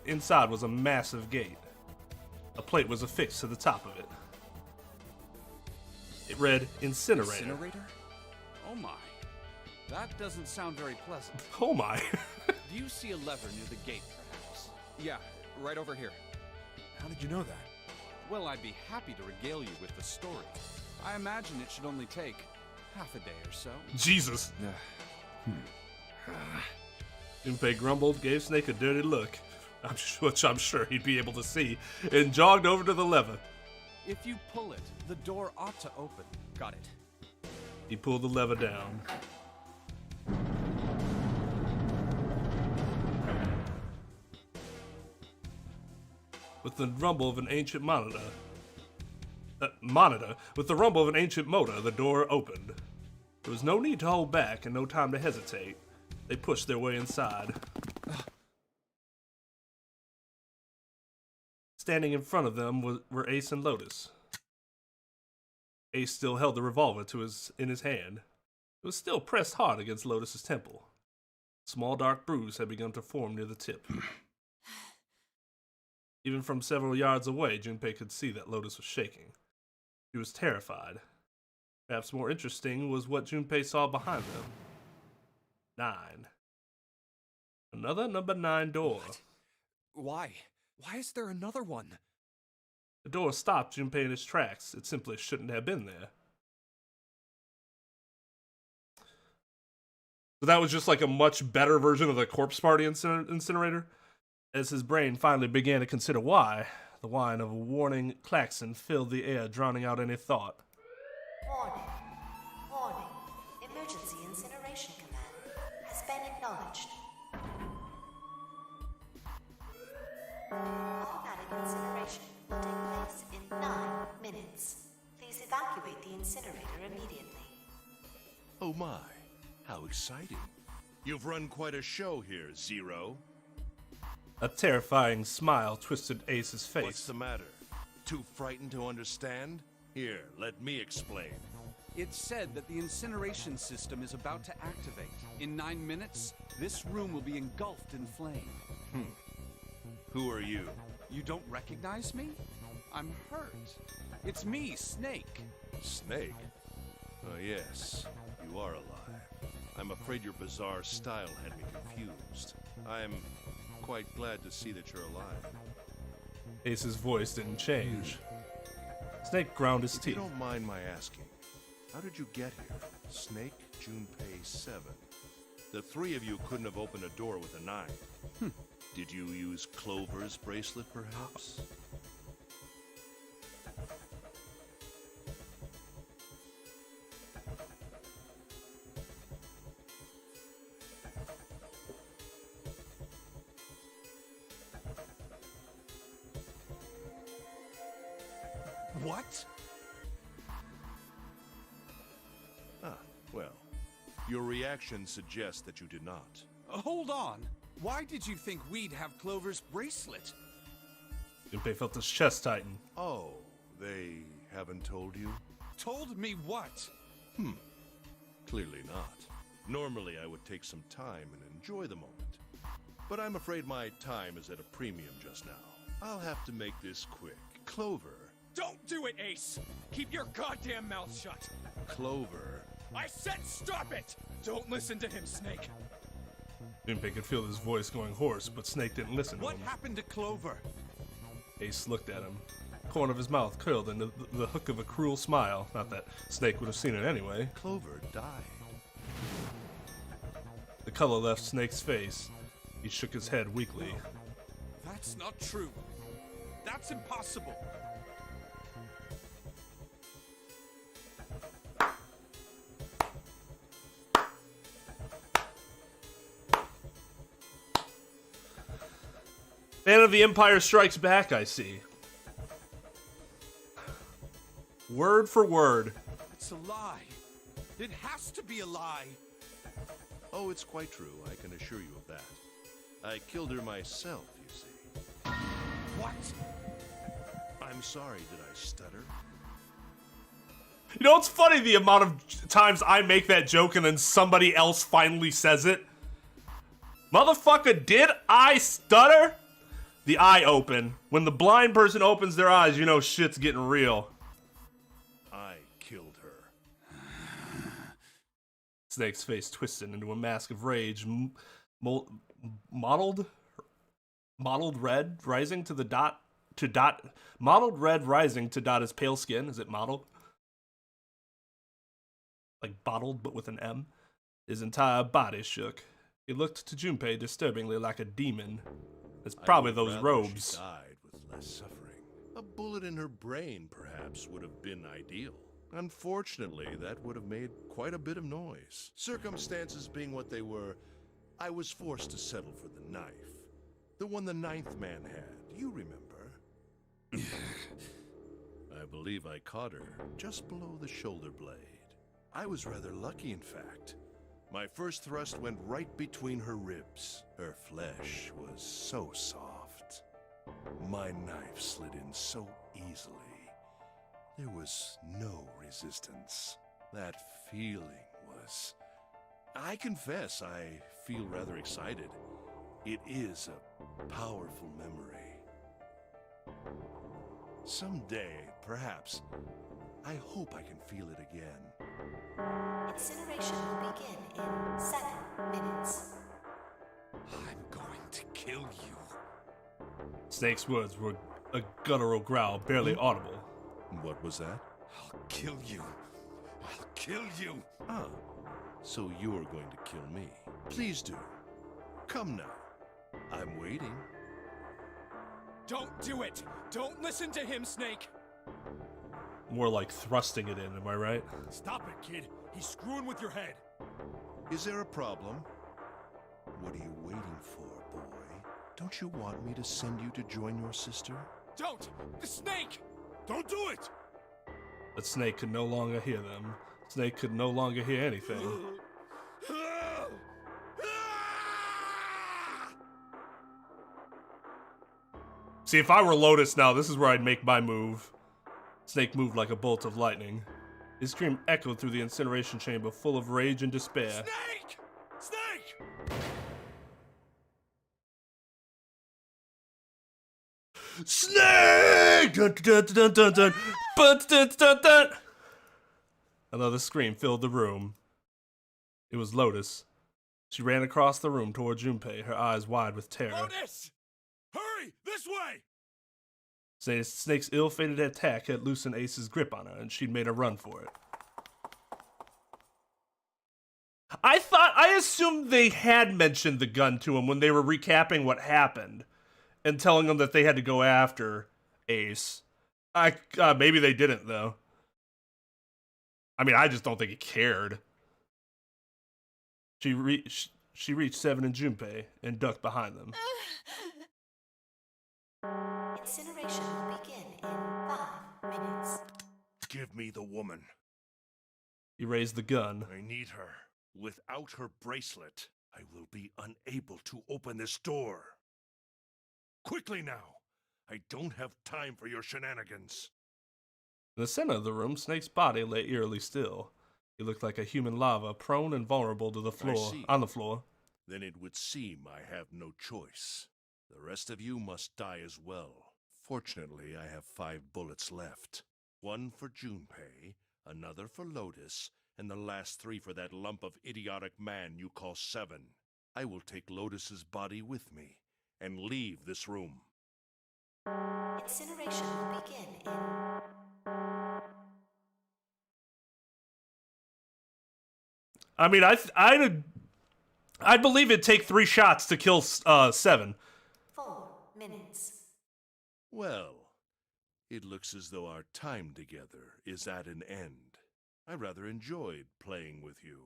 Inside was a massive gate. A plate was affixed to the top of it. It read, Incinerator. Incinerator? Oh my. That doesn't sound very pleasant. Oh my. Do you see a lever near the gate, perhaps? Yeah, right over here. How did you know that? Well, I'd be happy to regale you with the story. I imagine it should only take half a day or so. Jesus. Junpei grumbled, gave Snake a dirty look, which I'm sure he'd be able to see, and jogged over to the lever. If you pull it, the door ought to open. Got it. He pulled the lever down. With the rumble of an ancient monitor, monitor, with the rumble of an ancient motor, the door opened. There was no need to hold back and no time to hesitate. They pushed their way inside. Standing in front of them were Ace and Lotus. Ace still held the revolver in his hand. It was still pressed hard against Lotus's temple. A small dark bruise had begun to form near the tip. Even from several yards away, Junpei could see that Lotus was shaking. She was terrified. Perhaps more interesting was what Junpei saw behind them. 9. Another number 9 door. What? Why? Why is there another one? The door stopped Junpei in his tracks. It simply shouldn't have been there. So that was just like a much better version of the corpse party incinerator. As his brain finally began to consider why, the whine of a warning klaxon filled the air, drowning out any thought. Warning. Warning. Emergency incineration command has been acknowledged. Automatic incineration will take place in 9 minutes. Please evacuate the incinerator immediately. Oh my, how exciting. You've run quite a show here, Zero. A terrifying smile twisted Ace's face. What's the matter? Too frightened to understand? Here, let me explain. It's said that the incineration system is about to activate. In 9 minutes, this room will be engulfed in flame. Who are you? You don't recognize me? I'm hurt. It's me, Snake. Snake? Oh yes, you are alive. I'm afraid your bizarre style had me confused. I'm quite glad to see that you're alive. Ace's voice didn't change. Snake ground his If teeth. you don't mind my asking, how did you get here? Snake, Junpei, 7. The 3 of you couldn't have opened a door with a 9. Did you use Clover's bracelet, perhaps? What? Ah, well, your reaction suggests that you did not. Hold on. Why did you think we'd have Clover's bracelet? Junpei felt his chest tighten. Oh, they haven't told you? Told me what? Clearly not. Normally I would take some time and enjoy the moment. But I'm afraid my time is at a premium just now. I'll have to make this quick. Clover. Don't do it, Ace! Keep your goddamn mouth shut! Clover. I said stop it! Don't listen to him, Snake! Junpei could feel his voice going hoarse, but Snake didn't listen to What him. happened to Clover? Ace looked at him. The corner of his mouth curled into the hook of a cruel smile. Not that Snake would have seen it anyway. Clover died. The color left Snake's face. He shook his head weakly. That's not true. That's impossible. Fan of The Empire Strikes Back, I see. Word for word. It's a lie. It has to be a lie. Oh, it's quite true, I can assure you of that. I killed her myself, you see. What? I'm sorry, did I stutter? You know, it's funny the amount of times I make that joke and then somebody else finally says it. Motherfucker, did I stutter? The eye open. When the blind person opens their eyes, you know shit's getting real. I killed her. Snake's face twisted into a mask of rage. Mottled red rising to the dot. Mottled red rising to dot his pale skin. Is it mottled? Like bottled, but with an M. His entire body shook. He looked to Junpei disturbingly like a demon. It's probably those robes. She died with less suffering. A bullet in her brain, perhaps, would have been ideal. Unfortunately, that would have made quite a bit of noise. Circumstances being what they were, I was forced to settle for the knife. The one the 9th man had, you remember? I believe I caught her just below the shoulder blade. I was rather lucky, in fact. My first thrust went right between her ribs. Her flesh was so soft. My knife slid in so easily. There was no resistance. That feeling was... I confess, I feel rather excited. It is a powerful memory. Someday, perhaps, I hope I can feel it again. Incineration will begin in 7 minutes. I'm going to kill you. Snake's words were a guttural growl, barely audible. What was that? I'll kill you. I'll kill you. Ah, so you're going to kill me. Please do. Come now. I'm waiting. Don't do it! Don't listen to him, Snake! More like thrusting it in, am I right? Stop it, kid. He's screwing with your head. Is there a problem? What are you waiting for, boy? Don't you want me to send you to join your sister? Don't! The Snake! Don't do it! But Snake could no longer hear them. Snake could no longer hear anything. See, if I were Lotus now, this is where I'd make my move. Snake moved like a bolt of lightning. His scream echoed through the incineration chamber, full of rage and despair. Snake! Snake! Snake! Dun, dun, dun, dun, dun, dun, dun, dun, dun. Another scream filled the room. It was Lotus. She ran across the room toward Junpei, her eyes wide with terror. Lotus! Hurry! This way! Snake's ill-fated attack had loosened Ace's grip on her, and she'd made a run for it. I assumed they had mentioned the gun to him when they were recapping what happened and telling him that they had to go after Ace. Maybe they didn't, though. I mean, I just don't think he cared. She reached Seven and Junpei and ducked behind them. Incineration will begin in 5 minutes. Give me the woman. He raised the gun. I need her. Without her bracelet, I will be unable to open this door. Quickly now. I don't have time for your shenanigans. In the center of the room, Snake's body lay eerily still. He looked like a human lava, prone and vulnerable to the floor, on the floor. Then it would seem I have no choice. The rest of you must die as well. Fortunately, I have 5 bullets left. 1 for Junpei, another for Lotus, and the last 3 for that lump of idiotic man you call Seven. I will take Lotus's body with me and leave this room. Incineration will begin in... I mean, I'd believe it'd take 3 shots to kill Seven. 4 minutes. Well, it looks as though our time together is at an end. I rather enjoyed playing with you.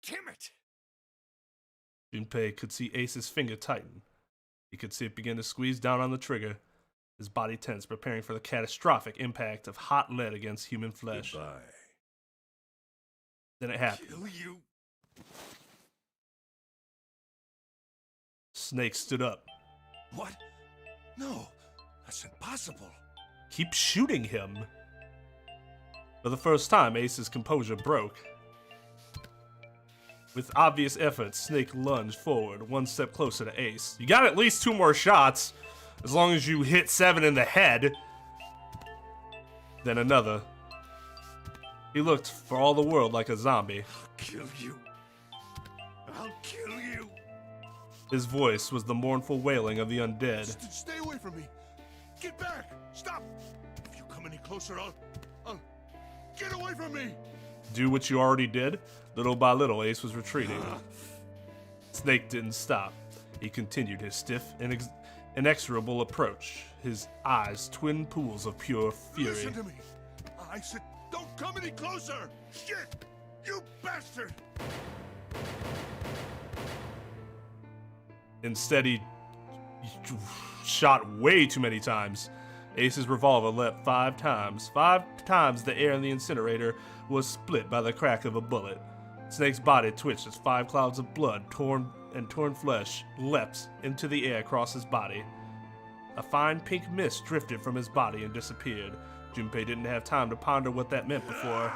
Damn it! Junpei could see Ace's finger tighten. He could see it begin to squeeze down on the trigger, his body tense, preparing for the catastrophic impact of hot lead against human flesh. Goodbye. Then it happened. Kill you. Snake stood up. What? No, that's impossible. Keep shooting him. For the first time, Ace's composure broke. With obvious effort, Snake lunged forward, 1 step closer to Ace. You got at least 2 more shots, as long as you hit Seven in the head. Then another. He looked for all the world like a zombie. I'll kill you. I'll kill you. His voice was the mournful wailing of the undead. Stay away from me. Get back. Stop. If you come any closer, I'll... Get away from me. Do what you already did? Little by little, Ace was retreating. Snake didn't stop. He continued his stiff and inexorable approach, his eyes twin pools of pure fury. Listen to me. I said, don't come any closer. Shit. You bastard. Instead, he shot way too many times. Ace's revolver leapt 5 times. 5 times the air in the incinerator was split by the crack of a bullet. Snake's body twitched as 5 clouds of blood, torn flesh, leapt into the air across his body. A fine pink mist drifted from his body and disappeared. Junpei didn't have time to ponder what that meant before.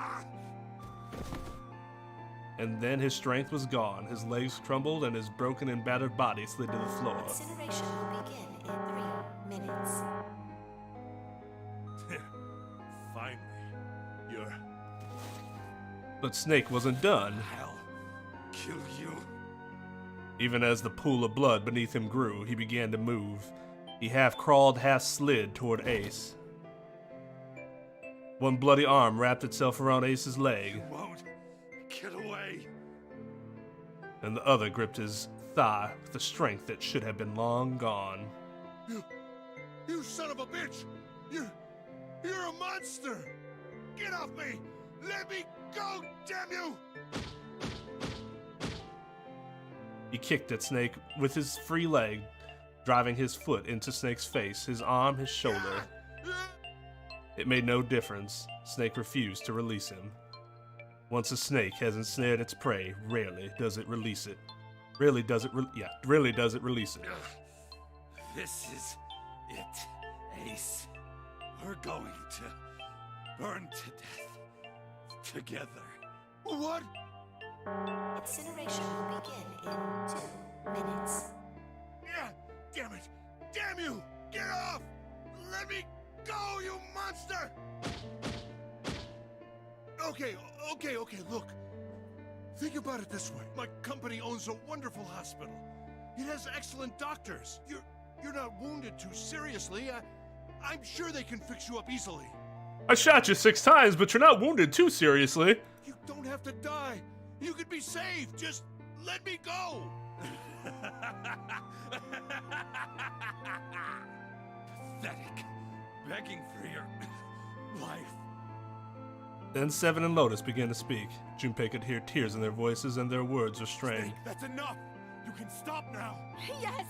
And then his strength was gone. His legs crumbled and his broken and battered body slid to the floor. Incineration will begin in 3 minutes. Finally, you're... But Snake wasn't done. I'll kill you. Even as the pool of blood beneath him grew, he began to move. He half crawled, half slid toward Ace. One bloody arm wrapped itself around Ace's leg. You won't get away. And the other gripped his thigh with a strength that should have been long gone. You son of a bitch! You're a monster! Get off me! Let me go, damn you! He kicked at Snake with his free leg, driving his foot into Snake's face, his arm, his shoulder. It made no difference. Snake refused to release him. Once a snake has ensnared its prey, rarely does it release it. Rarely does it release it. This is it, Ace. We're going to burn to death together. What? Incineration will begin in 2 minutes. Yeah, damn it! Damn you! Get off! Let me go, you monster! Okay, look. Think about it this way. My company owns a wonderful hospital. It has excellent doctors. You're not wounded too seriously. I'm sure they can fix you up easily. I shot you 6 times, but you're not wounded too seriously. You don't have to die. You could be saved. Just let me go. Pathetic. Begging for your life. Then Seven and Lotus began to speak. Junpei could hear tears in their voices and their words were strained. Snake, that's enough! You can stop now! Yes!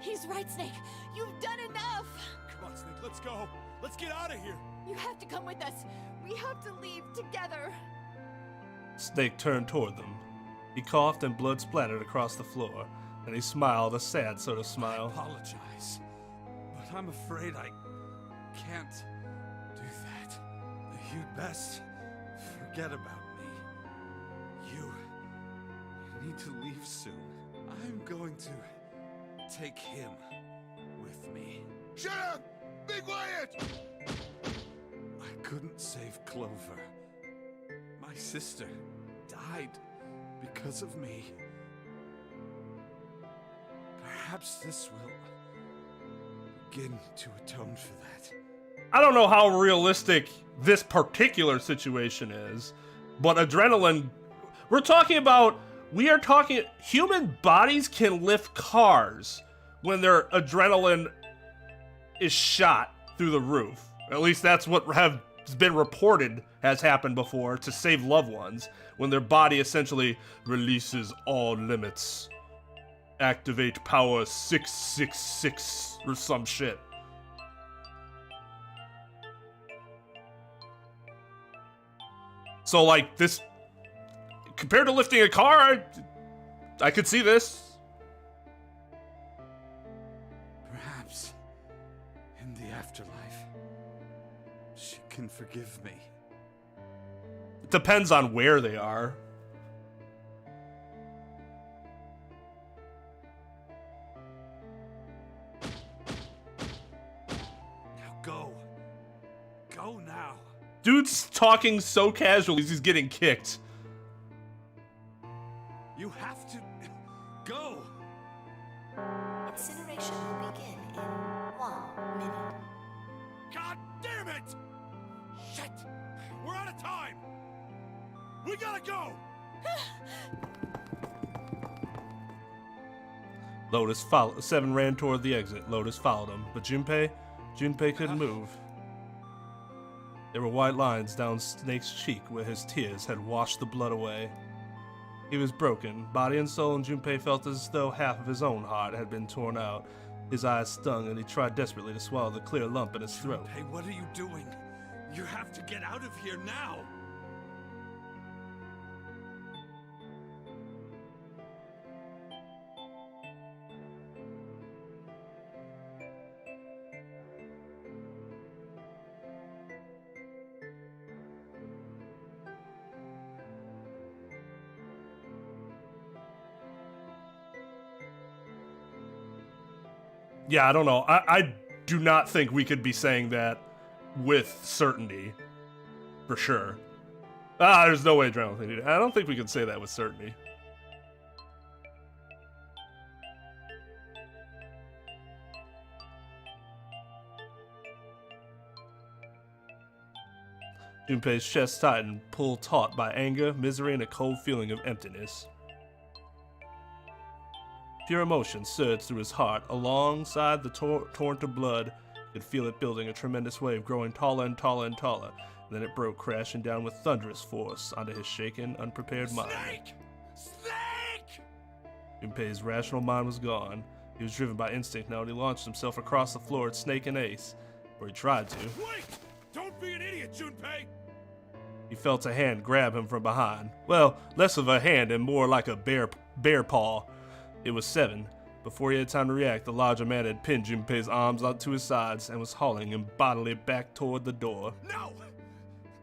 He's right, Snake. You've done enough! Come on, Snake, let's go! Let's get out of here! You have to come with us. We have to leave together. Snake turned toward them. He coughed and blood splattered across the floor, and he smiled, a sad sort of smile. I apologize, but I'm afraid I can't do that. You'd best forget about me. You need to leave soon. I'm going to take him with me. Shut up! Be quiet! I couldn't save Clover. My sister died because of me. Perhaps this will begin to atone for that. I don't know how realistic this particular situation is, but adrenaline, we are talking, human bodies can lift cars when their adrenaline is shot through the roof. At least that's what has been reported has happened before to save loved ones, when their body essentially releases all limits. Activate power 666 or some shit. So like this, compared to lifting a car, I could see this. Perhaps in the afterlife, she can forgive me. It depends on where they are. Now go. Go now. Dude's talking so casually, he's getting kicked. You have to go. Incineration will begin in 1 minute. God damn it! Shit! We're out of time! We gotta go! Seven ran toward the exit. Lotus followed him, but Junpei couldn't move. There were white lines down Snake's cheek where his tears had washed the blood away. He was broken, body and soul, and Junpei felt as though half of his own heart had been torn out. His eyes stung, and he tried desperately to swallow the clear lump in his throat. Hey, what are you doing? You have to get out of here now! Yeah, I don't know. I do not think we could be saying that with certainty. For sure. There's no way Adrenaline did it. I don't think we can say that with certainty. Junpei's chest tightened, pulled taut by anger, misery, and a cold feeling of emptiness. Pure emotion surged through his heart. Alongside the torrent of blood, he could feel it building, a tremendous wave growing taller and taller and taller. And then it broke, crashing down with thunderous force onto his shaken, unprepared mind. Snake! Snake! Junpei's rational mind was gone. He was driven by instinct now, and he launched himself across the floor at Snake and Ace, or he tried to. Wait! Don't be an idiot, Junpei! He felt a hand grab him from behind. Well, less of a hand and more like a bear paw. It was Seven. Before he had time to react, the larger man had pinned Junpei's arms onto his sides and was hauling him bodily back toward the door. No!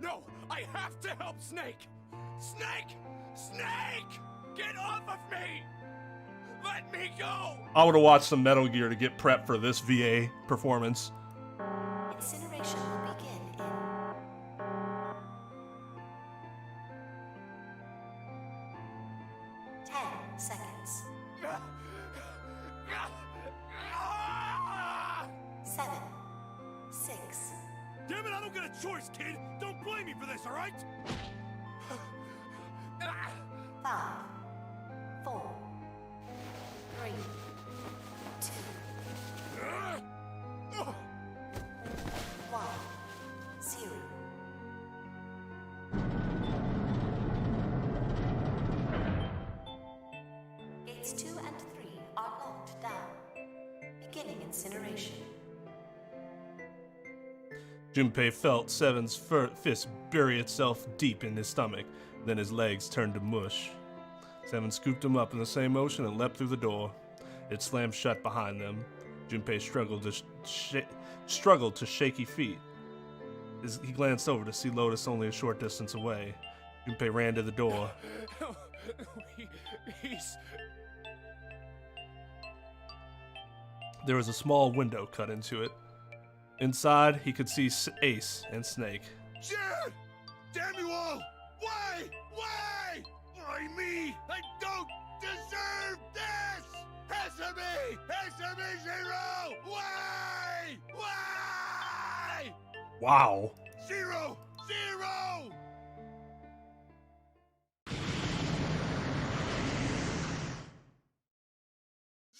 No! I have to help Snake! Snake! Snake! Get off of me! Let me go! I would have watched some Metal Gear to get prepped for this VA performance. Incineration will begin in 10 seconds. 7, 6. Damn it, I don't get a choice, kid! Don't blame me for this, alright? 5, 4, 3, 2, 1, 0. Gates 2 and 3 are locked down. Beginning incineration. Junpei felt Seven's fist bury itself deep in his stomach. Then his legs turned to mush. Seven scooped him up in the same motion and leapt through the door. It slammed shut behind them. Junpei struggled to shaky feet. He glanced over to see Lotus only a short distance away. Junpei ran to the door. There was a small window cut into it. Inside, he could see Ace and Snake. Jared! Damn you all! Why? Why? Why me? I don't deserve this! Answer me! Answer me, Zero! Why? Why? Wow. Zero! Zero!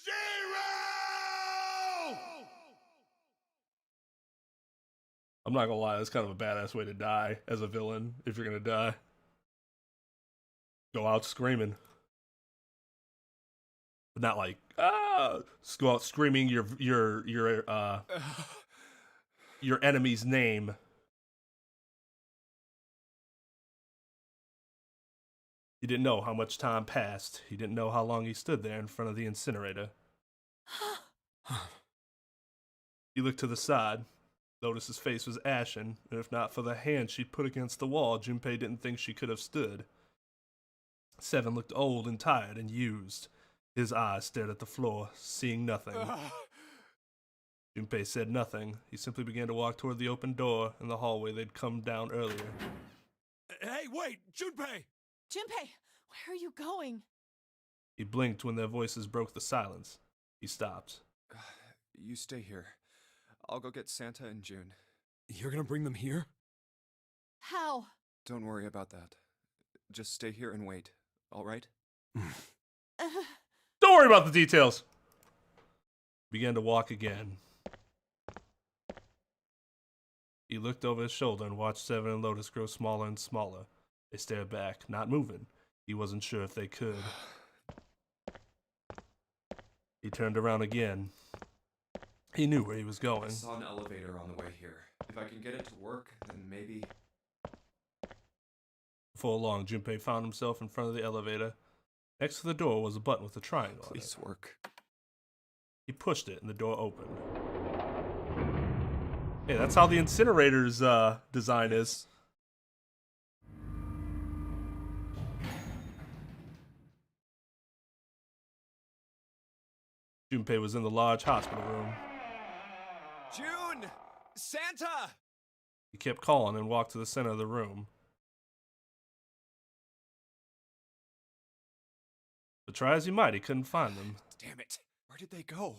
Zero! I'm not gonna lie, that's kind of a badass way to die as a villain, if you're gonna die. Go out screaming. But not like, just go out screaming your enemy's name. He didn't know how much time passed. He didn't know how long he stood there in front of the incinerator. He looked to the side. Lotus's face was ashen, and if not for the hand she'd put against the wall, Junpei didn't think she could have stood. Seven looked old and tired and used. His eyes stared at the floor, seeing nothing. Junpei said nothing. He simply began to walk toward the open door in the hallway they'd come down earlier. Hey, wait! Junpei! Junpei, where are you going? He blinked when their voices broke the silence. He stopped. You stay here. I'll go get Santa and June. You're gonna bring them here? How? Don't worry about that. Just stay here and wait, all right? Don't worry about the details. He began to walk again. He looked over his shoulder and watched Seven and Lotus grow smaller and smaller. They stared back, not moving. He wasn't sure if they could. He turned around again. He knew where he was I going. saw an elevator on the way here. If I can get it to work, then maybe... Before long, Junpei found himself in front of the elevator. Next to the door was a button with a triangle on it. Please work. He pushed it and the door opened. Hey, that's how the incinerator's design is. Junpei was in the large hospital room. June! Santa! He kept calling and walked to the center of the room. But try as he might, he couldn't find them. Damn it. Where did they go?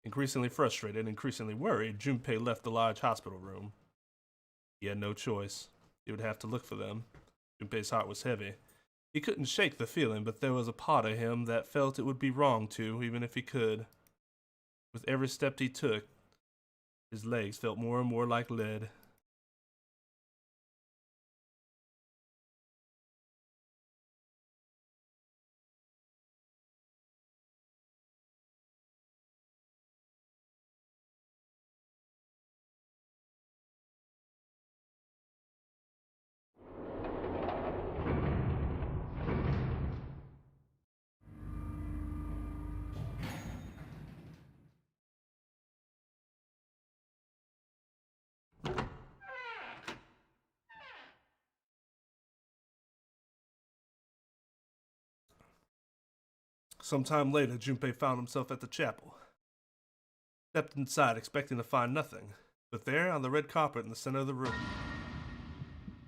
Increasingly frustrated, increasingly worried, Junpei left the large hospital room. He had no choice. He would have to look for them. Junpei's heart was heavy. He couldn't shake the feeling, but there was a part of him that felt it would be wrong to, even if he could. With every step he took, his legs felt more and more like lead. Sometime later, Junpei found himself at the chapel. Stepped inside, expecting to find nothing, but there, on the red carpet in the center of the room,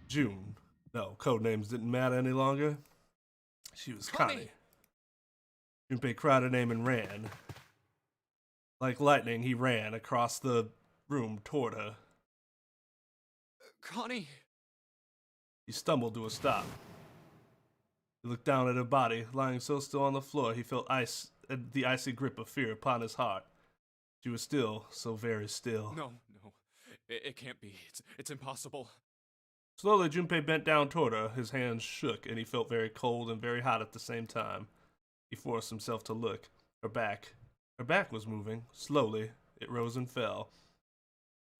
June. No, code names didn't matter any longer. She was Connie. Junpei cried her name and ran. Like lightning, he ran across the room toward her. Connie! He stumbled to a stop. He looked down at her body, lying so still on the floor he felt the icy grip of fear upon his heart. She was still, so very still. No. It can't be. It's impossible. Slowly, Junpei bent down toward her. His hands shook, and he felt very cold and very hot at the same time. He forced himself to look. Her back was moving. Slowly, it rose and fell.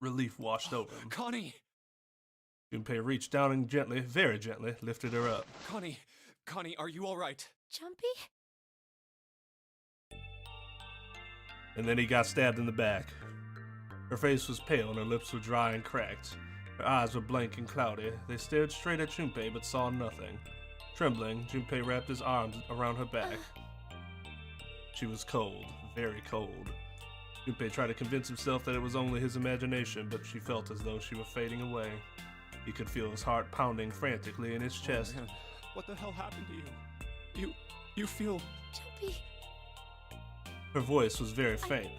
Relief washed over him. Connie! Junpei reached down and gently, very gently, lifted her up. Connie, are you all right? Jumpy? And then he got stabbed in the back. Her face was pale and her lips were dry and cracked. Her eyes were blank and cloudy. They stared straight at Junpei but saw nothing. Trembling, Junpei wrapped his arms around her back. She was cold, very cold. Junpei tried to convince himself that it was only his imagination, but she felt as though she were fading away. He could feel his heart pounding frantically in his chest. Man. What the hell happened to you? You feel... Jumpy. Her voice was very faint.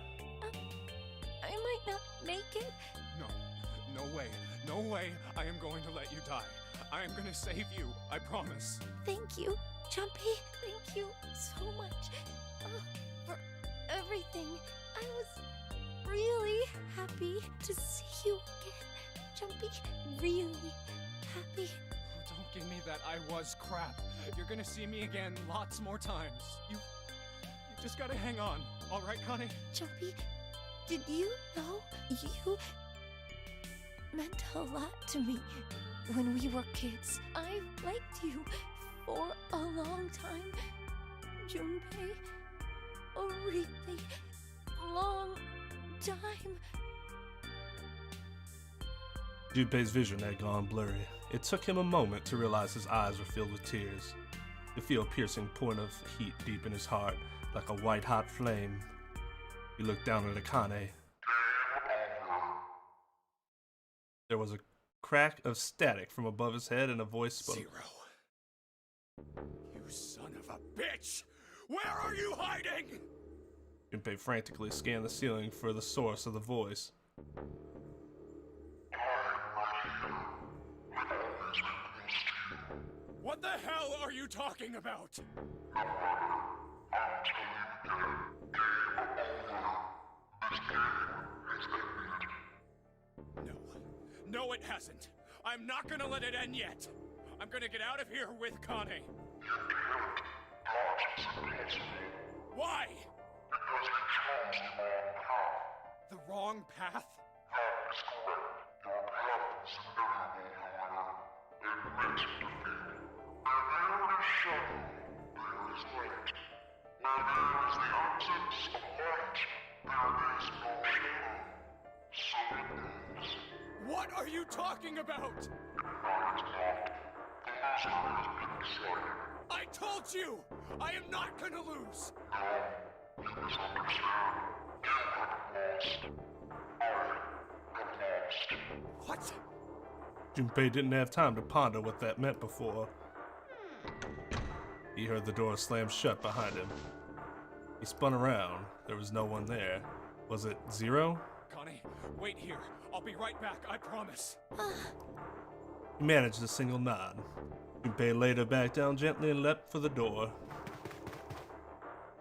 I might not make it. No way. I am going to let you die. I am going to save you. I promise. Thank you, Jumpy. Thank you so much for everything. I was really happy to see you again. Jumpy, really happy. Don't give me that I was crap. You're gonna see me again lots more times. You just gotta hang on. All right, Connie? Jumpy, did you know you meant a lot to me when we were kids? I liked you for a long time, Junpei. A really long time. Junpei's vision had gone blurry. It took him a moment to realize his eyes were filled with tears. To feel a piercing point of heat deep in his heart, like a white-hot flame. He looked down at Akane. There was a crack of static from above his head and a voice spoke. Zero. You son of a bitch! Where are you hiding? Junpei frantically scanned the ceiling for the source of the voice. What the hell are you talking about? No, it hasn't. I'm not gonna let it end yet. I'm gonna get out of here with Connie. Why? The wrong path? That is correct. Your path is inevitable, however. Admit defeat. Where there is shadow, there is light. Where there is the absence of light, there is no shadow. So it goes. What are you talking about? That is not. The loser has been decided. I told you! I am not gonna lose! No, you misunderstand. You have lost. I have lost. What? Junpei didn't have time to ponder what that meant before he heard the door slam shut behind him. He spun around. There was no one there. Was it Zero? Connie, wait here. I'll be right back, I promise. He managed a single nod. Junpei laid her back down gently and leapt for the door.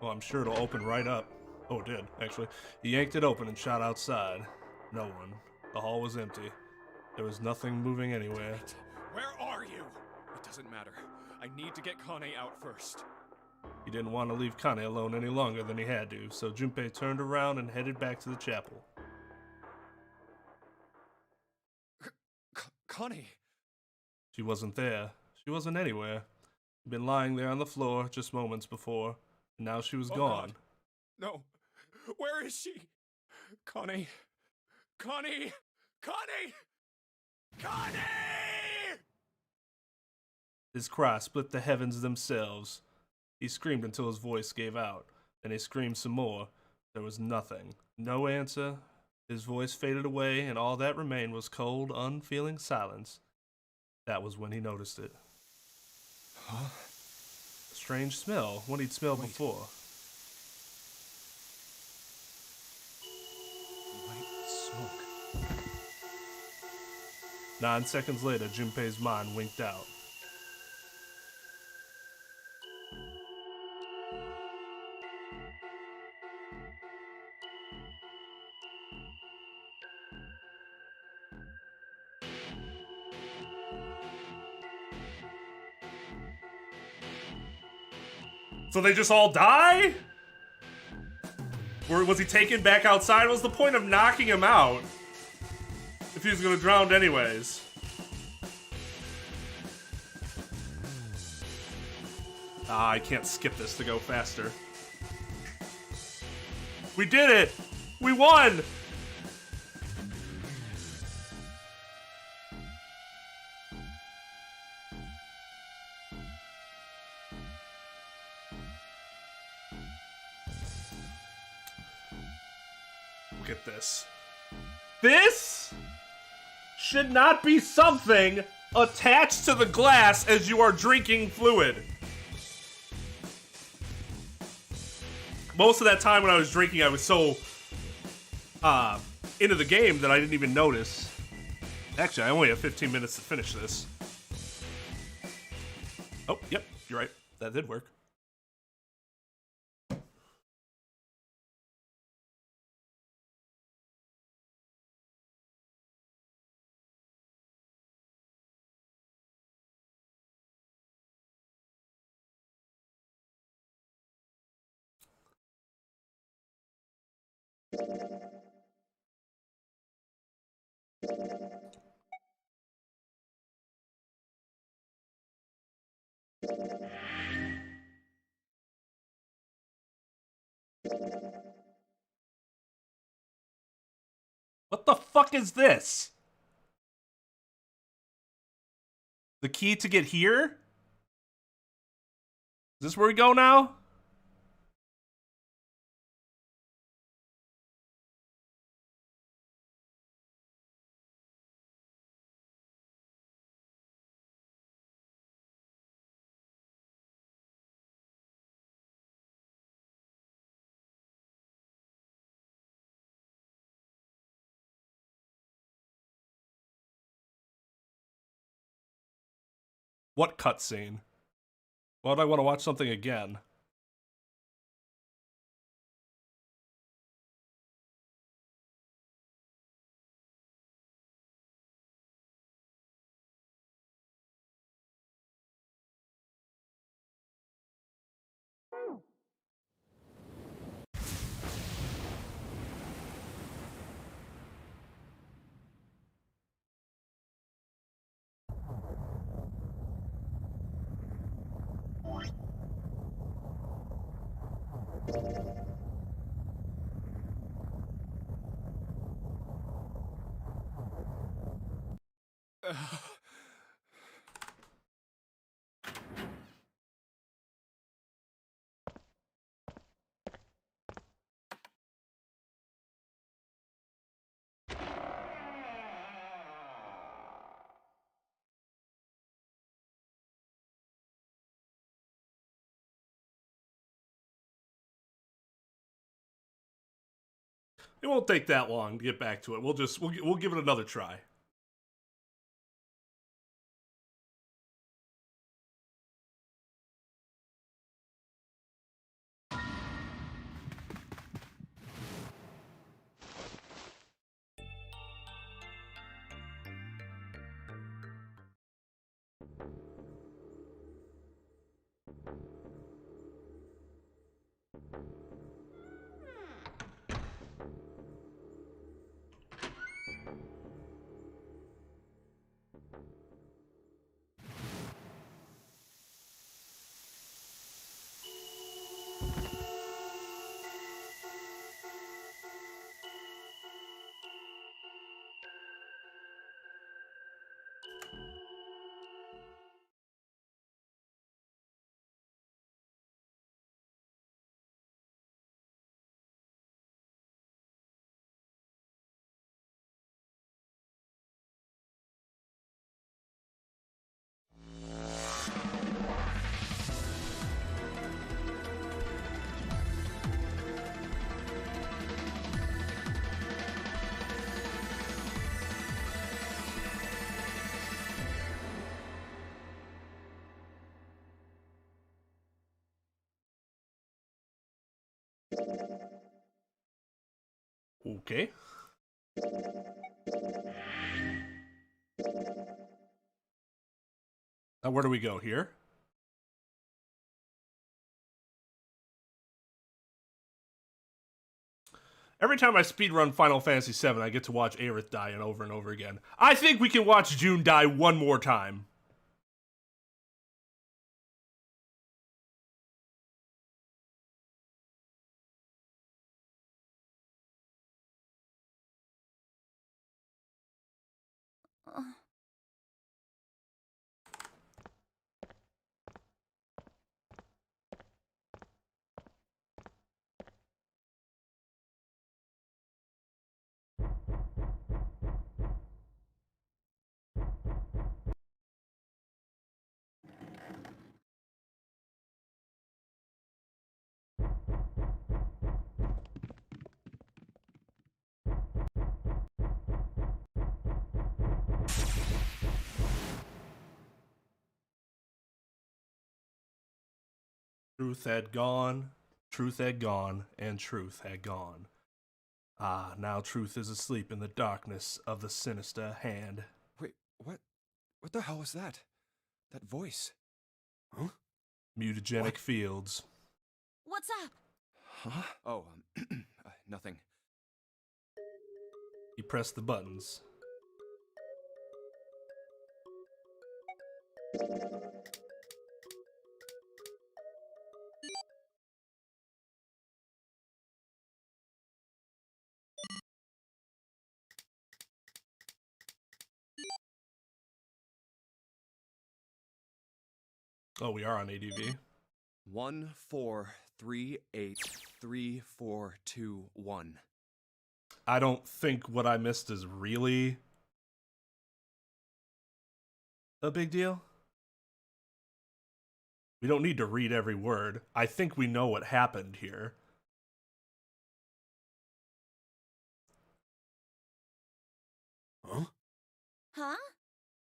Well, I'm sure it'll open right up. Oh, it did, actually. He yanked it open and shot outside. No one. The hall was empty. There was nothing moving anywhere. Where are you? It doesn't matter. I need to get Connie out first. He didn't want to leave Connie alone any longer than he had to, so Junpei turned around and headed back to the chapel. Connie! She wasn't there. She wasn't anywhere. She'd been lying there on the floor just moments before, and now she was gone. God. No. Where is she? Connie! Connie! Connie! Connie! His cry split the heavens themselves. He screamed until his voice gave out. Then he screamed some more. There was nothing. No answer. His voice faded away, and all that remained was cold, unfeeling silence. That was when he noticed it. Huh? A strange smell, one he'd smelled before. White smoke. 9 seconds later, Junpei's mind winked out. So they just all die? Or was he taken back outside? What was the point of knocking him out if he was gonna drown anyways? Ah, I can't skip this to go faster. We did it! We won! Look at this. This should not be something attached to the glass as you are drinking fluid. Most of that time when I was drinking, I was so into the game that I didn't even notice. Actually, I only have 15 minutes to finish this. Oh, yep, you're right. That did work. What the fuck is this? The key to get here? Is this where we go now? What cutscene? Why would I want to watch something again? It won't take that long to get back to it. We'll give it another try. Okay. Now where do we go here? Every time I speedrun Final Fantasy VII, I get to watch Aerith die over and over again. I think we can watch June die one more time. Truth had gone, and truth had gone. Ah, now truth is asleep in the darkness of the sinister hand. Wait, what? What the hell was that? That voice? Huh? Mutagenic fields. What's up? Huh? Oh, nothing. You press the buttons. Oh, we are on ADV. 1438342 I don't think what I missed is really a big deal. We don't need to read every word. I think we know what happened here. Huh? Huh?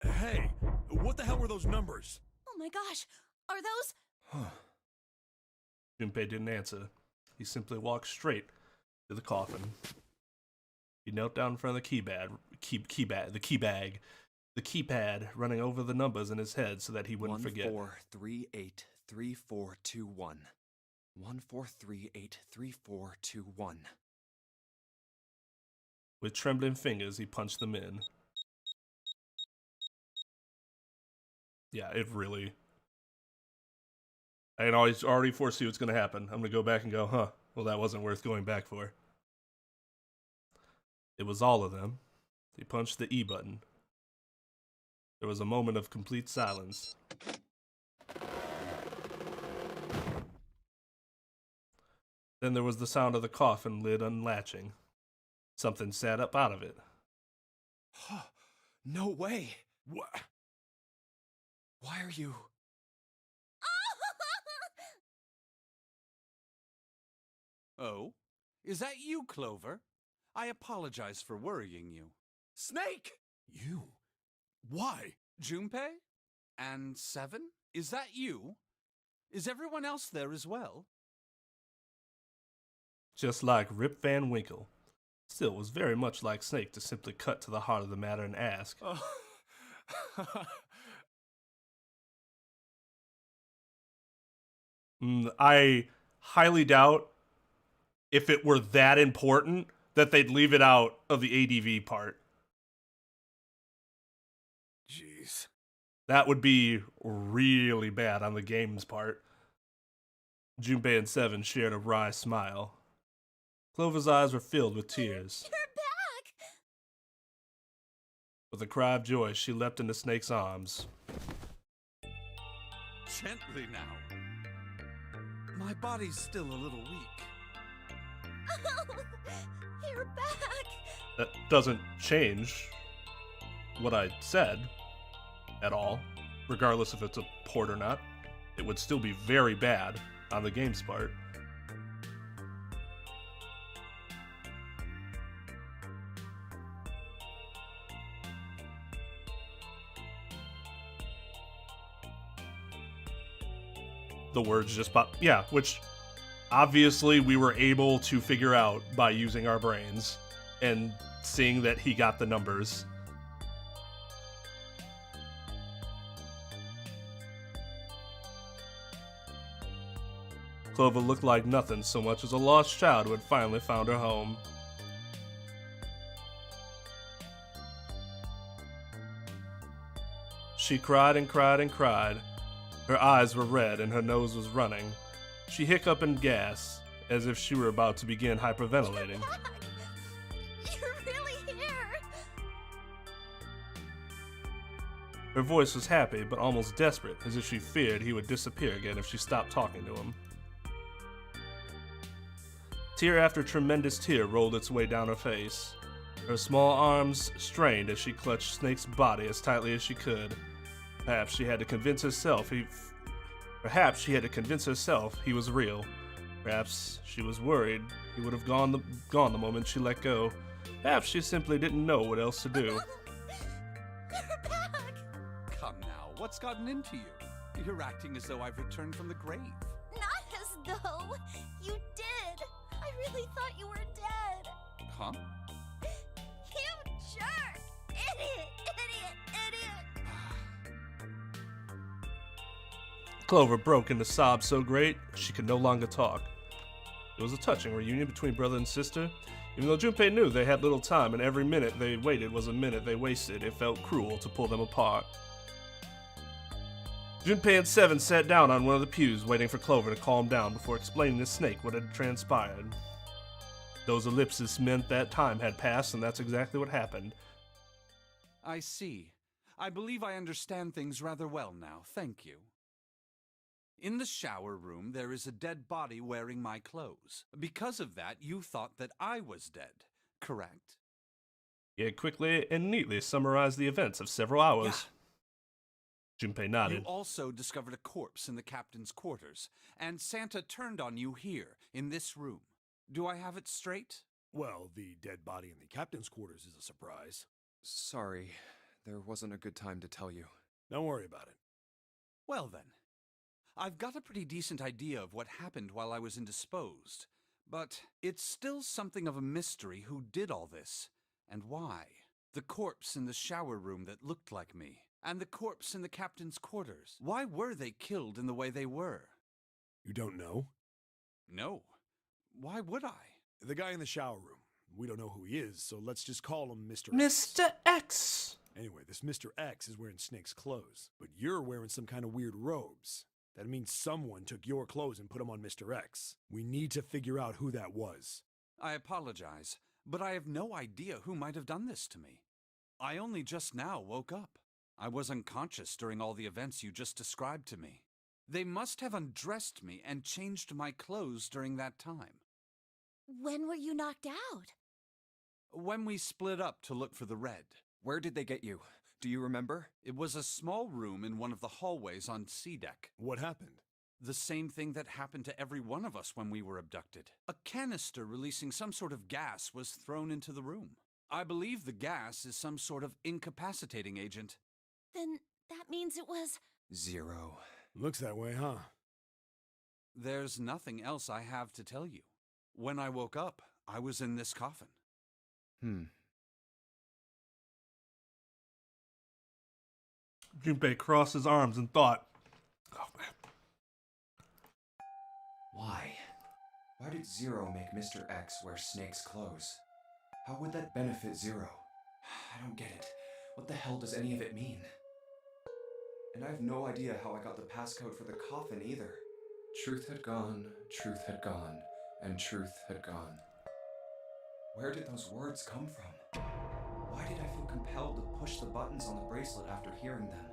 Hey, what the hell were those numbers? Oh my gosh, are those? Junpei didn't answer. He simply walked straight to the coffin. He knelt down in front of the keypad, running over the numbers in his head so that he wouldn't forget. 1438342 1438342 With trembling fingers, he punched them in. Yeah, it really... I can already foresee what's going to happen. I'm going to go back and go, huh, well, that wasn't worth going back for. It was all of them. He punched the E button. There was a moment of complete silence. Then there was the sound of the coffin lid unlatching. Something sat up out of it. No way. What? Why are you... Oh? Is that you, Clover? I apologize for worrying you. Snake! You? Why? Junpei? And Seven? Is that you? Is everyone else there as well? Just like Rip Van Winkle. Still, it was very much like Snake to simply cut to the heart of the matter and ask. I highly doubt if it were that important that they'd leave it out of the ADV part. Jeez. That would be really bad on the game's part. Junpei and Seven shared a wry smile. Clover's eyes were filled with tears. You're back! With a cry of joy, she leapt into Snake's arms. Gently now. My body's still a little weak. Oh, you're back! That doesn't change what I said at all, regardless if it's a port or not. It would still be very bad on the game's part. The words just pop. Yeah, which obviously we were able to figure out by using our brains and seeing that he got the numbers. Clover looked like nothing so much as a lost child who had finally found her home. She cried and cried and cried. Her eyes were red and her nose was running. She hiccuped and gasped, as if she were about to begin hyperventilating. You're really here! Her voice was happy, but almost desperate, as if she feared he would disappear again if she stopped talking to him. Tear after tremendous tear rolled its way down her face. Her small arms strained as she clutched Snake's body as tightly as she could. Perhaps she had to convince herself he was real. Perhaps she was worried he would have gone the moment she let go. Perhaps she simply didn't know what else to do. You're back! Come now, what's gotten into you? You're acting as though I've returned from the grave. Not as though! You did! I really thought you were dead! Huh? You jerk! Idiot! Idiot! Idiot! Clover broke into sobs so great she could no longer talk. It was a touching reunion between brother and sister. Even though Junpei knew they had little time and every minute they waited was a minute they wasted, it felt cruel to pull them apart. Junpei and Seven sat down on one of the pews waiting for Clover to calm down before explaining to Snake what had transpired. Those ellipses meant that time had passed, and that's exactly what happened. I see. I believe I understand things rather well now, thank you. In the shower room, there is a dead body wearing my clothes. Because of that, you thought that I was dead, correct? He had quickly and neatly summarized the events of several hours. Junpei nodded. You also discovered a corpse in the captain's quarters, and Santa turned on you here, in this room. Do I have it straight? Well, the dead body in the captain's quarters is a surprise. Sorry, there wasn't a good time to tell you. Don't worry about it. Well then, I've got a pretty decent idea of what happened while I was indisposed, but it's still something of a mystery who did all this, and why. The corpse in the shower room that looked like me, and the corpse in the captain's quarters. Why were they killed in the way they were? You don't know? No. Why would I? The guy in the shower room. We don't know who he is, so let's just call him Mr. X. Mr. X! Anyway, this Mr. X is wearing Snake's clothes, but you're wearing some kind of weird robes. That means someone took your clothes and put them on Mr. X. We need to figure out who that was. I apologize, but I have no idea who might have done this to me. I only just now woke up. I was unconscious during all the events you just described to me. They must have undressed me and changed my clothes during that time. When were you knocked out? When we split up to look for the red. Where did they get you? Do you remember? It was a small room in one of the hallways on C deck. What happened? The same thing that happened to every one of us when we were abducted. A canister releasing some sort of gas was thrown into the room. I believe the gas is some sort of incapacitating agent. Then that means it was... 0. Looks that way, huh? There's nothing else I have to tell you. When I woke up, I was in this coffin. Junpei crossed his arms and thought, oh man. Why? Why did Zero make Mr. X wear Snake's clothes? How would that benefit Zero? I don't get it. What the hell does any of it mean? And I have no idea how I got the passcode for the coffin either. Truth had gone, and truth had gone. Where did those words come from? Why did I feel compelled to push the buttons on the bracelet after hearing them?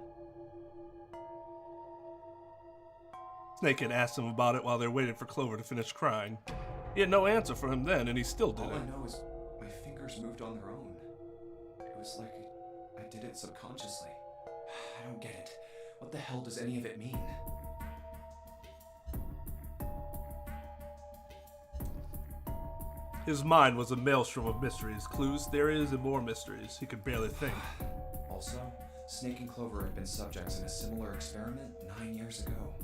Snake had asked him about it while they waited for Clover to finish crying. He had no answer for him then, and he still didn't. All I know is my fingers moved on their own. It was like I did it subconsciously. I don't get it. What the hell does any of it mean? His mind was a maelstrom of mysteries, clues, theories, and more mysteries. He could barely think. Also, Snake and Clover had been subjects in a similar experiment 9 years ago.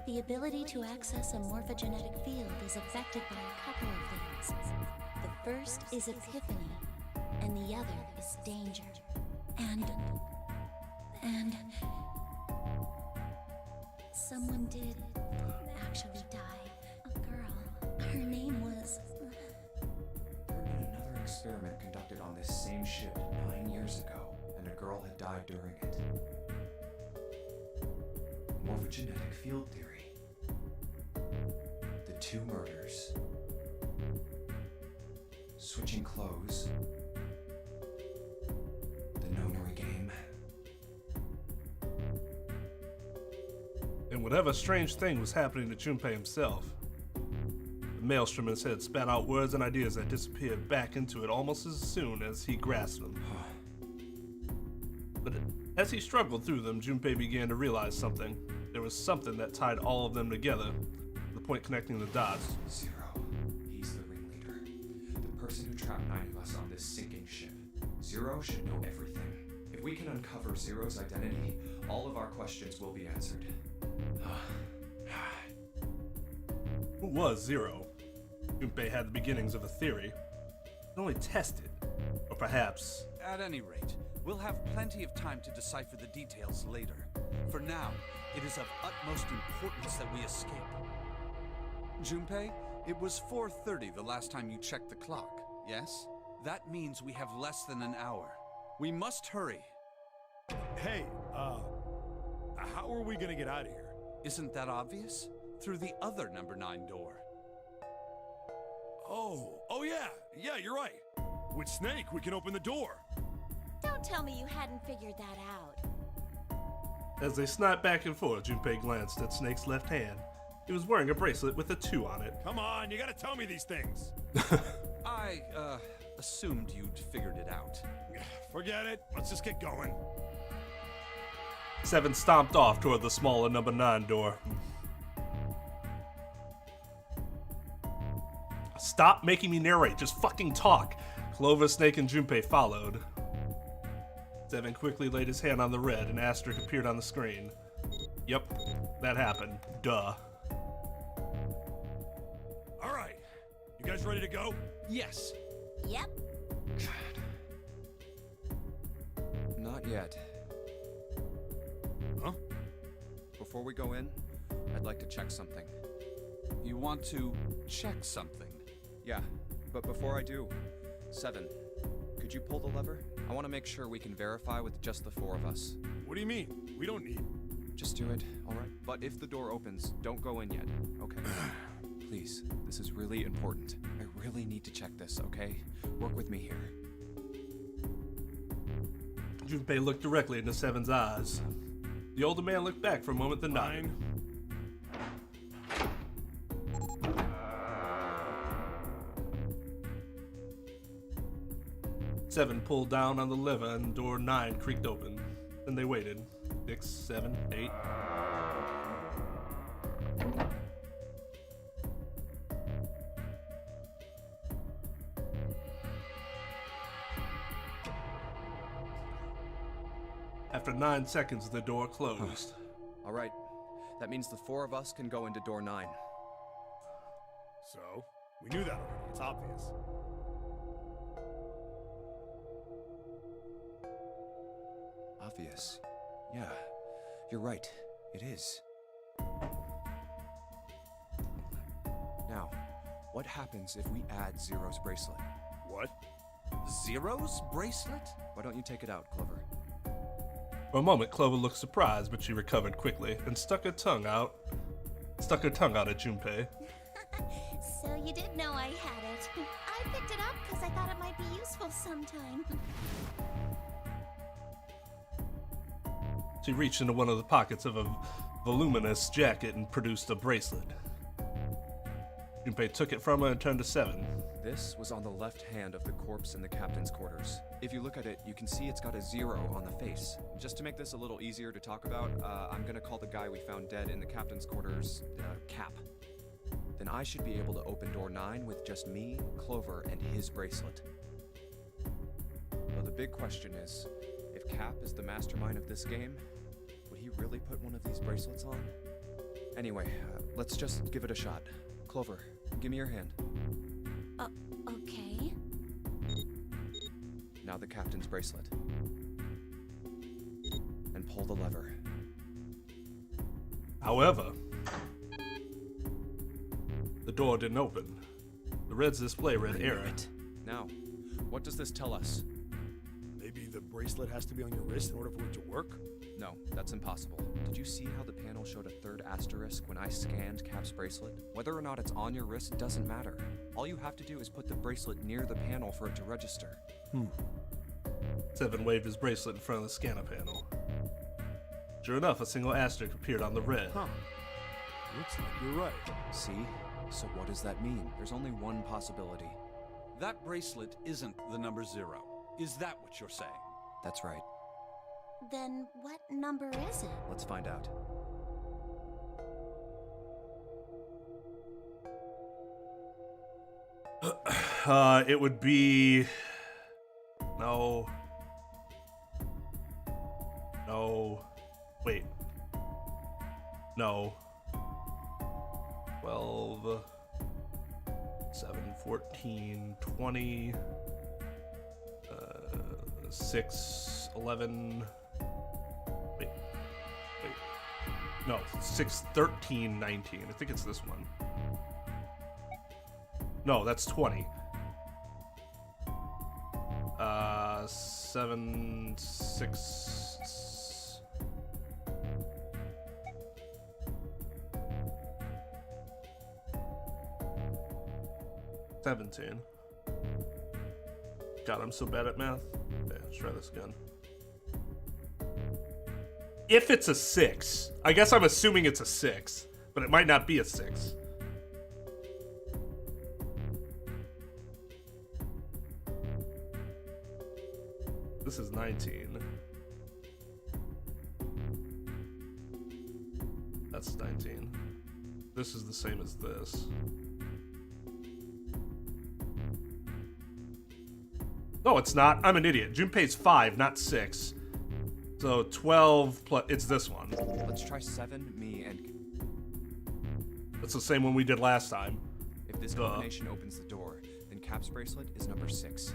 The ability to access a morphogenetic field is affected by a couple of things. The first is epiphany, and the other is danger. And someone did actually die. A girl. Her name was... There had been another experiment conducted on this same ship 9 years ago, and a girl had died during it. Morphogenetic field theory. The 2 murders. Switching clothes. The Nonary game. And whatever strange thing was happening to Junpei himself, the maelstrom in his head spat out words and ideas that disappeared back into it almost as soon as he grasped them. But as he struggled through them, Junpei began to realize something. There was something that tied all of them together, the point connecting the dots. Zero. He's the ringleader. The person who trapped 9 of us on this sinking ship. Zero should know everything. If we can uncover Zero's identity, all of our questions will be answered. Who was Zero? Junpei had the beginnings of a theory. Only tested, or perhaps... At any rate, we'll have plenty of time to decipher the details later. For now, it is of utmost importance that we escape. Junpei, it was 4:30 the last time you checked the clock, yes? That means we have less than an hour. We must hurry. Hey, how are we gonna get out of here? Isn't that obvious? Through the other number 9 door. Oh yeah, you're right. With Snake, we can open the door. Don't tell me you hadn't figured that out. As they snapped back and forth, Junpei glanced at Snake's left hand. He was wearing a bracelet with a 2 on it. Come on, you gotta tell me these things. I, assumed you'd figured it out. Forget it. Let's just get going. 7 stomped off toward the smaller number 9 door. Stop making me narrate, just fucking talk. Clover, Snake, and Junpei followed. 7 quickly laid his hand on the red, and asterisk appeared on the screen. Yep, that happened. Duh. All right, you guys ready to go? Yes. Yep. Not yet. Huh? Before we go in, I'd like to check something. You want to check something? Yeah, but before I do, 7, could you pull the lever? I want to make sure we can verify with just the 4 of us. What do you mean? We don't need... Just do it, alright? But if the door opens, don't go in yet, okay? Please, this is really important. I really need to check this, okay? Work with me here. Junpei looked directly into Seven's eyes. The older man looked back for a moment, then nodded. Seven pulled down on the lever and door 9 creaked open. Then they waited. 6, 7, 8. After 9 seconds, the door closed. All right. That means the 4 of us can go into door 9. So, we knew that already. It's obvious. Obvious. Yeah, you're right. It is. Now, what happens if we add Zero's bracelet? What? Zero's bracelet? Why don't you take it out, Clover? For a moment, Clover looked surprised, but she recovered quickly and stuck her tongue out at Junpei. So you did know I had it. I picked it up because I thought it might be useful sometime. She reached into one of the pockets of a voluminous jacket and produced a bracelet. Junpei took it from her and turned to Seven. This was on the left hand of the corpse in the captain's quarters. If you look at it, you can see it's got a 0 on the face. Just to make this a little easier to talk about, I'm gonna call the guy we found dead in the captain's quarters, Cap. Then I should be able to open door 9 with just me, Clover, and his bracelet. Well, the big question is, if Cap is the mastermind of this game, would he really put one of these bracelets on? Anyway, let's just give it a shot. Clover, give me your hand. Okay. Now the captain's bracelet. And pull the lever. However, the door didn't open. The red display read error. Now, what does this tell us? Maybe the bracelet has to be on your wrist in order for it to work? No, that's impossible. Did you see how the panel showed a 3rd asterisk when I scanned Cap's bracelet? Whether or not it's on your wrist doesn't matter. All you have to do is put the bracelet near the panel for it to register. Seven waved his bracelet in front of the scanner panel. Sure enough, a single asterisk appeared on the red. Looks like you're right. See? So what does that mean? There's only one possibility. That bracelet isn't the number 0. Is that what you're saying? That's right. Then what number is it? Let's find out. It would be... No. Wait. No. 12, 7, 14, 20, 6, 11... Wait. No, 6, 13, 19. I think it's this one. No, that's 20. 7, 6... $17. God, I'm so bad at math. Okay, let's try this again. If it's a 6, I guess I'm assuming it's a 6, but it might not be a 6. This is 19. That's 19. This is the same as this. No, it's not. I'm an idiot. Junpei's 5, not 6. So 12 plus... It's this one. Let's try 7, me, and... That's the same one we did last time. If this combination opens the door, then Cap's bracelet is number 6.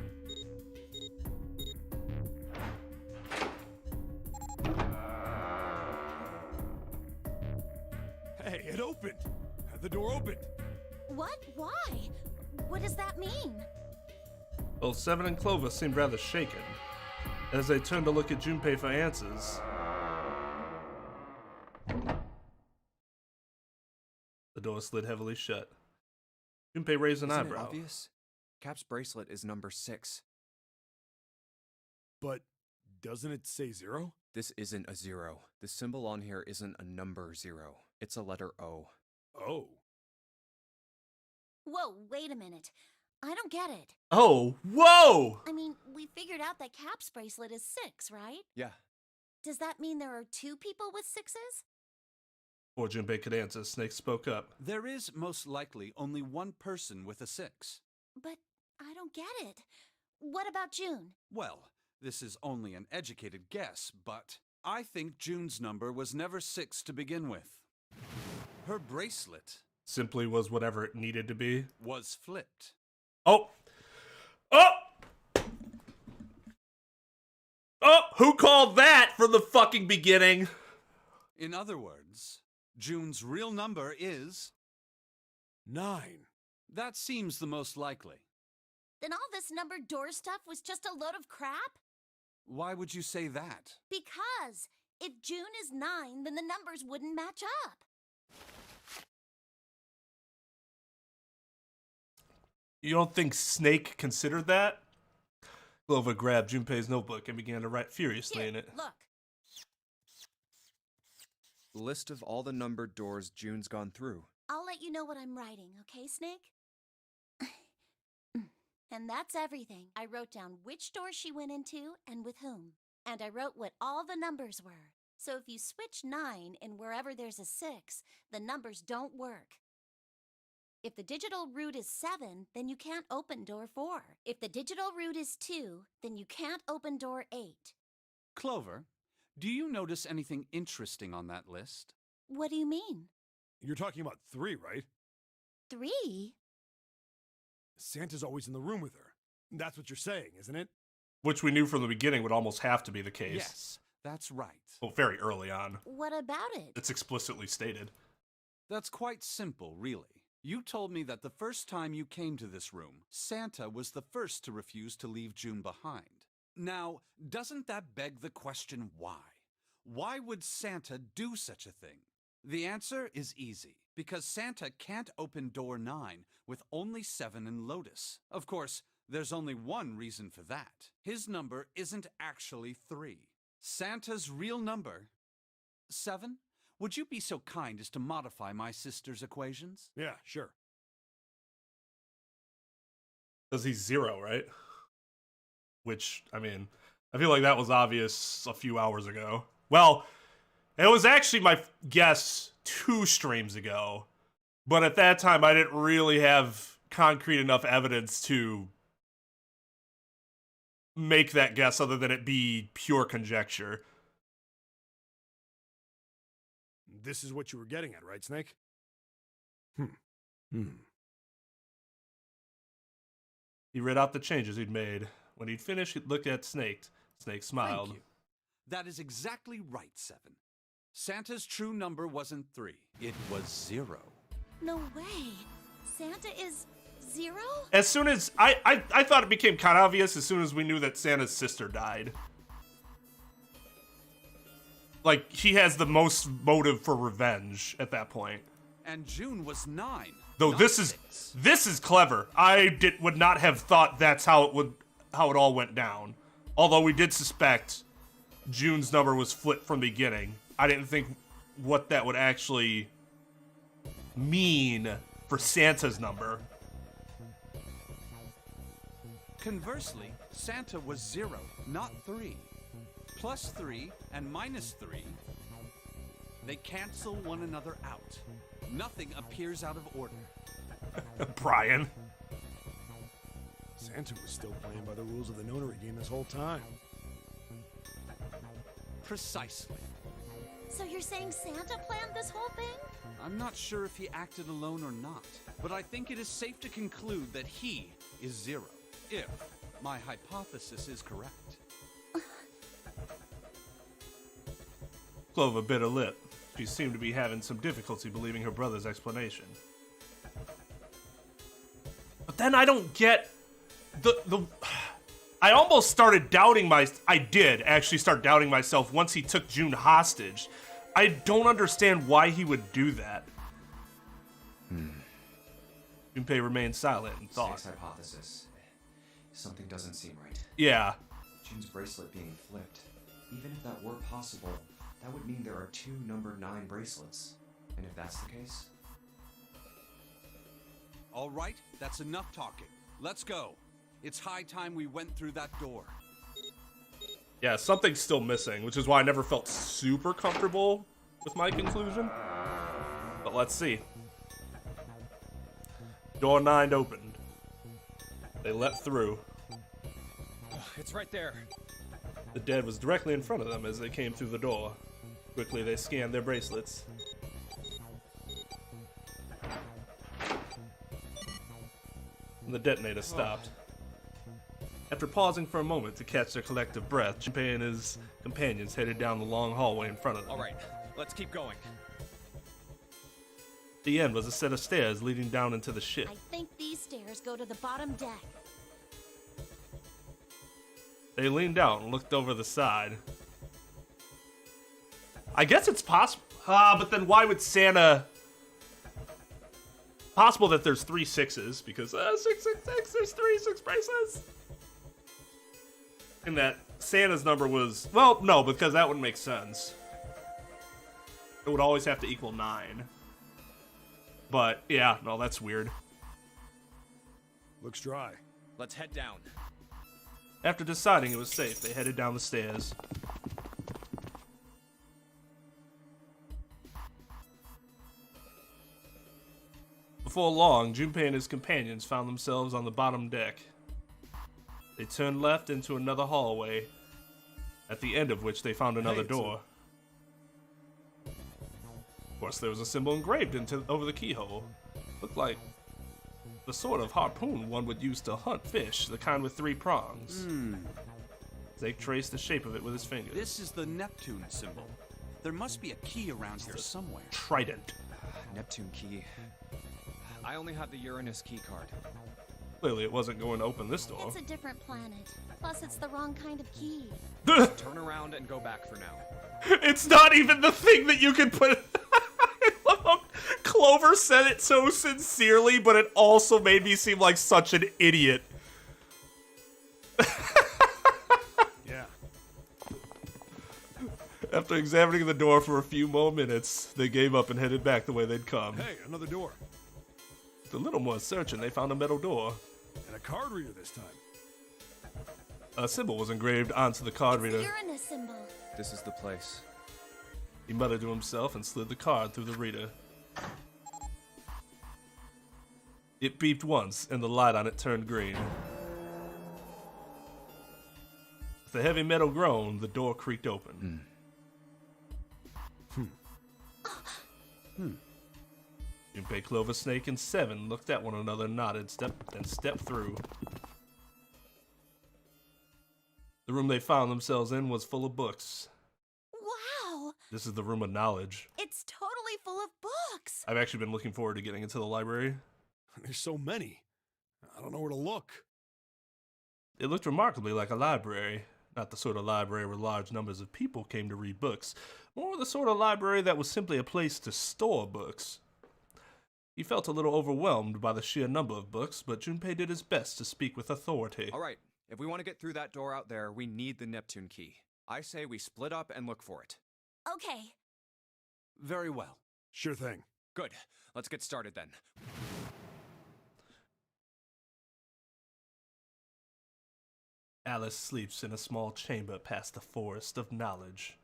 Hey, it opened! The door opened! What? Why? What does that mean? Both Seven and Clover seemed rather shaken. As they turned to look at Junpei for answers, the door slid heavily shut. Junpei raised an Isn't eyebrow. it obvious? Cap's bracelet is number 6. But Doesn't it say 0? This isn't a 0. The symbol on here isn't a number 0. It's a letter O. Oh. Whoa, wait a minute. I don't get it. Oh, whoa! I mean, we figured out that Cap's bracelet is 6, right? Yeah. Does that mean there are 2 people with 6s? Before Junpei could answer, Snake spoke up. There is most likely only one person with a 6. But I don't get it. What about June? Well, this is only an educated guess, but I think June's number was never 6 to begin with. Her bracelet Simply was whatever it needed to be. was flipped. Oh! Oh! Oh! Who called that from the fucking beginning? In other words, June's real number is 9. That seems the most likely. Then all this numbered door stuff was just a load of crap? Why would you say that? Because if June is 9, then the numbers wouldn't match up. You don't think Snake considered that? Clover grabbed Junpei's notebook and began to write furiously in it. Look. List of all the numbered doors June's gone through. I'll let you know what I'm writing, okay, Snake? And that's everything. I wrote down which door she went into and with whom. And I wrote what all the numbers were. So if you switch 9 in wherever there's a 6, the numbers don't work. If the digital root is 7, then you can't open door 4. If the digital root is 2, then you can't open door 8. Clover, do you notice anything interesting on that list? What do you mean? You're talking about 3, right? 3? Santa's always in the room with her. That's what you're saying, isn't it? Which we knew from the beginning would almost have to be the case. Yes, that's right. Well, very early on. What about it? It's explicitly stated. That's quite simple, really. You told me that the first time you came to this room, Santa was the first to refuse to leave June behind. Now, doesn't that beg the question why? Why would Santa do such a thing? The answer is easy, because Santa can't open door 9 with only 7 in Lotus. Of course, there's only one reason for that. His number isn't actually 3. Santa's real number, 7? Would you be so kind as to modify my sister's equations? Yeah, sure. Because he's 0, right? Which, I mean, I feel like that was obvious a few hours ago. Well, it was actually my guess 2 streams ago. But at that time, I didn't really have concrete enough evidence to make that guess other than it be pure conjecture. This is what you were getting at, right, Snake? He read out the changes he'd made. When he'd finished, he looked at Snake. Snake smiled. Thank you. That is exactly right, 7. Santa's true number wasn't 3. It was 0. No way. Santa is 0? As soon as I thought it became kind of obvious as soon as we knew that Santa's sister died. Like, he has the most motive for revenge at that point. And June was 9. Though this is clever. I would not have thought that's how it all went down. Although we did suspect June's number was flipped from the beginning. I didn't think what that would actually mean for Santa's number. Conversely, Santa was 0, not 3. Plus 3 and minus 3, they cancel one another out. Nothing appears out of order. Brian. Santa was still playing by the rules of the Nonary game this whole time. Precisely. So you're saying Santa planned this whole thing? I'm not sure if he acted alone or not, but I think it is safe to conclude that he is 0, if my hypothesis is correct. Clover bit her lip. She seemed to be having some difficulty believing her brother's explanation. But then I don't get the I almost started doubting I did actually start doubting myself once he took June hostage. I don't understand why he would do that. Junpei remained silent and thought. Snake's hypothesis. Something doesn't seem right. Yeah. Neptune's bracelet being flipped. Even if that were possible, that would mean there are 2 numbered 9 bracelets. And if that's the case... All right, that's enough talking. Let's go. It's high time we went through that door. Yeah, something's still missing, which is why I never felt super comfortable with my conclusion. But let's see. Door 9 opened. They leapt through. It's right there. The dead was directly in front of them as they came through the door. Quickly, they scanned their bracelets. And the detonator stopped. After pausing for a moment to catch their collective breath, Junpei and his companions headed down the long hallway in front of them. All right, let's keep going. At the end was a set of stairs leading down into the ship. I think these stairs go to the bottom deck. They leaned out and looked over the side. I guess it's possible. But then why would Santa... Possible that there's 3 6s, because 666, there's 3 6 bracelets. And that Santa's number was... Well, no, because that wouldn't make sense. It would always have to equal 9. But, yeah, no, that's weird. Looks dry. Let's head down. After deciding it was safe, they headed down the stairs. Before long, Junpei and his companions found themselves on the bottom deck. They turned left into another hallway, at the end of which they found another door. Of course, there was a symbol engraved over the keyhole. Looked like the sort of harpoon one would use to hunt fish, the kind with 3 prongs. Zeke traced the shape of it with his fingers. This is the Neptune symbol. There must be a key around here somewhere. Trident. Neptune key. I only have the Uranus key card. Clearly it wasn't going to open this door. It's a different planet. Plus, it's the wrong kind of key. Turn around and go back for now. It's not even the thing that you could put... I love how Clover said it so sincerely, but it also made me seem like such an idiot. Yeah. After examining the door for a few more minutes, they gave up and headed back the way they'd come. Hey, another door. With a little more searching, they found a metal door. And a card reader this time. A symbol was engraved onto the card reader. The Uranus symbol. This is the place. He muttered to himself and slid the card through the reader. It beeped once, and the light on it turned green. With a heavy metal groan, the door creaked open. Junpei, Clover, Snake, and Seven looked at one another, nodded, and stepped through. The room they found themselves in was full of books. Wow! This is the room of knowledge. It's totally full of books! I've actually been looking forward to getting into the library. There's so many. I don't know where to look. It looked remarkably like a library. Not the sort of library where large numbers of people came to read books. More the sort of library that was simply a place to store books. He felt a little overwhelmed by the sheer number of books, but Junpei did his best to speak with authority. All right, if we want to get through that door out there, we need the Neptune key. I say we split up and look for it. Okay. Very well. Sure thing. Good. Let's get started then. Alice sleeps in a small chamber past the forest of knowledge.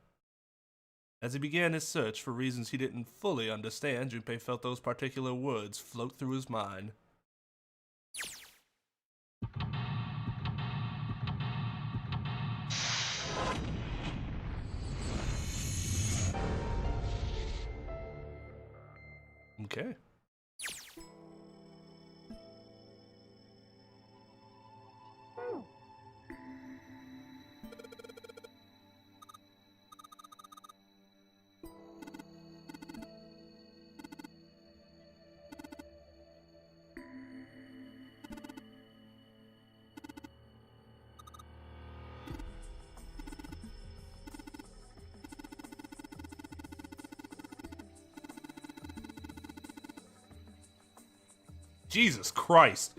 As he began his search for reasons he didn't fully understand, Junpei felt those particular words float through his mind. Okay. Jesus Christ.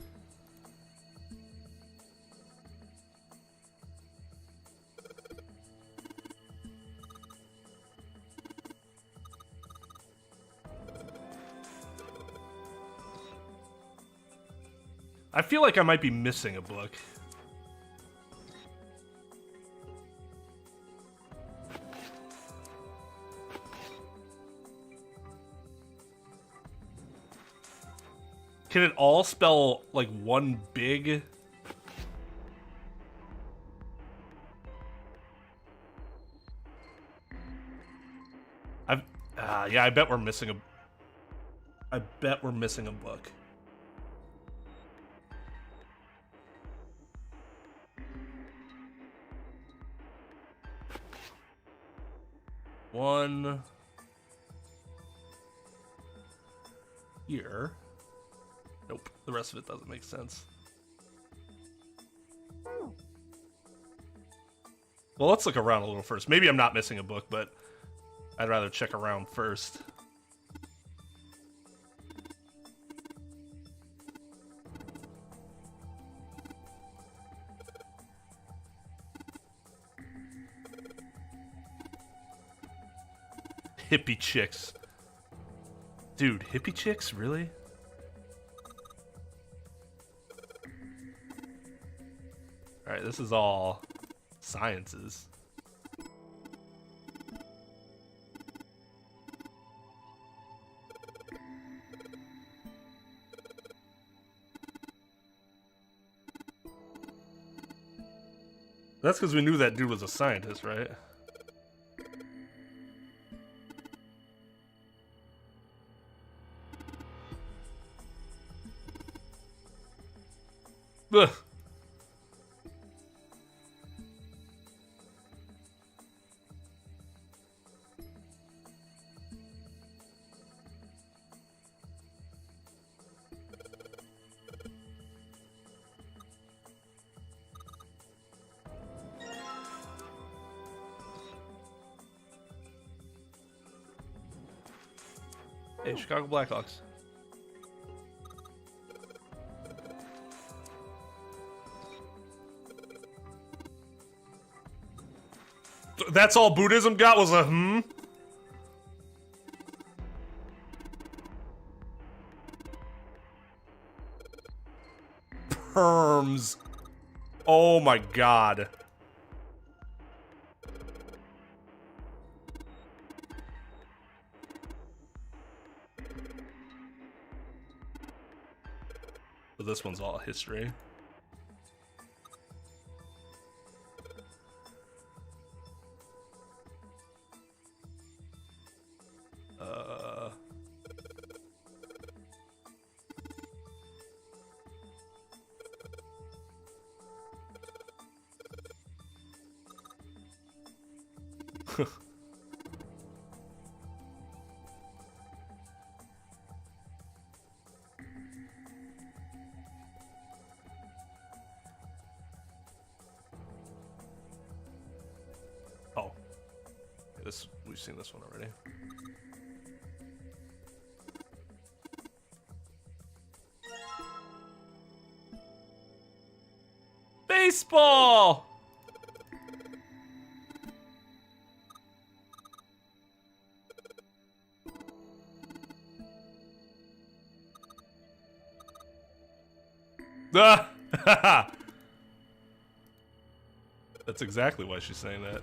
I feel like I might be missing a book. Can it all spell like one big? Yeah, I bet we're missing a. I bet we're missing a book. One here. Nope, the rest of it doesn't make sense. Well, let's look around a little first. Maybe I'm not missing a book, but I'd rather check around first. Hippie chicks. Dude, hippie chicks? Really? Alright, this is all sciences. That's because we knew that dude was a scientist, right? Ugh. Hey, Chicago Blackhawks. That's all Buddhism got was a hmm? Perms. Oh my god. So this one's all history. Oh. This, we've seen this one already. Baseball! Ah! That's exactly why she's saying that.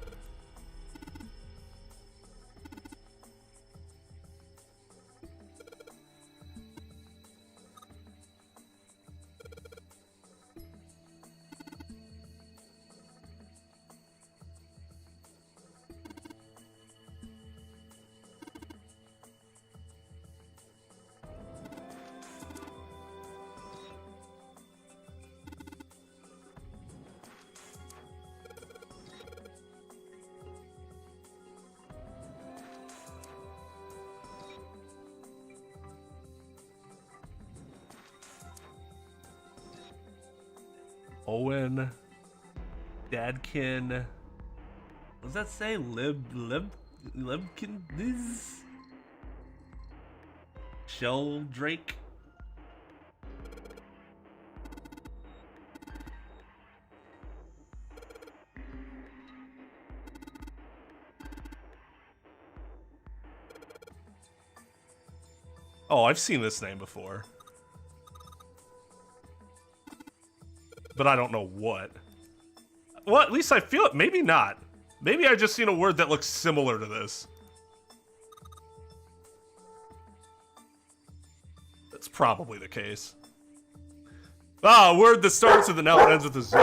Owen, Dadkin, what does that say? Libkin, this? Sheldrake? Oh, I've seen this name before. but I don't know what. Well, at least I feel it. Maybe not. Maybe I just seen a word that looks similar to this. That's probably the case. Ah, a word that starts with an L and ends with a Z.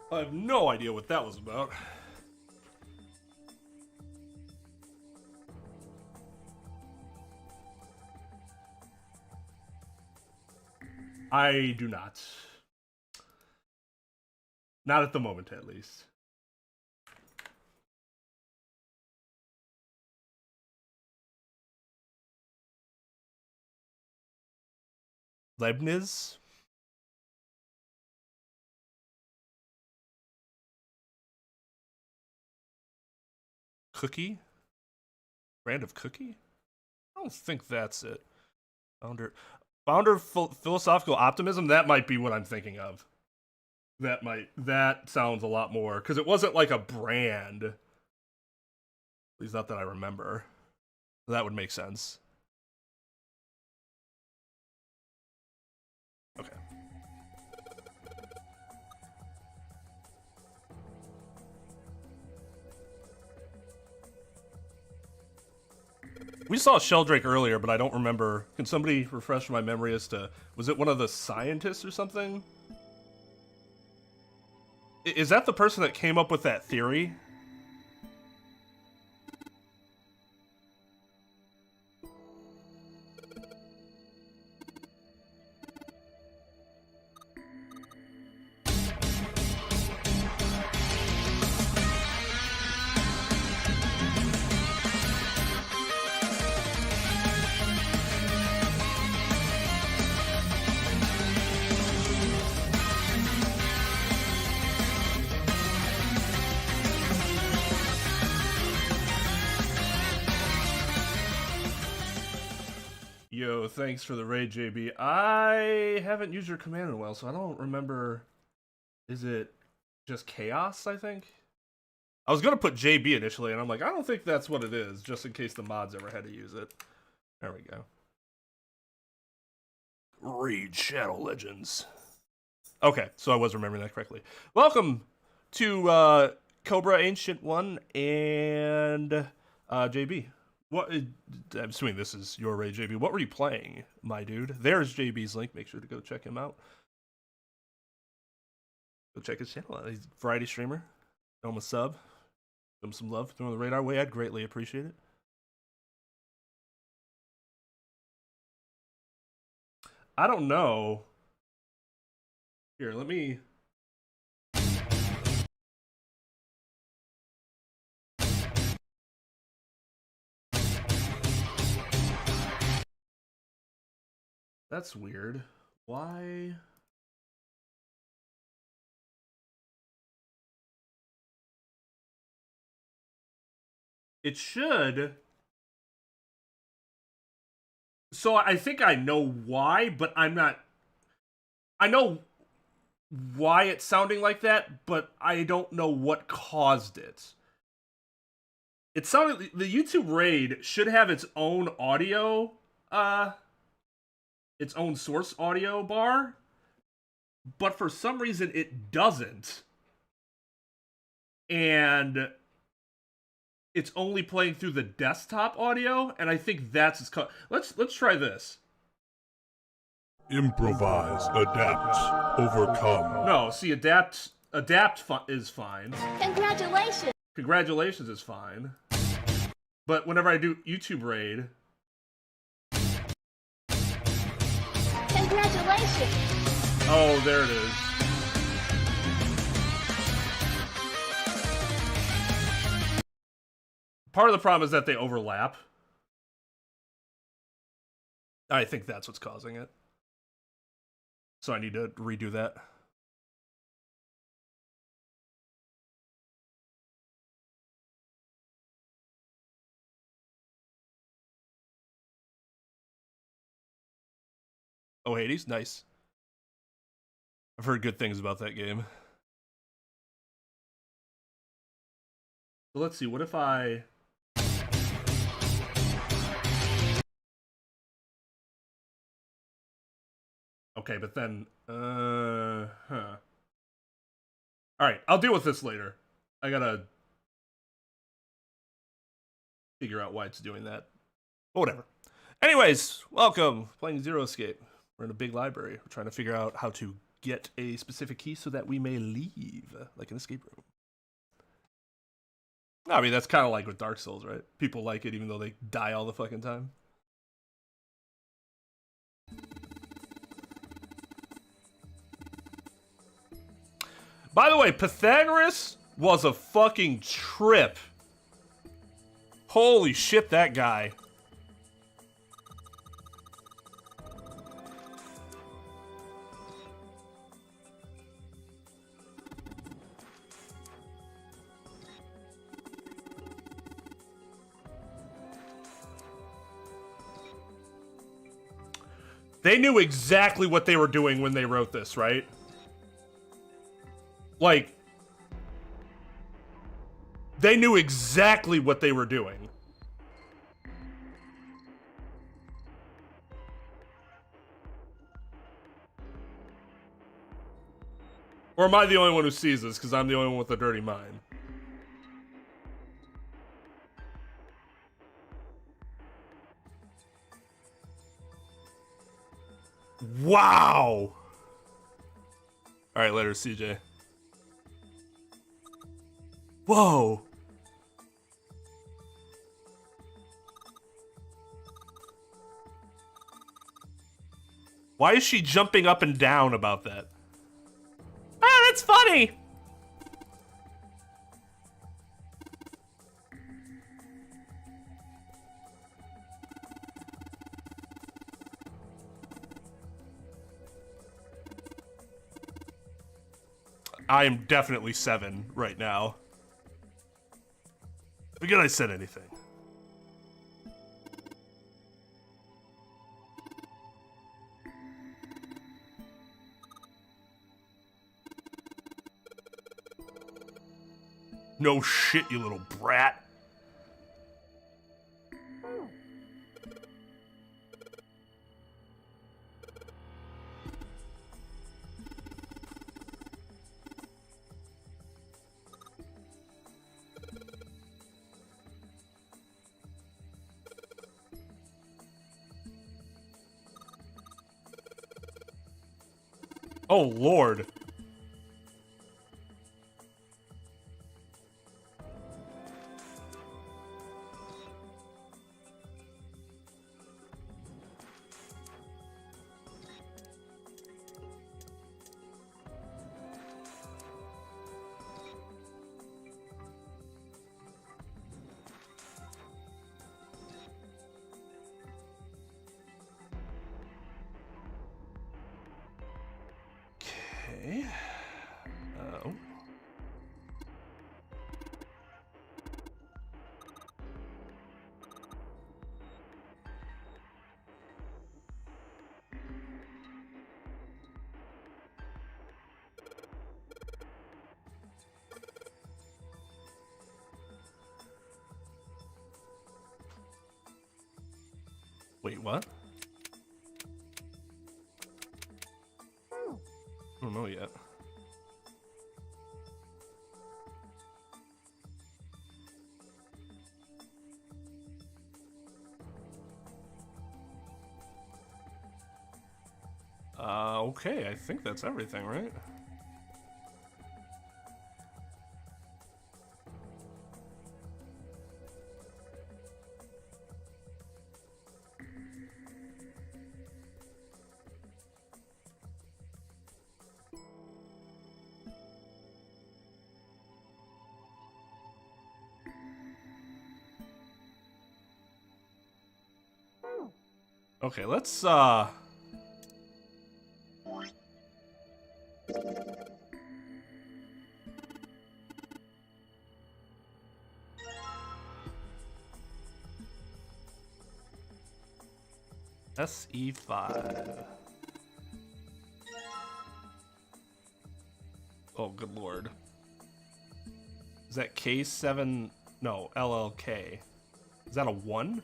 I have no idea what that was about. I do not. Not at the moment, at least. Leibniz? Cookie? Brand of cookie? I don't think that's it. Founder of philosophical optimism? That might be what I'm thinking of. That sounds a lot more, because it wasn't like a brand. At least not that I remember. That would make sense. Okay. We saw Sheldrake earlier, but I don't remember. Can somebody refresh my memory as to, was it one of the scientists or something? Is that the person that came up with that theory? Yo, thanks for the raid, JB. I haven't used your command in a while, so I don't remember. Is it just chaos, I think? I was going to put JB initially, and I'm like, I don't think that's what it is, just in case the mods ever had to use it. There we go. Raid Shadow Legends. Okay, so I was remembering that correctly. Welcome to Cobra Ancient One and JB. What? I'm assuming this is your raid, JB. What were you playing, my dude? There's JB's link. Make sure to go check him out. Go check his channel out. He's a variety streamer. Throw him a sub. Give him some love. Throw him the raid our way. I'd greatly appreciate it. I don't know. Here, let me... That's weird. Why? It should. So I think I know why, but I'm not... I know why it's sounding like that, but I don't know what caused it. It sounded... The YouTube raid should have its own audio, its own source audio bar, but for some reason it doesn't. And it's only playing through the desktop audio, and I think that's its let's try this. Improvise, adapt, overcome. No, see, adapt is fine. Congratulations! Congratulations is fine. But whenever I do YouTube raid, Congratulations! oh, there it is. Part of the problem is that they overlap. I think that's what's causing it. So I need to redo that. Oh, Hades? Nice. I've heard good things about that game. So let's see, what if I... Okay, but then... Alright, I'll deal with this later. I gotta... figure out why it's doing that. But whatever. Anyways, welcome. Playing Zero Escape. We're in a big library. We're trying to figure out how to get a specific key so that we may leave, like an escape room. I mean, that's kind of like with Dark Souls, right? People like it even though they die all the fucking time. By the way, Pythagoras was a fucking trip. Holy shit, that guy. They knew exactly what they were doing when they wrote this, right? Like, they knew exactly what they were doing. Or am I the only one who sees this because I'm the only one with a dirty mind? Wow! Alright, later, CJ. Whoa! Why is she jumping up and down about that? Ah, that's funny! I am definitely 7 right now. Forget I said anything. No shit, you little brat. Oh, Lord. Wait, what? I don't know yet. Okay, I think that's everything, right? Okay, let's SE5. Oh, good lord. Is that K7? No, LLK. Is that a 1?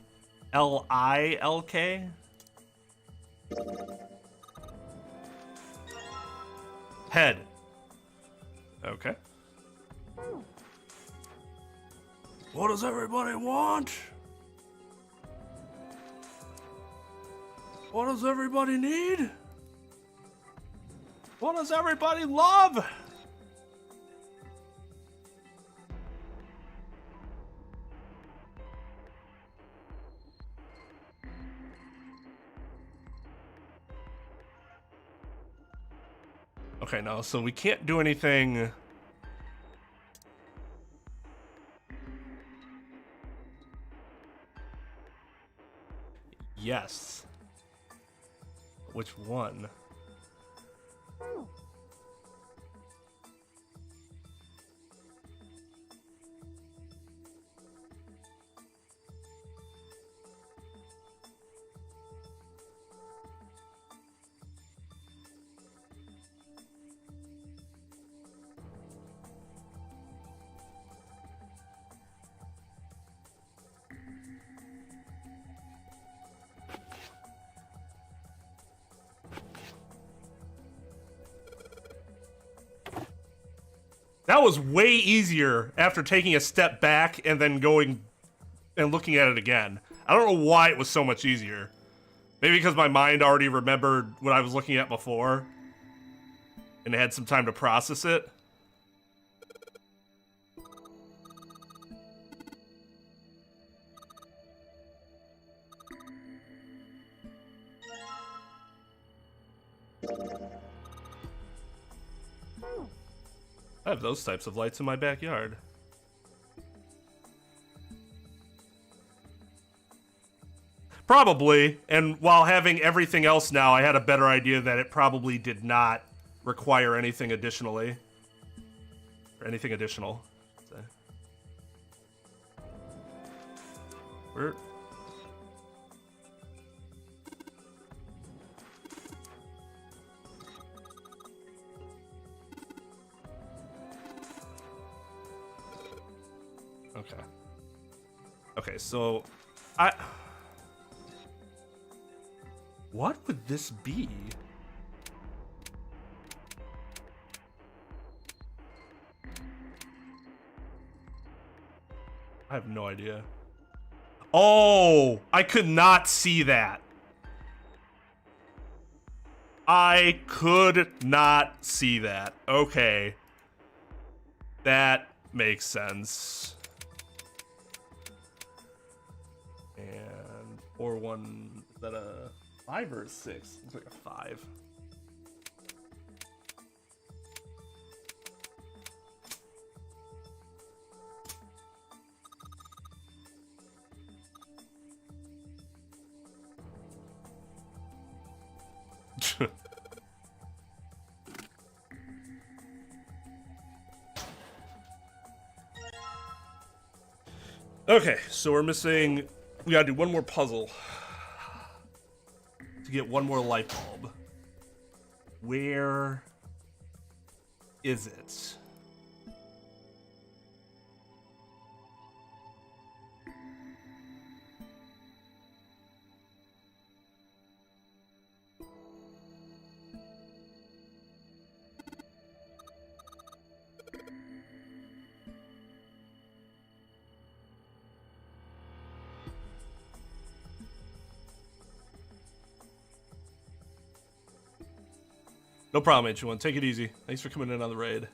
LILK? Head. Okay. What does everybody want? What does everybody need? What does everybody love? Okay, no, so we can't do anything. Yes. Which one? That was way easier after taking a step back and then going and looking at it again. I don't know why it was so much easier. Maybe because my mind already remembered what I was looking at before and had some time to process it. I have those types of lights in my backyard. Probably, and while having everything else now, I had a better idea that it probably did not require anything additionally. Or anything additional. Where? Okay. Okay, so what would this be? I have no idea. Oh, I could not see that. I could not see that. Okay. That makes sense. And 4-1, is that a 5 or a 6? Looks like a 5. Okay, so we're missing. We gotta do one more puzzle to get one more light bulb. Where is it? No problem, H1. Take it easy. Thanks for coming in on the raid.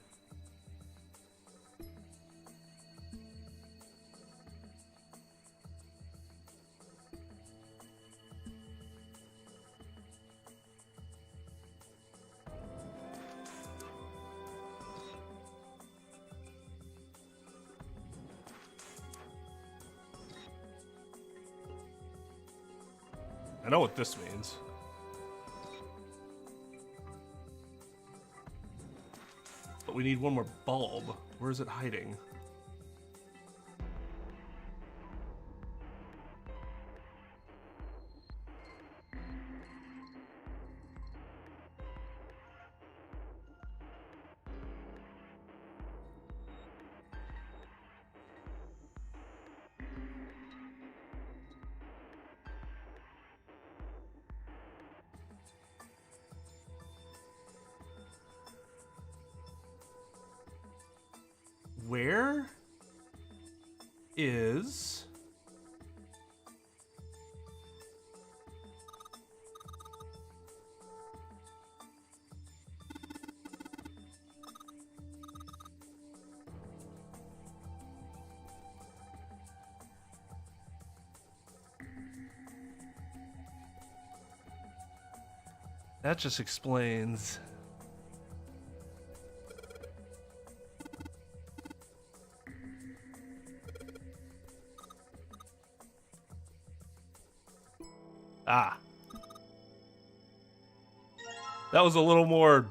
I know what this means. But we need one more bulb. Where is it hiding? Where is that just explains. Ah. That was a little more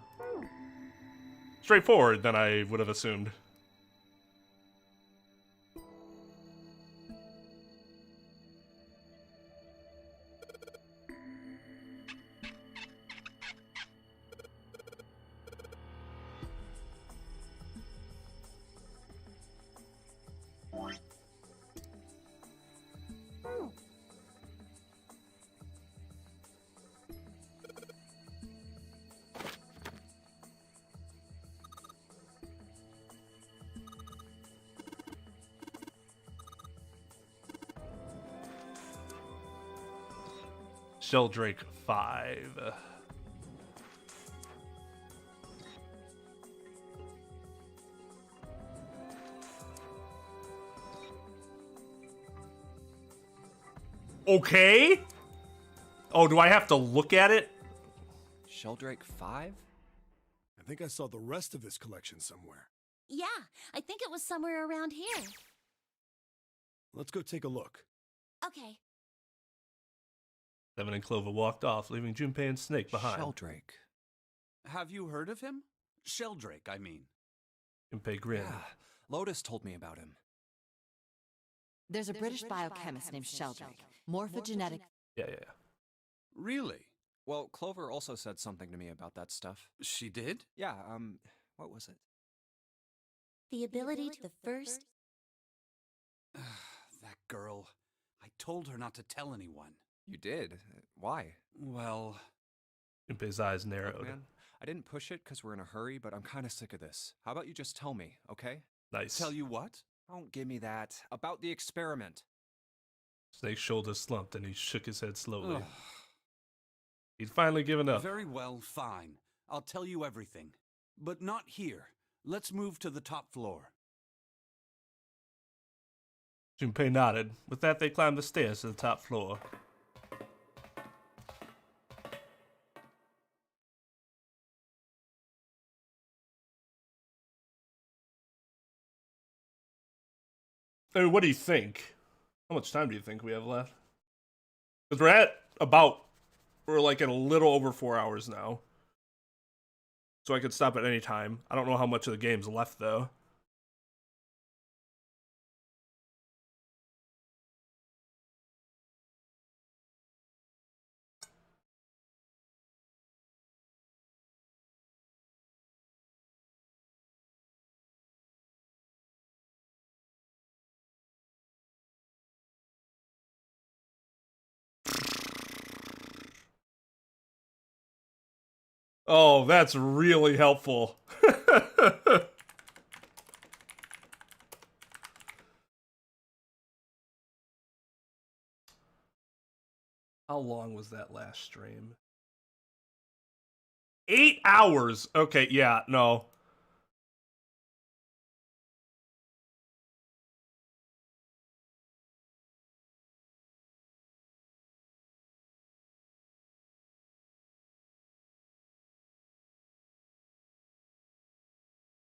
straightforward than I would have assumed. Sheldrake 5. Okay. Oh, do I have to look at it? Sheldrake 5? I think I saw the rest of his collection somewhere. Yeah, I think it was somewhere around here. Let's go take a look. Okay. Seven and Clover walked off, leaving Junpei and Snake behind. Sheldrake. Have you heard of him? Sheldrake, I mean. Junpei grinned. Yeah, Lotus told me about him. There's a British biochemist named Sheldrake. Morphogenetic. Yeah. Really? Well, Clover also said something to me about that stuff. She did? Yeah, what was it? The ability to the first... That girl. I told her not to tell anyone. You did? Why? Well... Junpei's eyes narrowed. Look, man, I didn't push it because we're in a hurry, but I'm kind of sick of this. How about you just tell me, okay? Nice. Tell you what? Don't give me that. About the experiment. Snake's shoulders slumped and he shook his head slowly. Ugh. He'd finally given up. Very well, fine. I'll tell you everything. But not here. Let's move to the top floor. Junpei nodded. With that, they climbed the stairs to the top floor. I mean, what do you think? How much time do you think we have left? Because we're like at a little over 4 hours now. So I could stop at any time. I don't know how much of the game's left, though. Oh, that's really helpful. How long was that last stream? 8 hours. Okay, yeah, no.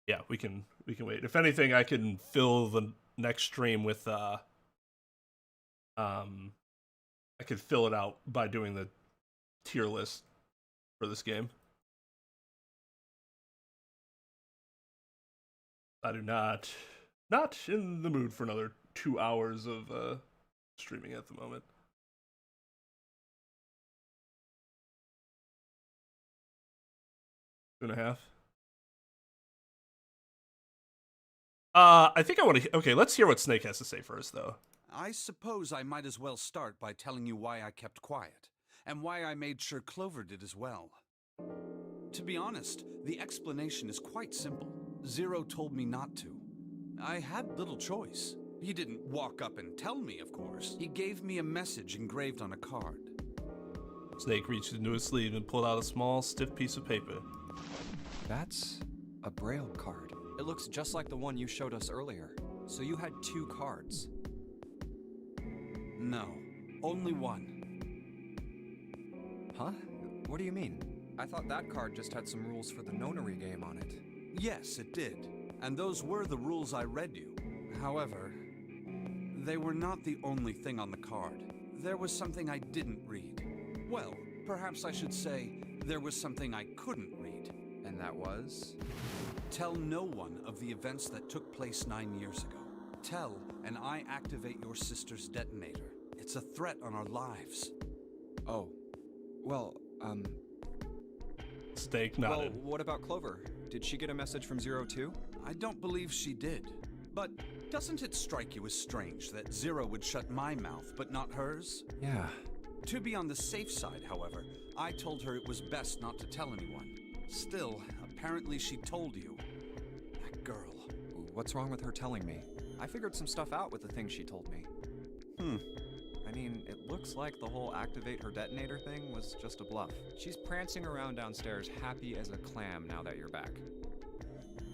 Yeah, we can wait. If anything, I can fill the next stream with I could fill it out by doing the tier list for this game. I do not in the mood for another 2 hours of streaming at the moment. Two and a half. I think I want to. Okay, let's hear what Snake has to say first, though. I suppose I might as well start by telling you why I kept quiet, and why I made sure Clover did as well. To be honest, the explanation is quite simple. Zero told me not to. I had little choice. He didn't walk up and tell me, of course. He gave me a message engraved on a card. Snake reached into his sleeve and pulled out a small, stiff piece of paper. That's a Braille card. It looks just like the one you showed us earlier. So you had 2 cards. No, only one. Huh? What do you mean? I thought that card just had some rules for the Nonary game on it. Yes, it did. And those were the rules I read you. However, they were not the only thing on the card. There was something I didn't read. Well, perhaps I should say, there was something I couldn't read. And that was? Tell no one of the events that took place 9 years ago. Tell, and I activate your sister's detonator. It's a threat on our lives. Oh. Well, Snake nodded. Well, what about Clover? Did she get a message from Zero too? I don't believe she did. But doesn't it strike you as strange that Zero would shut my mouth, but not hers? Yeah. To be on the safe side, however, I told her it was best not to tell anyone. Still, apparently she told you. That girl. What's wrong with her telling me? I figured some stuff out with the things she told me. I mean, it looks like the whole activate her detonator thing was just a bluff. She's prancing around downstairs happy as a clam now that you're back.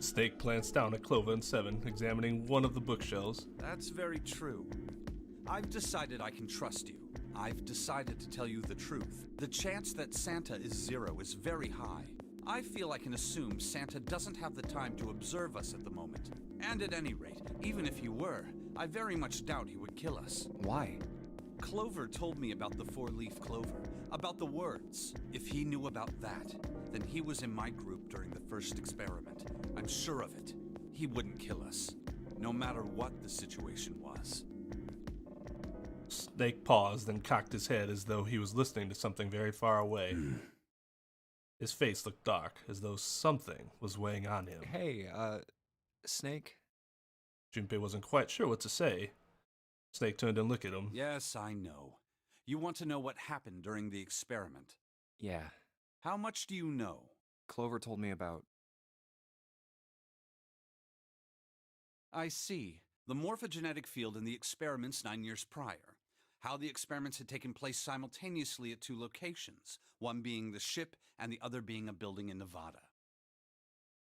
Snake glanced down at Clover and Seven, examining one of the bookshelves. That's very true. I've decided I can trust you. I've decided to tell you the truth. The chance that Santa is Zero is very high. I feel I can assume Santa doesn't have the time to observe us at the moment. And at any rate, even if he were, I very much doubt he would kill us. Why? Clover told me about the 4-leaf clover, about the words. If he knew about that, then he was in my group during the first experiment. I'm sure of it. He wouldn't kill us, no matter what the situation was. Snake paused, then cocked his head as though he was listening to something very far away. His face looked dark, as though something was weighing on him. Hey, Snake? Junpei wasn't quite sure what to say. Snake turned and looked at him. Yes, I know. You want to know what happened during the experiment? Yeah. How much do you know? Clover told me about... I see. The morphogenetic field in the experiments 9 years prior. How the experiments had taken place simultaneously at 2 locations, one being the ship and the other being a building in Nevada.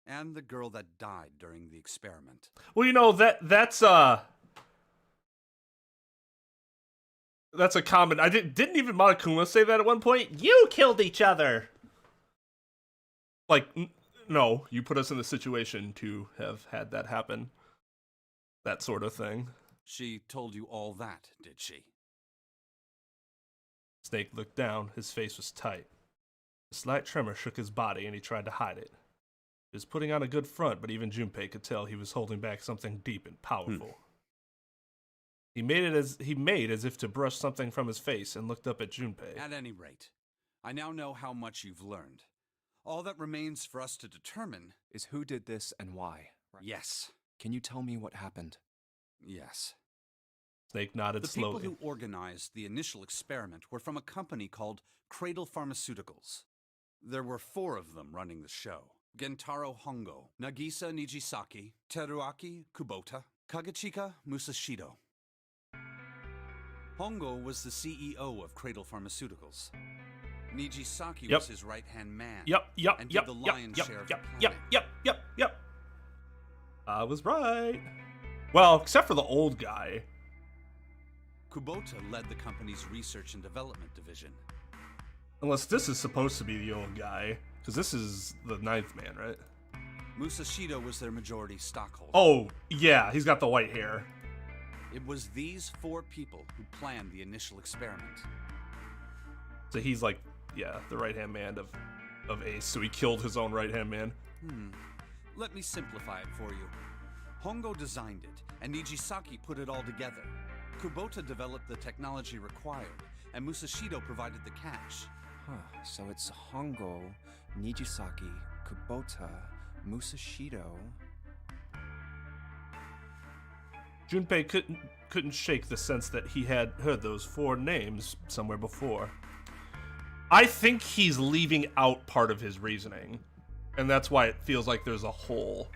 And the girl that died during the experiment. Well, you know, that's a common... Didn't even Monokuma say that at one point? You killed each other! Like, no, you put us in the situation to have had that happen. That sort of thing. She told you all that, did she? Snake looked down. His face was tight. A slight tremor shook his body, and he tried to hide it. He was putting on a good front, but even Junpei could tell he was holding back something deep and powerful. He made as if to brush something from his face and looked up at Junpei. At any rate, I now know how much you've learned. All that remains for us to determine is who did this and why. Yes. Can you tell me what happened? Yes. Snake nodded slowly. The people who organized the initial experiment were from a company called Cradle Pharmaceuticals. There were 4 of them running the show. Gentaro Hongo, Nagisa Nijisaki, Teruaki Kubota, Kagechika Musashido. Hongo was the CEO of Cradle Pharmaceuticals. Nijisaki Yep. was his right-hand man. Yep. And did the lion's share of the planet. Yep. I was right. Well, except for the old guy. Kubota led the company's research and development division. Unless this is supposed to be the old guy, because this is the 9th man, right? Musashido was their majority stockholder. Oh, yeah, he's got the white hair. It was these 4 people who planned the initial experiment. So he's like, yeah, the right-hand man of Ace, so he killed his own right-hand man. Let me simplify it for you. Hongo designed it, and Nijisaki put it all together. Kubota developed the technology required, and Musashido provided the cash. So it's Hongo, Nijisaki, Kubota, Musashido. Junpei couldn't shake the sense that he had heard those 4 names somewhere before. I think he's leaving out part of his reasoning, and that's why it feels like there's a hole.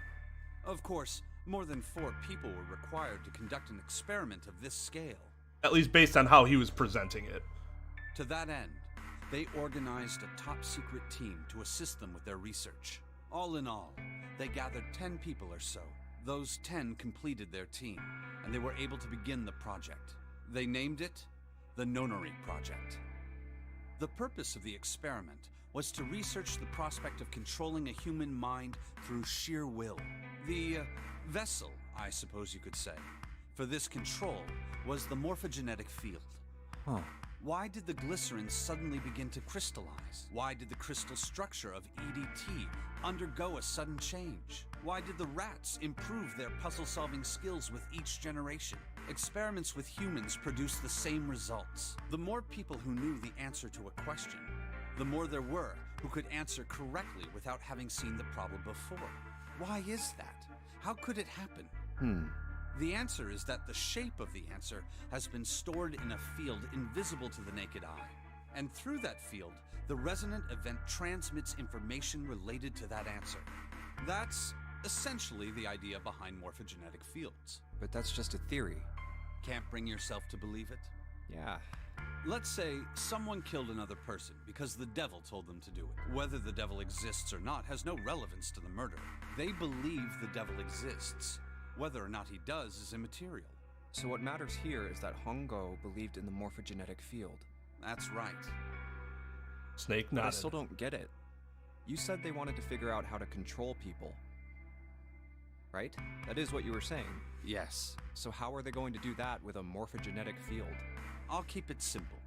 Of course, more than 4 people were required to conduct an experiment of this scale. At least based on how he was presenting it. To that end, they organized a top-secret team to assist them with their research. All in all, they gathered 10 people or so. Those 10 completed their team, and they were able to begin the project. They named it the Nonary Project. The purpose of the experiment was to research the prospect of controlling a human mind through sheer will. The vessel, I suppose you could say, for this control was the morphogenetic field. Why did the glycerin suddenly begin to crystallize? Why did the crystal structure of EDT undergo a sudden change? Why did the rats improve their puzzle-solving skills with each generation? Experiments with humans produced the same results. The more people who knew the answer to a question, the more there were who could answer correctly without having seen the problem before. Why is that? How could it happen? The answer is that the shape of the answer has been stored in a field invisible to the naked eye. And through that field, the resonant event transmits information related to that answer. That's essentially the idea behind morphogenetic fields. But that's just a theory. Can't bring yourself to believe it? Yeah. Let's say someone killed another person because the devil told them to do it. Whether the devil exists or not has no relevance to the murder. They believe the devil exists. Whether or not he does is immaterial. So what matters here is that Hongo believed in the morphogenetic field. That's right. Snake But nodded. I still don't get it. You said they wanted to figure out how to control people. Right? That is what you were saying. Yes. So how are they going to do that with a morphogenetic field? I'll keep it simple.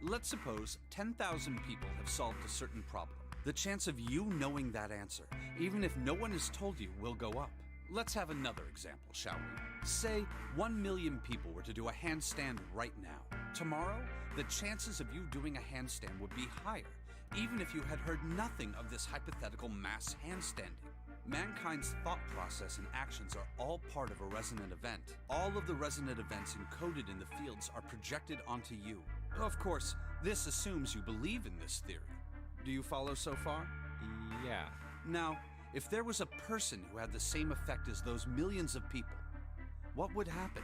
Let's suppose 10,000 people have solved a certain problem. The chance of you knowing that answer, even if no one has told you, will go up. Let's have another example, shall we? Say 1 million people were to do a handstand right now. Tomorrow, the chances of you doing a handstand would be higher, even if you had heard nothing of this hypothetical mass handstanding. Mankind's thought process and actions are all part of a resonant event. All of the resonant events encoded in the fields are projected onto you. Of course, this assumes you believe in this theory. Do you follow so far? Yeah. Now, if there was a person who had the same effect as those millions of people, what would happen?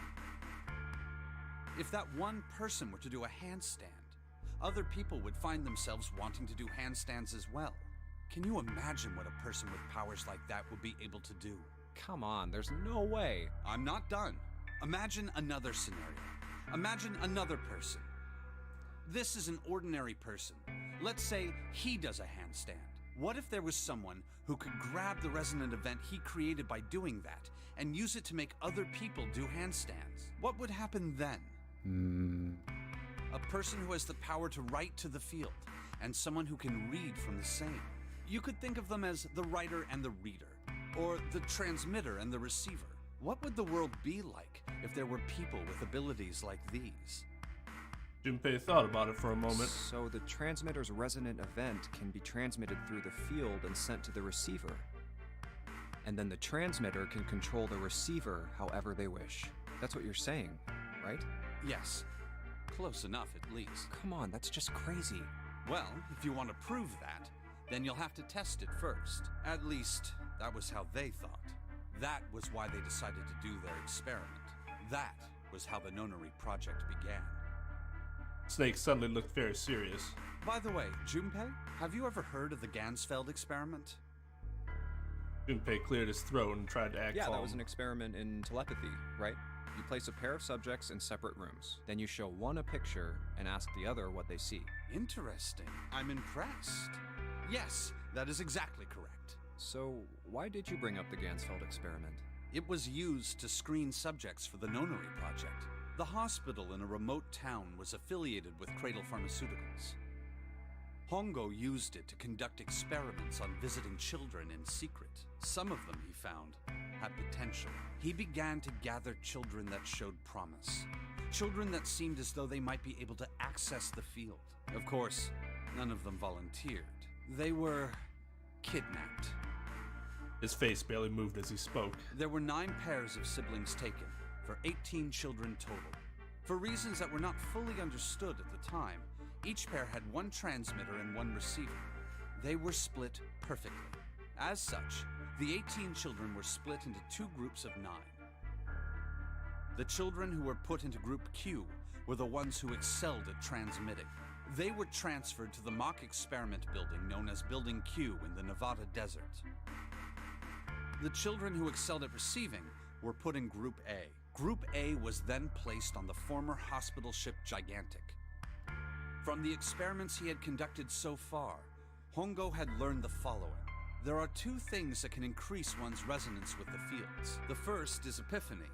If that one person were to do a handstand, other people would find themselves wanting to do handstands as well. Can you imagine what a person with powers like that would be able to do? Come on, there's no way. I'm not done. Imagine another scenario. Imagine another person. This is an ordinary person. Let's say he does a handstand. What if there was someone who could grab the resonant event he created by doing that and use it to make other people do handstands? What would happen then? A person who has the power to write to the field, and someone who can read from the same. You could think of them as the writer and the reader, or the transmitter and the receiver. What would the world be like if there were people with abilities like these? Junpei thought about it for a moment. So the transmitter's resonant event can be transmitted through the field and sent to the receiver. And then the transmitter can control the receiver however they wish. That's what you're saying, right? Yes. Close enough, at least. Come on, that's just crazy. Well, if you want to prove that, then you'll have to test it first. At least, that was how they thought. That was why they decided to do their experiment. That was how the Nonary project began. Snake suddenly looked very serious. By the way, Junpei, have you ever heard of the Gansfeld experiment? Junpei cleared his throat and tried to act Yeah, calm. that was an experiment in telepathy, right? You place a pair of subjects in separate rooms. Then you show one a picture and ask the other what they see. Interesting. I'm impressed. Yes, that is exactly correct. So, why did you bring up the Gansfeld experiment? It was used to screen subjects for the Nonary project. The hospital in a remote town was affiliated with Cradle Pharmaceuticals. Hongo used it to conduct experiments on visiting children in secret. Some of them, he found, had potential. He began to gather children that showed promise. Children that seemed as though they might be able to access the field. Of course, none of them volunteered. They were kidnapped. His face barely moved as he spoke. There were 9 pairs of siblings taken, for 18 children total. For reasons that were not fully understood at the time, each pair had 1 transmitter and 1 receiver. They were split perfectly. As such, the 18 children were split into 2 groups of 9. The children who were put into Group Q were the ones who excelled at transmitting. They were transferred to the mock experiment building known as Building Q in the Nevada desert. The children who excelled at receiving were put in Group A. Group A was then placed on the former hospital ship Gigantic. From the experiments he had conducted so far, Hongo had learned the following. There are 2 things that can increase one's resonance with the fields. The first is epiphany.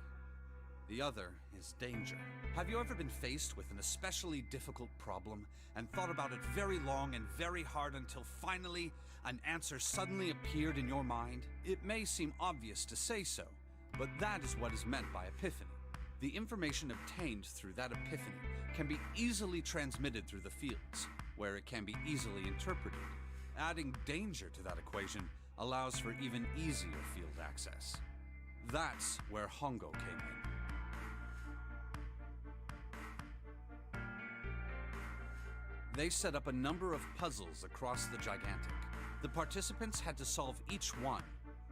The other is danger. Have you ever been faced with an especially difficult problem and thought about it very long and very hard until finally an answer suddenly appeared in your mind? It may seem obvious to say so, but that is what is meant by epiphany. The information obtained through that epiphany can be easily transmitted through the fields, where it can be easily interpreted. Adding danger to that equation allows for even easier field access. That's where Hongo came in. They set up a number of puzzles across the Gigantic. The participants had to solve each one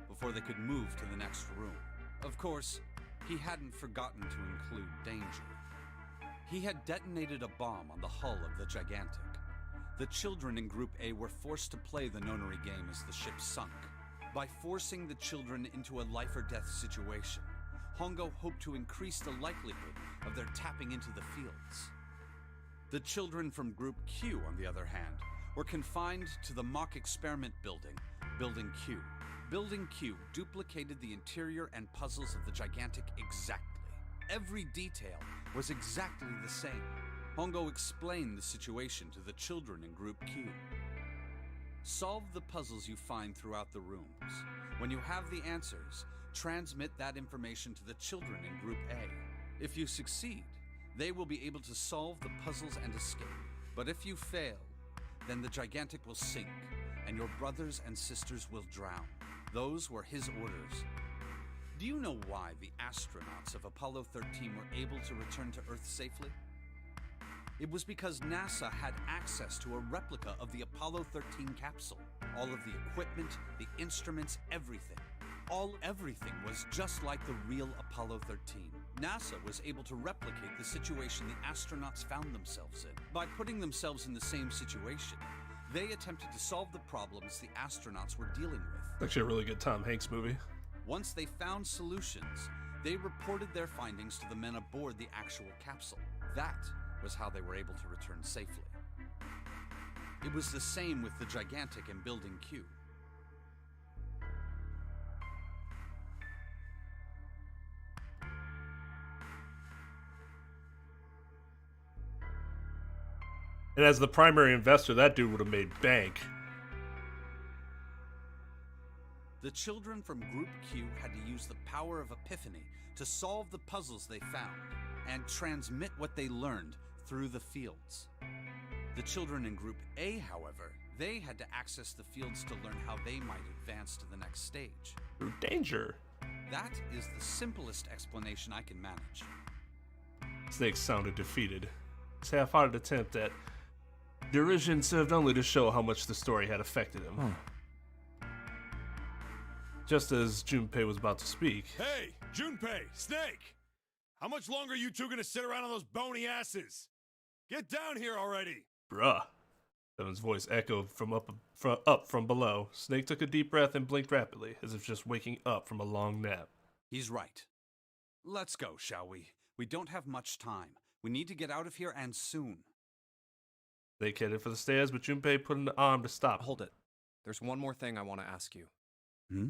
before they could move to the next room. Of course, he hadn't forgotten to include danger. He had detonated a bomb on the hull of the Gigantic. The children in Group A were forced to play the Nonary game as the ship sunk. By forcing the children into a life-or-death situation, Hongo hoped to increase the likelihood of their tapping into the fields. The children from Group Q, on the other hand, were confined to the mock experiment building, Building Q. Building Q duplicated the interior and puzzles of the Gigantic exactly. Every detail was exactly the same. Hongo explained the situation to the children in Group Q. Solve the puzzles you find throughout the rooms. When you have the answers, transmit that information to the children in Group A. If you succeed, they will be able to solve the puzzles and escape. But if you fail, then the Gigantic will sink, and your brothers and sisters will drown. Those were his orders. Do you know why the astronauts of Apollo 13 were able to return to Earth safely? It was because NASA had access to a replica of the Apollo 13 capsule. All of the equipment, the instruments, everything. Everything was just like the real Apollo 13. NASA was able to replicate the situation the astronauts found themselves in. By putting themselves in the same situation, they attempted to solve the problems the astronauts were dealing with. Actually a really good Tom Hanks movie. Once they found solutions, they reported their findings to the men aboard the actual capsule. That was how they were able to return safely. It was the same with the Gigantic and Building Q. And as the primary investor, that dude would have made bank. The children from Group Q had to use the power of epiphany to solve the puzzles they found and transmit what they learned through the fields. The children in Group A, however, they had to access the fields to learn how they might advance to the next stage. Through danger. That is the simplest explanation I can manage. Snake sounded defeated. His half-hearted attempt at derision served only to show how much the story had affected him. Just as Junpei was about to speak. Hey, Junpei, Snake! How much longer are you two gonna sit around on those bony asses? Get down here already! Bruh. Seven's voice echoed from up from below. Snake took a deep breath and blinked rapidly, as if just waking up from a long nap. He's right. Let's go, shall we? We don't have much time. We need to get out of here, and soon. Snake headed for the stairs, but Junpei put an arm to stop. Hold it. There's one more thing I want to ask you. Hmm?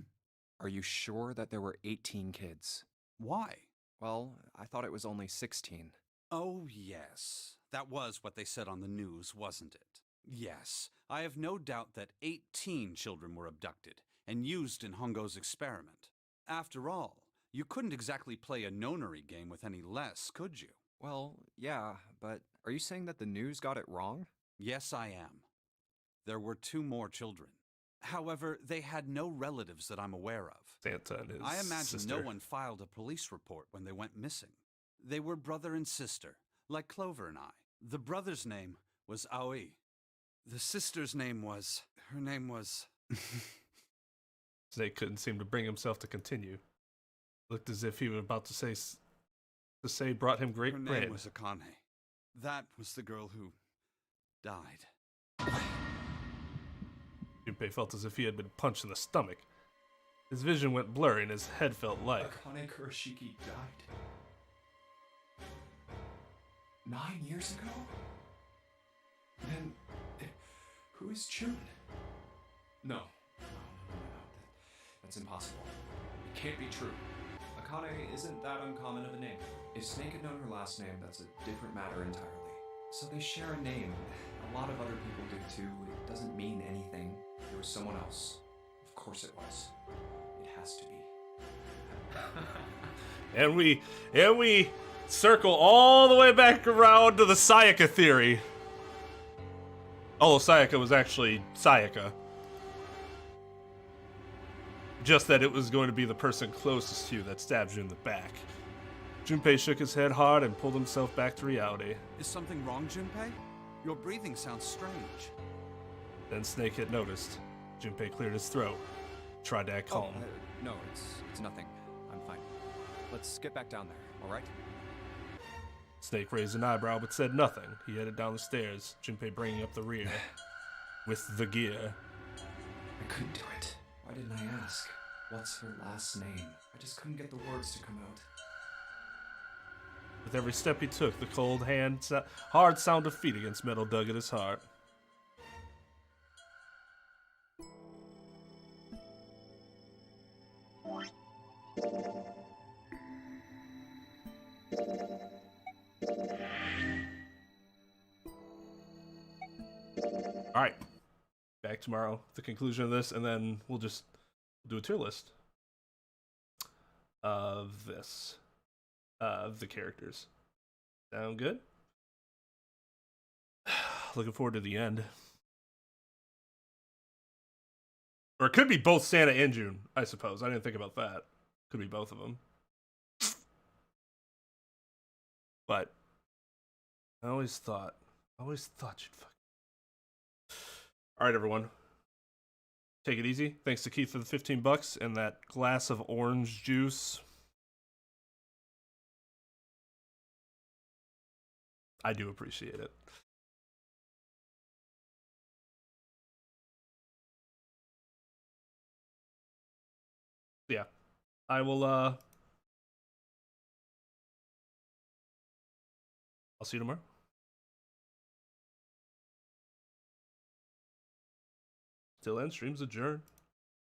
Are you sure that there were 18 kids? Why? Well, I thought it was only 16. Oh, yes. That was what they said on the news, wasn't it? Yes, I have no doubt that 18 children were abducted and used in Hongo's experiment. After all, you couldn't exactly play a Nonary game with any less, could you? Well, yeah, but are you saying that the news got it wrong? Yes, I am. There were 2 more children. However, they had no relatives that I'm aware of. Santa and his I imagine sister. no one filed a police report when they went missing. They were brother and sister, like Clover and I. The brother's name was Aoi. The sister's name was... her name was... Snake couldn't seem to bring himself to continue. Looked as if he was about to say brought him great her bread. name was Akane. That was the girl who died. Junpei felt as if he had been punched in the stomach. His vision went blurry and his head felt light. Akane Kurashiki died 9 years ago? Then, who is Chun? No. That's impossible. It can't be true. Akane isn't that uncommon of a name. If Snake had known her last name, that's a different matter entirely. So they share a name. A lot of other people do too. It doesn't mean anything. There was someone else. Of course it was. It has to be. And we circle all the way back around to the Sayaka theory. Although Sayaka was actually Sayaka. Just that it was going to be the person closest to you that stabbed you in the back. Junpei shook his head hard and pulled himself back to reality. Is something wrong, Junpei? Your breathing sounds strange. Then Snake had noticed. Junpei cleared his throat. Tried to act calm. No, it's nothing. I'm fine. Let's get back down there, alright? Snake raised an eyebrow but said nothing. He headed down the stairs, Junpei bringing up the rear with the gear. I couldn't do it. Why didn't I ask? What's her last name? I just couldn't get the words to come out. With every step he took, the cold hard sound of feet against metal dug at his heart. Alright. Back tomorrow, the conclusion of this, and then we'll just do a tier list of this. Of the characters. Sound good? Looking forward to the end. Or it could be both Santa and June, I suppose. I didn't think about that. Could be both of them. But I always thought you'd fuck. Alright, everyone. Take it easy. Thanks to Keith for the $15 and that glass of orange juice. I do appreciate it. Yeah. I will, I'll see you tomorrow. Till then, streams adjourn.